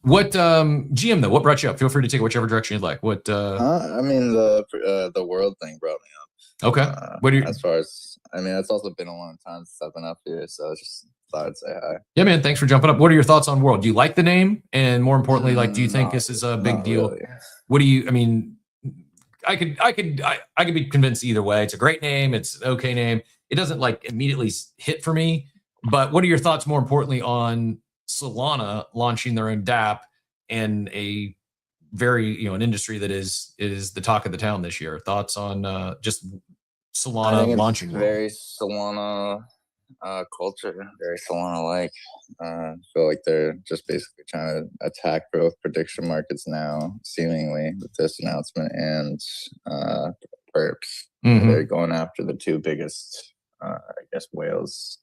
What GM though? What brought you up? Feel free to take whichever direction you'd like. What? I mean, the world thing brought me up. Okay. What do you? As far as it's also been a long time since I've been up here, so I just thought I'd say hi. Yeah, man. Thanks for jumping up. What are your thoughts on World? Do you like the name? And more importantly, do you think this is a big deal? Really. What do you? I mean, I could be convinced either way. It's a great name. It's an okay name. It doesn't immediately hit for me. But what are your thoughts, more importantly, on Solana launching their own DApp and a very an industry that is the talk of the town this year? Thoughts on just Solana launching? Very Solana culture, very Solana-like. Feel like they're just basically trying to attack growth prediction markets now, seemingly with this announcement and perps. They're going after the two biggest, I guess, whales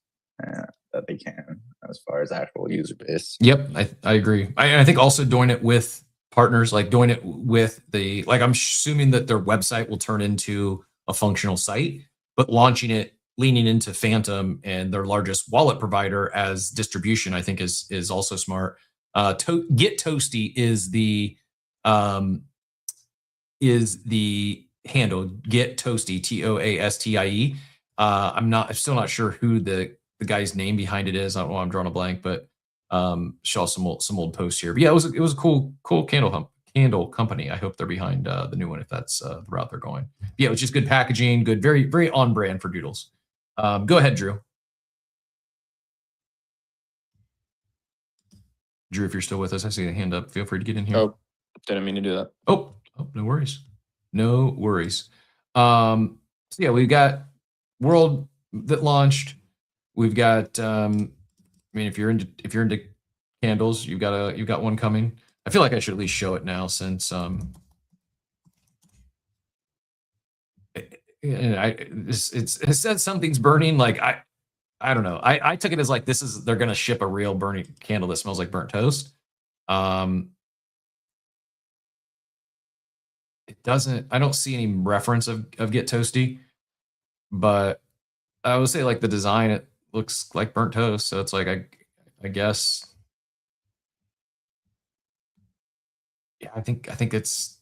that they can as far as actual user base. Yep, I agree. I think also doing it with partners, like doing it with the, like I'm assuming that their website will turn into a functional site, but launching it, leaning into Phantom and their largest wallet provider as distribution, I think is also smart. Get Toasty is the handle. Get Toasty, TOASTIE. I'm still not sure who the guy's name behind it is. I don't know, I'm drawing a blank, but show some old posts here. But yeah, it was a cool candle company. I hope they're behind the new one if that's the route they're going. But yeah, it was just good packaging, good, very, very on brand for Doodles. Go ahead, Drew. Drew, if you're still with us, I see a hand up. Feel free to get in here. Oh, didn't mean to do that. Oh, no worries. No worries. So yeah, we've got World that launched. We've got I mean, if you're into candles, you've got one coming. I feel like I should at least show it now since it said something's burning. Like I don't know. I took it as like they're gonna ship a real burning candle that smells like burnt toast. It doesn't. I don't see any reference of Get Toasty, but I would say like the design, it looks like burnt toast. So it's like I guess. Yeah, I think it's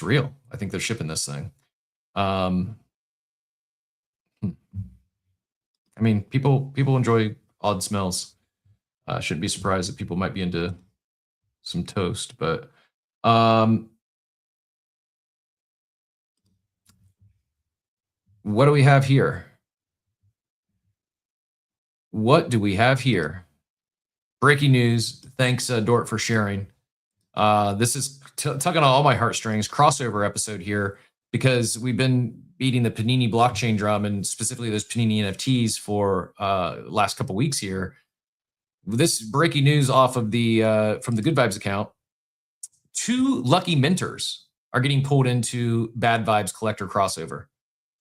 real. I think they're shipping this thing. I mean, people enjoy odd smells. Shouldn't be surprised that people might be into some toast, but what do we have here? What do we have here? Breaking news. Thanks, Dort, for sharing. This is tugging on all my heartstrings. Crossover episode here because we've been beating the Panini blockchain drum and specifically those Panini NFTs for last couple weeks here. This breaking news off of the from the Good Vibes account. 2 lucky minters are getting pulled into Bad Vibes collector crossover.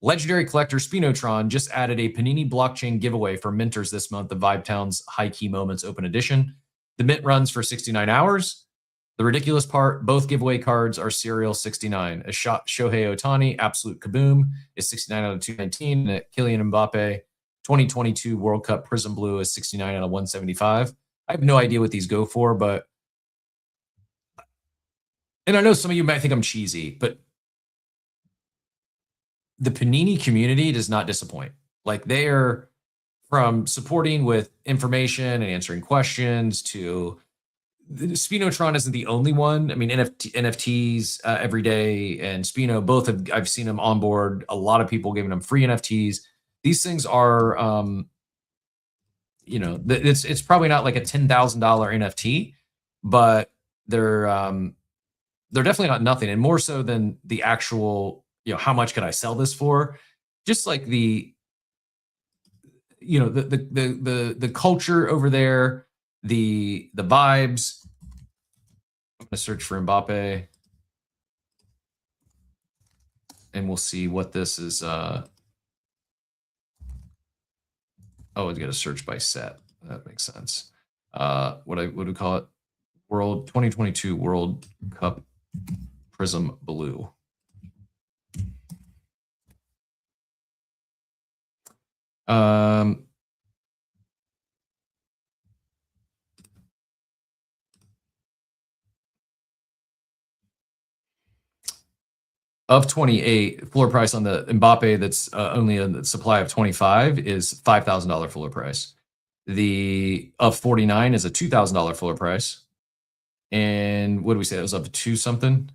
Legendary collector Spinotron just added a Panini blockchain giveaway for minters this month of Vibetown's High Key Moments Open Edition. The mint runs for 69 hours. The ridiculous part, both giveaway cards are serial 69. A Shohei Ohtani, Absolute Kaboom, is 69 out of 219. And Kylian Mbappe, 2022 World Cup Prism Blue is 69 out of 175. I have no idea what these go for, but... And I know some of you might think I'm cheesy, but the Panini community does not disappoint. Like they're from supporting with information and answering questions to Spinotron isn't the only one. I mean, NFTs every day and Spino both have, I've seen them on board. A lot of people giving them free NFTs. These things are, you know, it's probably not like a $10,000 NFT, but they're definitely not nothing, and more so than the actual, you know, how much can I sell this for? Just like the, you know, the culture over there, the vibes. I'm gonna search for Mbappe, and we'll see what this is. Oh, it's got to search by set. That makes sense. What do we call it? World 2022 World Cup Prism Blue. Of 28, floor price on the Mbappe that's only a supply of 25 is $5,000 floor price. The of 49 is a $2,000 floor price. And what do we say? That was up to 2 something.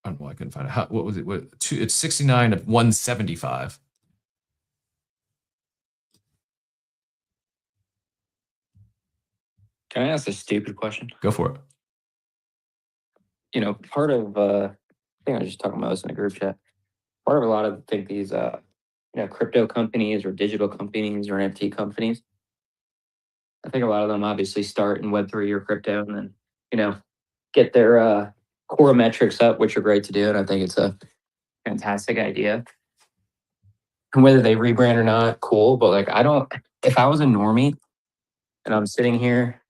I don't know. I couldn't find it. What was it? It's 69 of 175. Can I ask a stupid question? Go for it. part of I think I was just talking about this in a group chat. Part of a lot of these crypto companies or digital companies or NFT companies. I think a lot of them obviously start in Web3 or crypto and then, get their core metrics up, which are great to do. And I think it's a fantastic idea. And whether they rebrand or not, cool. But like, if I was a normie and I'm sitting here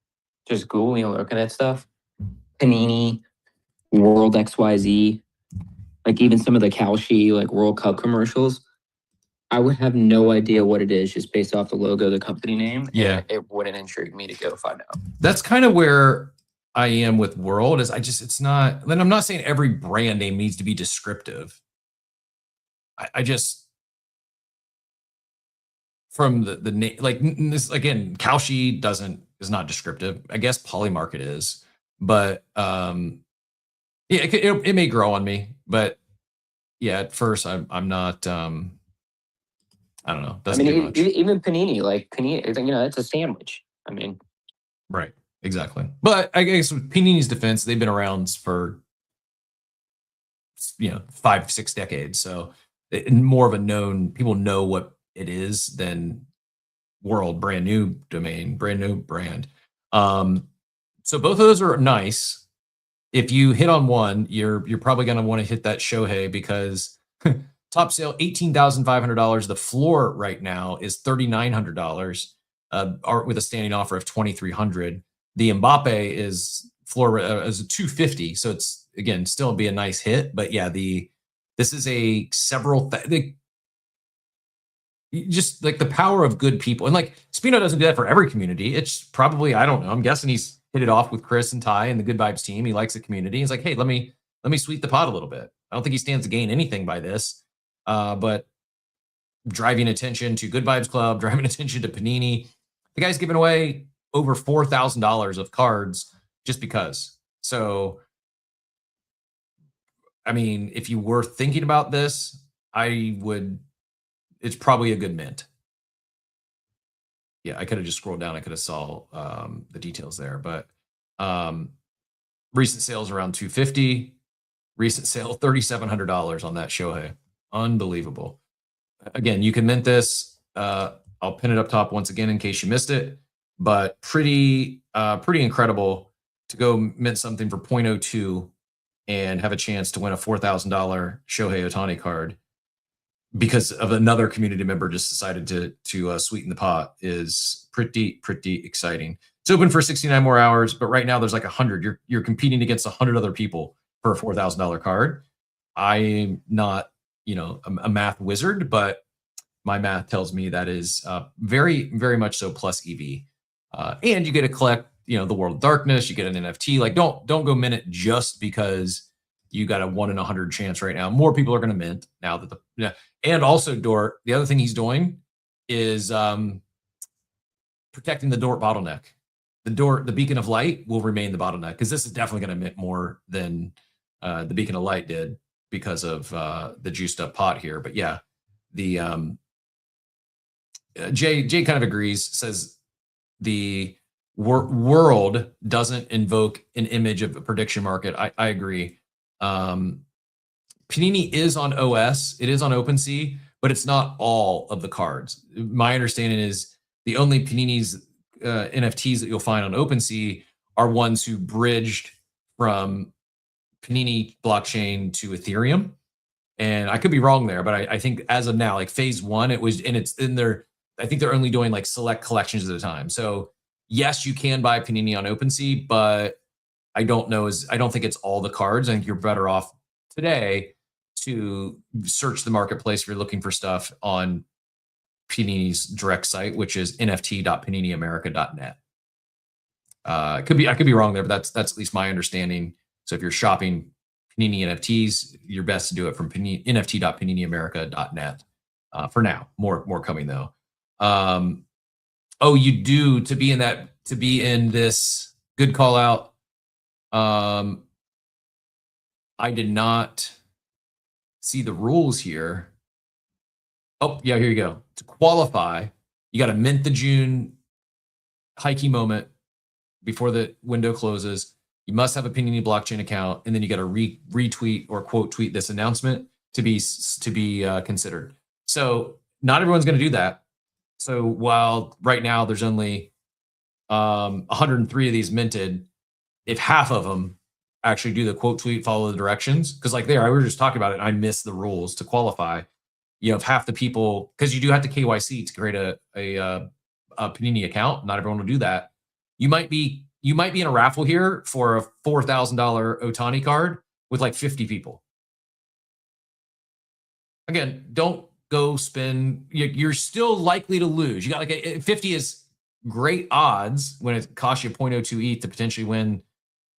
just Googling, looking at stuff, Panini, World XYZ, like even some of the Kalshi, like World Cup commercials, I would have no idea what it is just based off the logo, the company name. Yeah. It wouldn't intrigue me to go find out. That's kind of where I am with World is it's not, then I'm not saying every brand name needs to be descriptive. I just, from the name, like this, again, Kalshi is not descriptive. I guess Polymarket is, but yeah, it may grow on me, but yeah, at first I'm not, I don't know. Doesn't do much. Even Panini, like Panini, it's a sandwich. I mean, right, exactly. But I guess with Panini's defense, they've been around for 5-6 decades, so more of a known. People know what it is than World, brand new domain, brand new brand. So both of those are nice. If you hit on one, you're probably going to want to hit that Shohei because top sale $18,500. The floor right now is $3,900 with a standing offer of $2,300. The Mbappe is floor as a $250, so it's again still be a nice hit. But yeah, this is a several. Just like the power of good people, and like Spino doesn't do that for every community. It's probably, I don't know. I'm guessing he's hit it off with Chris and Ty and the Good Vibes team. He likes the community. He's like, hey, let me sweeten the pot a little bit. I don't think he stands to gain anything by this, but driving attention to Good Vibes Club, driving attention to Panini. The guy's giving away over $4,000 of cards just because. So, I mean, if you were thinking about this, it's probably a good mint. Yeah, I could have just scrolled down. I could have saw the details there, but recent sales around $250. Recent sale $3,700 on that Shohei. Unbelievable. Again, you can mint this. I'll pin it up top once again in case you missed it. But pretty incredible to go mint something for 0.02 and have a chance to win a $4,000 Shohei Ohtani card because of another community member just decided to sweeten the pot is pretty exciting. It's open for 69 more hours, but right now there's like 100. You're competing against 100 other people for a $4,000 card. I'm not, a math wizard, but my math tells me that is very, very much so plus EV. And you get to collect, the World of Darkness. You get an NFT. Like, don't go mint it just because you got a 1 in 100 chance right now. More people are going to mint now that and also Dort. The other thing he's doing is protecting the Dort bottleneck. The Beacon of Light will remain the bottleneck because this is definitely going to mint more than the Beacon of Light did because of the juiced up pot here. But yeah, the Jay kind of agrees, says the world doesn't invoke an image of a prediction market. I agree. Panini is on OS, it is on OpenSea, but it's not all of the cards. My understanding is the only Panini's NFTs that you'll find on OpenSea are ones who bridged from Panini blockchain to Ethereum. And I could be wrong there, but I think as of now, like phase 1, it was, and it's in there. I think they're only doing like select collections at a time. So yes, you can buy Panini on OpenSea, but I don't think it's all the cards. I think you're better off today to search the marketplace if you're looking for stuff on Panini's direct site, which is nft.paniniamerica.net. I could be wrong there, but that's at least my understanding. So if you're shopping Panini NFTs, you're best to do it from nft.paniniamerica.net for now. More coming though. You do to be in this good call out. I did not see the rules here. Oh, yeah, here you go. To qualify, you got to mint the June Heike moment before the window closes. You must have a Panini blockchain account, and then you got to retweet or quote tweet this announcement to be considered. So not everyone's going to do that. So while right now there's only 103 of these minted, if half of them actually do the quote tweet, follow the directions, because like we were just talking about it, I missed the rules to qualify. You know, if half the people, because you do have to KYC to create a Panini account, not everyone will do that. You might be in a raffle here for a $4,000 Otani card with like 50 people. Again, don't go spend. You're still likely to lose. You got like 50 is great odds when it costs you 0.02 ETH to potentially win,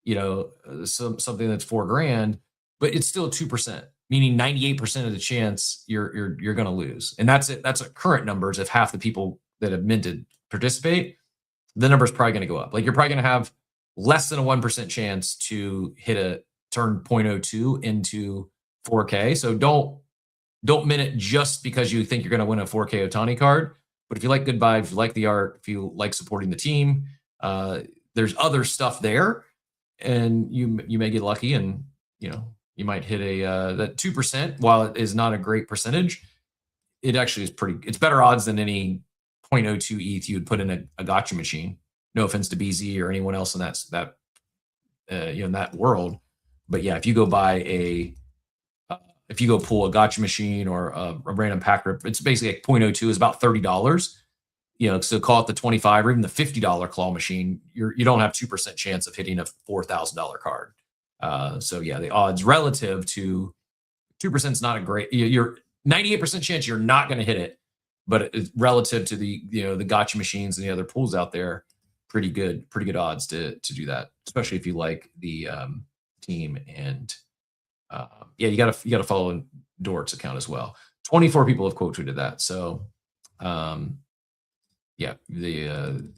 you know, something that's $4,000, but it's still 2%, meaning 98% of the chance you're going to lose. And that's it. That's current numbers. If half the people that have minted participate, the number's probably going to go up. Like you're probably going to have less than a 1% chance to turn 0.02 into 4K. So don't mint it just because you think you're going to win a 4K Otani card. But if you like good vibes, if you like the art, if you like supporting the team, there's other stuff there, and you may get lucky, and you know you might hit that 2%. While it is not a great percentage, it actually is it's better odds than any 0.02 ETH you would put in a gotcha machine. No offense to BZ or anyone else in that in that world, but yeah, if you go buy if you go pull a gotcha machine or a random pack rip, it's basically like 0.02 is about $30. You know, so call it the $25 or even the $50 claw machine. You don't have 2% chance of hitting a $4,000 card. So yeah, the odds relative to 2% is not a great. You're 98% chance you're not going to hit it, but it's relative to the the gotcha machines and the other pools out there, pretty good odds to do that, especially if you like the team and. Yeah, you gotta follow Dort's account as well. 24 people have quote tweeted that. So, yeah, the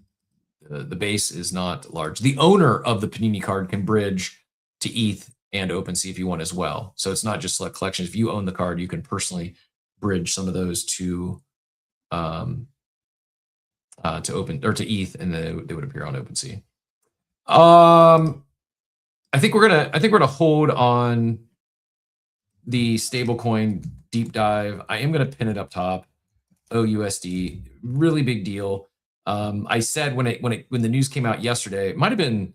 base is not large. The owner of the Panini card can bridge to ETH and OpenSea if you want as well. So it's not just select collections. If you own the card, you can personally bridge some of those to open or to ETH, and they would appear on OpenSea. I think we're gonna hold on the stablecoin deep dive. I am going to pin it up top. OUSD, really big deal. I said when the news came out yesterday, it might have been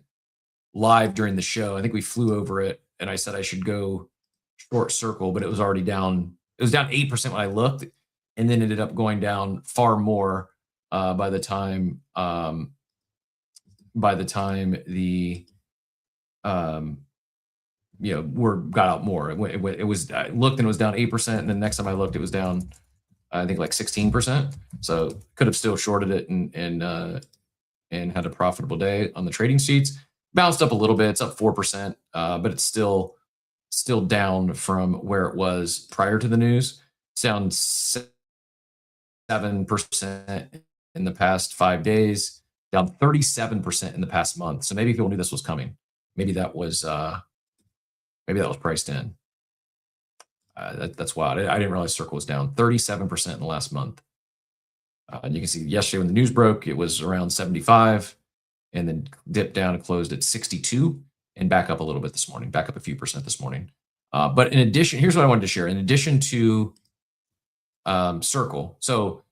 live during the show. I think we flew over it, and I said I should go short circle, but it was already down. It was down 8% when I looked, and then ended up going down far more by the time the word got out more. It was, I looked and it was down 8%, and then next time I looked, it was down, I think like 16%. So could have still shorted it and had a profitable day on the trading sheets. Bounced up a little bit. It's up 4%, but it's still down from where it was prior to the news. It's down 7% in the past 5 days, down 37% in the past month. So maybe people knew this was coming. Maybe that was priced in. That's wild. I didn't realize Circle was down 37% in the last month. And you can see yesterday when the news broke, it was around 75, and then dipped down and closed at 62, and back up a little bit this morning, back up a few percent this morning. But in addition, here's what I wanted to share. In addition to Circle, so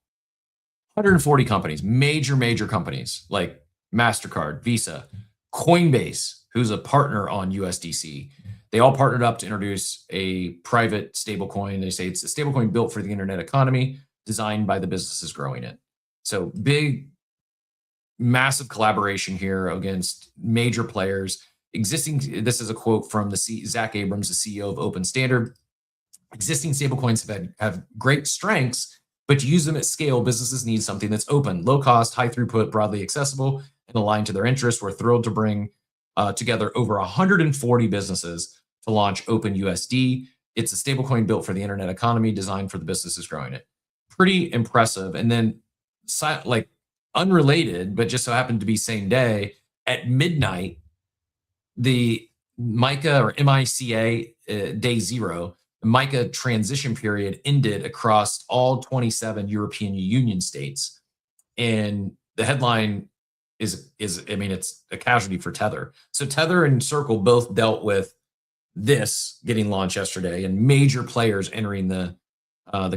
140 companies, major companies like MasterCard, Visa, Coinbase, who's a partner on USDC. They all partnered up to introduce a private stablecoin. They say it's a stablecoin built for the internet economy, designed by the businesses growing it. So big, massive collaboration here against major players. This is a quote from Zach Abrams, the CEO of Open Standard. Existing stablecoins have great strengths, but to use them at scale, businesses need something that's open, low cost, high throughput, broadly accessible, and aligned to their interests. We're thrilled to bring together over 140 businesses to launch OpenUSD. It's a stablecoin built for the internet economy, designed for the businesses growing it. Pretty impressive. And then, like, unrelated, but just so happened to be same day, at midnight, the MiCA or MiCA day zero, the MiCA transition period ended across all 27 European Union states. And the headline is I mean, it's a casualty for Tether. So Tether and Circle both dealt with this getting launched yesterday, and major players entering the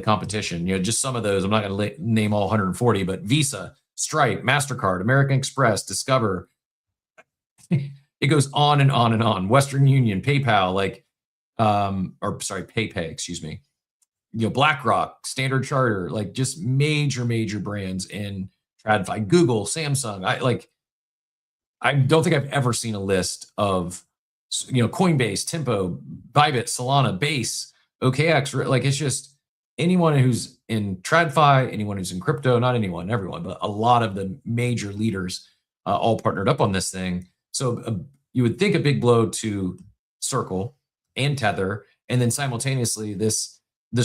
competition. Just some of those. I'm not going to name all 140, but Visa, Stripe, MasterCard, American Express, Discover. It goes on and on and on. Western Union, PayPal, PayPay, excuse me. BlackRock, Standard Charter, just major brands in TradFi, Google, Samsung. I don't think I've ever seen a list of, Coinbase, Tempo, Bybit, Solana, Base, OKX. It's just anyone who's in TradFi, anyone who's in crypto, not anyone, everyone, but a lot of the major leaders all partnered up on this thing. So you would think a big blow to Circle and Tether, and then simultaneously this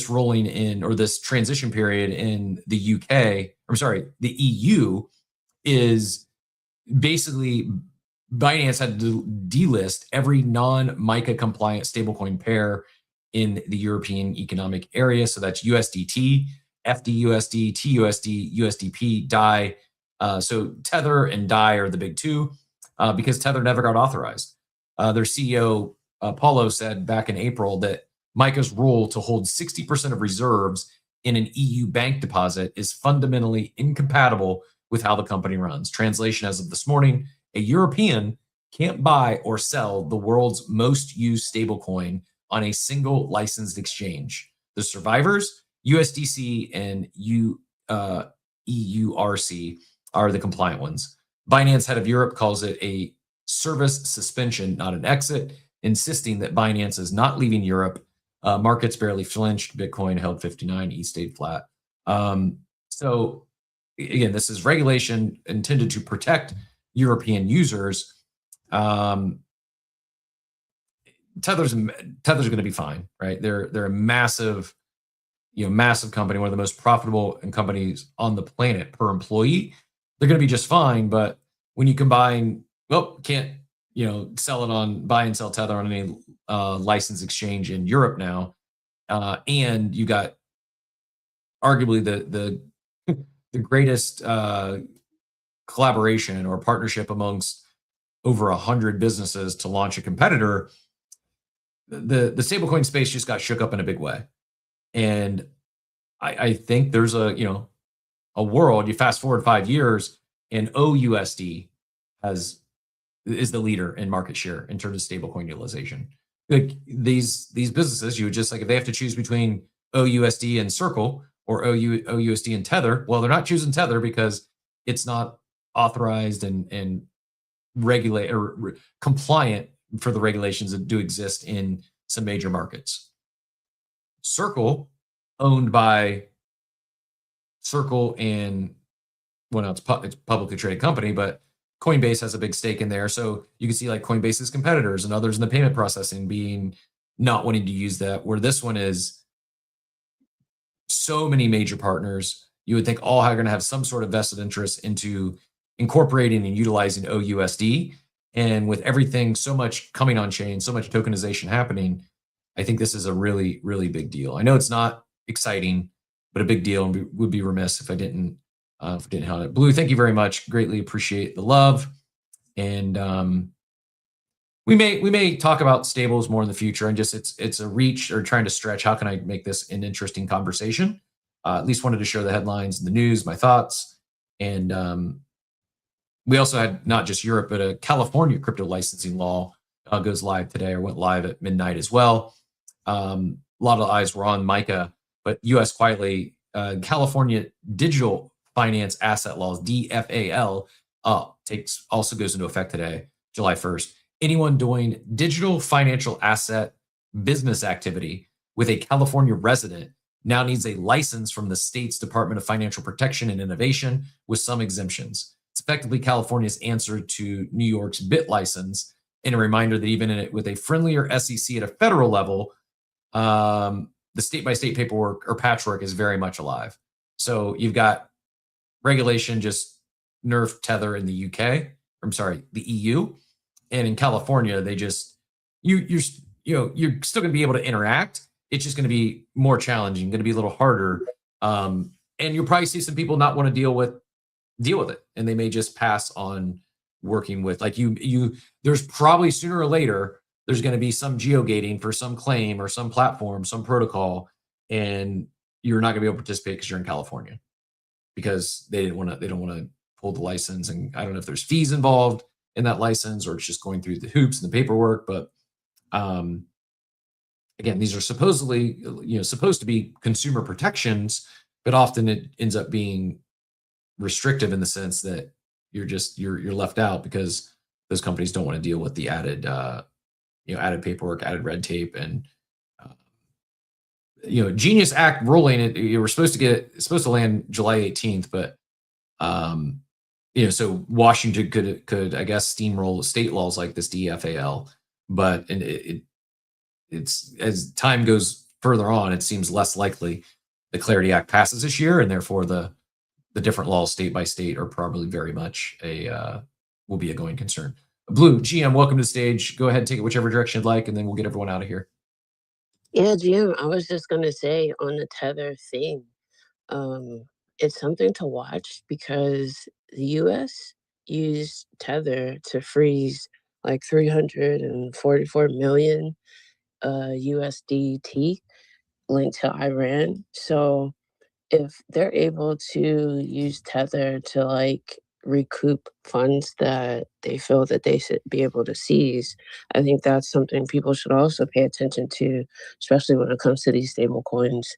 rolling in, or this transition period in the the EU, is basically Binance had to delist every non-MiCA compliant stablecoin pair in the European Economic Area. So that's USDT, FDUSD, TUSD, USDP, DAI. So Tether and DAI are the big two, because Tether never got authorized. Their CEO, Paulo, said back in April that MiCA's rule to hold 60% of reserves in an EU bank deposit is fundamentally incompatible with how the company runs. Translation as of this morning: a European can't buy or sell the world's most used stablecoin on a single licensed exchange. The survivors, USDC and EURC, are the compliant ones. Binance head of Europe calls it a service suspension, not an exit, insisting that Binance is not leaving Europe. Markets barely flinched. Bitcoin held 59. ETH stayed flat. So again, this is regulation intended to protect European users. Tether's going to be fine, right? They're a massive company, one of the most profitable companies on the planet per employee. They're going to be just fine. But when you combine, can't sell it on, buy and sell Tether on any licensed exchange in Europe now, and you got arguably the greatest collaboration or partnership amongst over 100 businesses to launch a competitor. The stablecoin space just got shook up in a big way, and I think there's a world. You fast forward 5 years, and OUSD is the leader in market share in terms of stablecoin utilization. These businesses, you would just if they have to choose between OUSD and Circle or OUSD and Tether, well, they're not choosing Tether because it's not authorized and regulate or compliant for the regulations that do exist in some major markets. Circle, owned by Circle and it's publicly traded company, but Coinbase has a big stake in there. So you can see Coinbase's competitors and others in the payment processing being not wanting to use that, where this one is so many major partners. You would think all are going to have some sort of vested interest into incorporating and utilizing OUSD. And with everything so much coming on chain, so much tokenization happening, I think this is a really, really big deal. I know it's not exciting, but a big deal, and would be remiss if I didn't have it. Blue, thank you very much. Greatly appreciate the love. And we may talk about stables more in the future, and just it's a reach or trying to stretch. How can I make this an interesting conversation? At least wanted to share the headlines, the news, my thoughts. And we also had not just Europe, but a California crypto licensing law goes live today, or went live at midnight as well. A lot of eyes were on MiCA, but US quietly, California digital finance asset laws, DFAL, also goes into effect today, July 1st. Anyone doing digital financial asset business activity with a California resident now needs a license from the state's Department of Financial Protection and Innovation, with some exemptions. It's effectively California's answer to New York's BIT license, and a reminder that even with a friendlier SEC at a federal level, the state-by-state paperwork or patchwork is very much alive. So you've got regulation just nerfed Tether in the UK. The EU, and in California, they just you're still going to be able to interact. It's just going to be more challenging, going to be a little harder, and you'll probably see some people not want to deal with deal with it, and they may just pass on working with like you. There's probably sooner or later there's going to be some geogating for some claim or some platform, some protocol, and you're not going to be able to participate because you're in California because they don't want to pull the license. And I don't know if there's fees involved in that license or it's just going through the hoops and the paperwork. But again, these are supposedly, supposed to be consumer protections, but often it ends up being restrictive in the sense that you're left out because those companies don't want to deal with the added paperwork, added red tape, and Genius Act ruling. It's supposed to land July 18th, but so Washington could I guess steamroll state laws like this DFAL, but it's as time goes further on, it seems less likely the Clarity Act passes this year, and therefore the different laws state by state are probably very much will be a going concern. Blue GM, welcome to the stage. Go ahead and take it whichever direction you'd like, and then we'll get everyone out of here. Yeah, GM, I was just gonna say on the Tether thing, it's something to watch because the US used Tether to freeze like 344 million USDT linked to Iran. So if they're able to use Tether to like recoup funds that they feel that they should be able to seize, I think that's something people should also pay attention to, especially when it comes to these stable coins.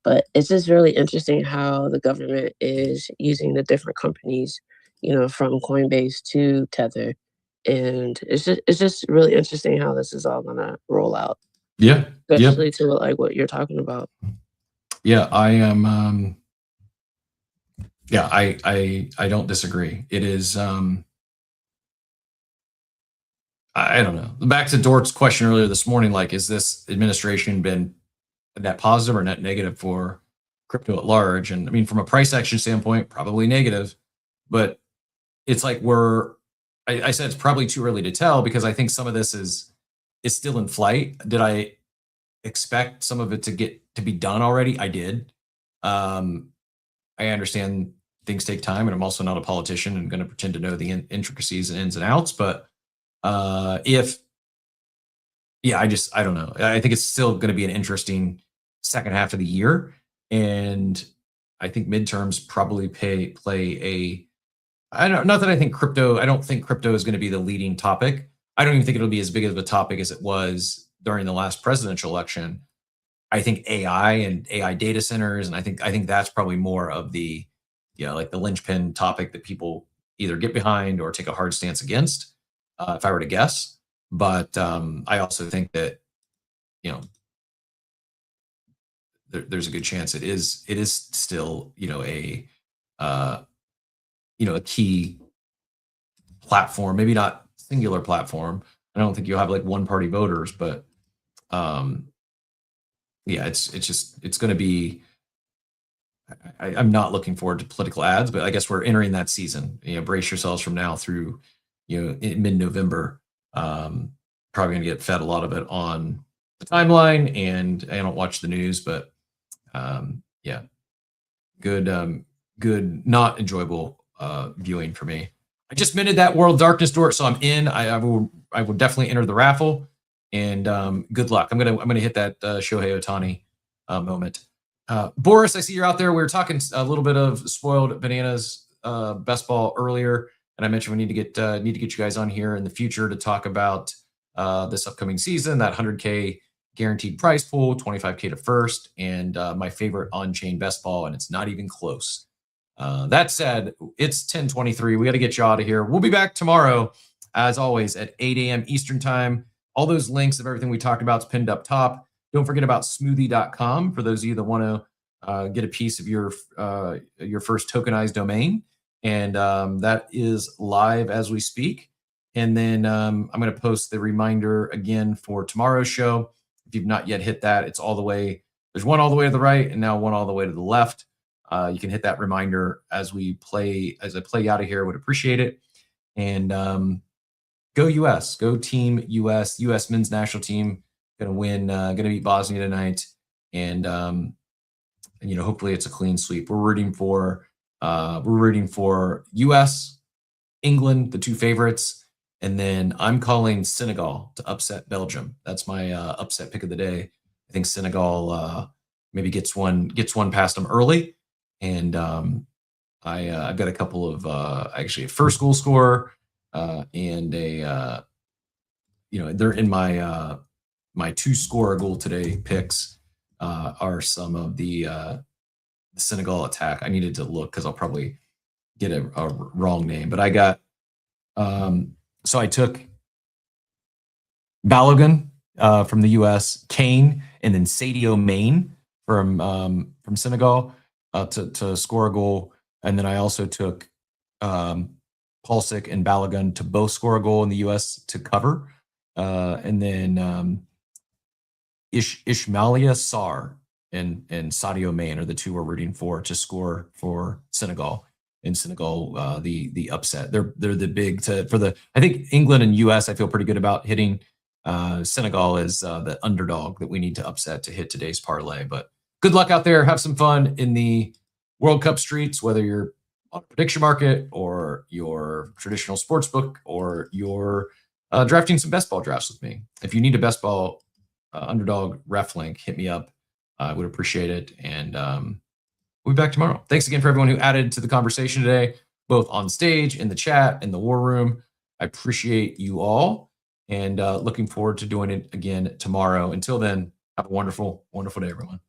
But it's just really interesting how the government is using the different companies, from Coinbase to Tether. And it's just really interesting how this is all gonna roll out. Yeah. Especially to like what you're talking about. Yeah, I am. I don't disagree. It is. I don't know. Back to Dort's question earlier this morning, like, is this administration been net positive or net negative for crypto at large? And I mean, from a price action standpoint, probably negative. But it's like I said it's probably too early to tell because I think some of this is still in flight. Did I expect some of it to be done already? I did. I understand things take time, and I'm also not a politician and going to pretend to know the intricacies and ins and outs. But I don't know. I think it's still going to be an interesting second half of the year, and I think midterms probably play a. Not that I think crypto. I don't think crypto is going to be the leading topic. I don't even think it'll be as big of a topic as it was during the last presidential election. I think AI and AI data centers, and I think that's probably more of the, like the linchpin topic that people either get behind or take a hard stance against, if I were to guess. But I also think that, there's a good chance it is still, a key platform, maybe not singular platform. I don't think you'll have like one party voters, but it's going to be. I'm not looking forward to political ads, but I guess we're entering that season. Brace yourselves from now through, in mid-November. Probably going to get fed a lot of it on the timeline, and I don't watch the news, but good, not enjoyable viewing for me. I just minted that World Darkness door, so I'm in. I will definitely enter the raffle, and good luck. I'm gonna hit that Shohei Ohtani moment. Boris, I see you're out there. We were talking a little bit of spoiled bananas best ball earlier, and I mentioned we need to get you guys on here in the future to talk about this upcoming season, that 100K guaranteed prize pool, 25K to first, and my favorite on-chain best ball, and it's not even close. That said, it's 10:23. We got to get you out of here. We'll be back tomorrow, as always, at 8 a.m. Eastern time. All those links of everything we talked about is pinned up top. Don't forget about smoothie.com for those of you that want to get a piece of your first tokenized domain. And that is live as we speak. And then I'm going to post the reminder again for tomorrow's show. If you've not yet hit that, it's all the way. There's one all the way to the right and now one all the way to the left. You can hit that reminder as I play out of here. I would appreciate it. And go US, go team US, US men's national team. Going to win, going to beat Bosnia tonight. And hopefully it's a clean sweep. We're rooting for We're rooting for US, England, the two favorites, and then I'm calling Senegal to upset Belgium. That's my upset pick of the day. I think Senegal maybe gets one past them early, and I've got a couple of actually a first goal scorer and a they're in my my 2 score goal today picks are some of the Senegal attack. I needed to look because I'll probably get a wrong name, but I got so I took Balogun from the US, Kane, and then Sadio Mane from Senegal to score a goal. And then I also took Pulisic and Balogun to both score a goal in the US to cover. And then Ismaila Sarr and Sadio Mane are the 2 we're rooting for to score for Senegal. In Senegal, the upset. They're the big I think England and US I feel pretty good about hitting. Senegal is the underdog that we need to upset to hit today's parlay. But good luck out there. Have some fun in the World Cup streets, whether you're on a prediction market or your traditional sports book or you're drafting some best ball drafts with me. If you need a best ball underdog ref link, hit me up. I would appreciate it. And we'll be back tomorrow. Thanks again for everyone who added to the conversation today, both on stage, in the chat, in the war room. I appreciate you all, and looking forward to doing it again tomorrow. Until then, have a wonderful, wonderful day, everyone.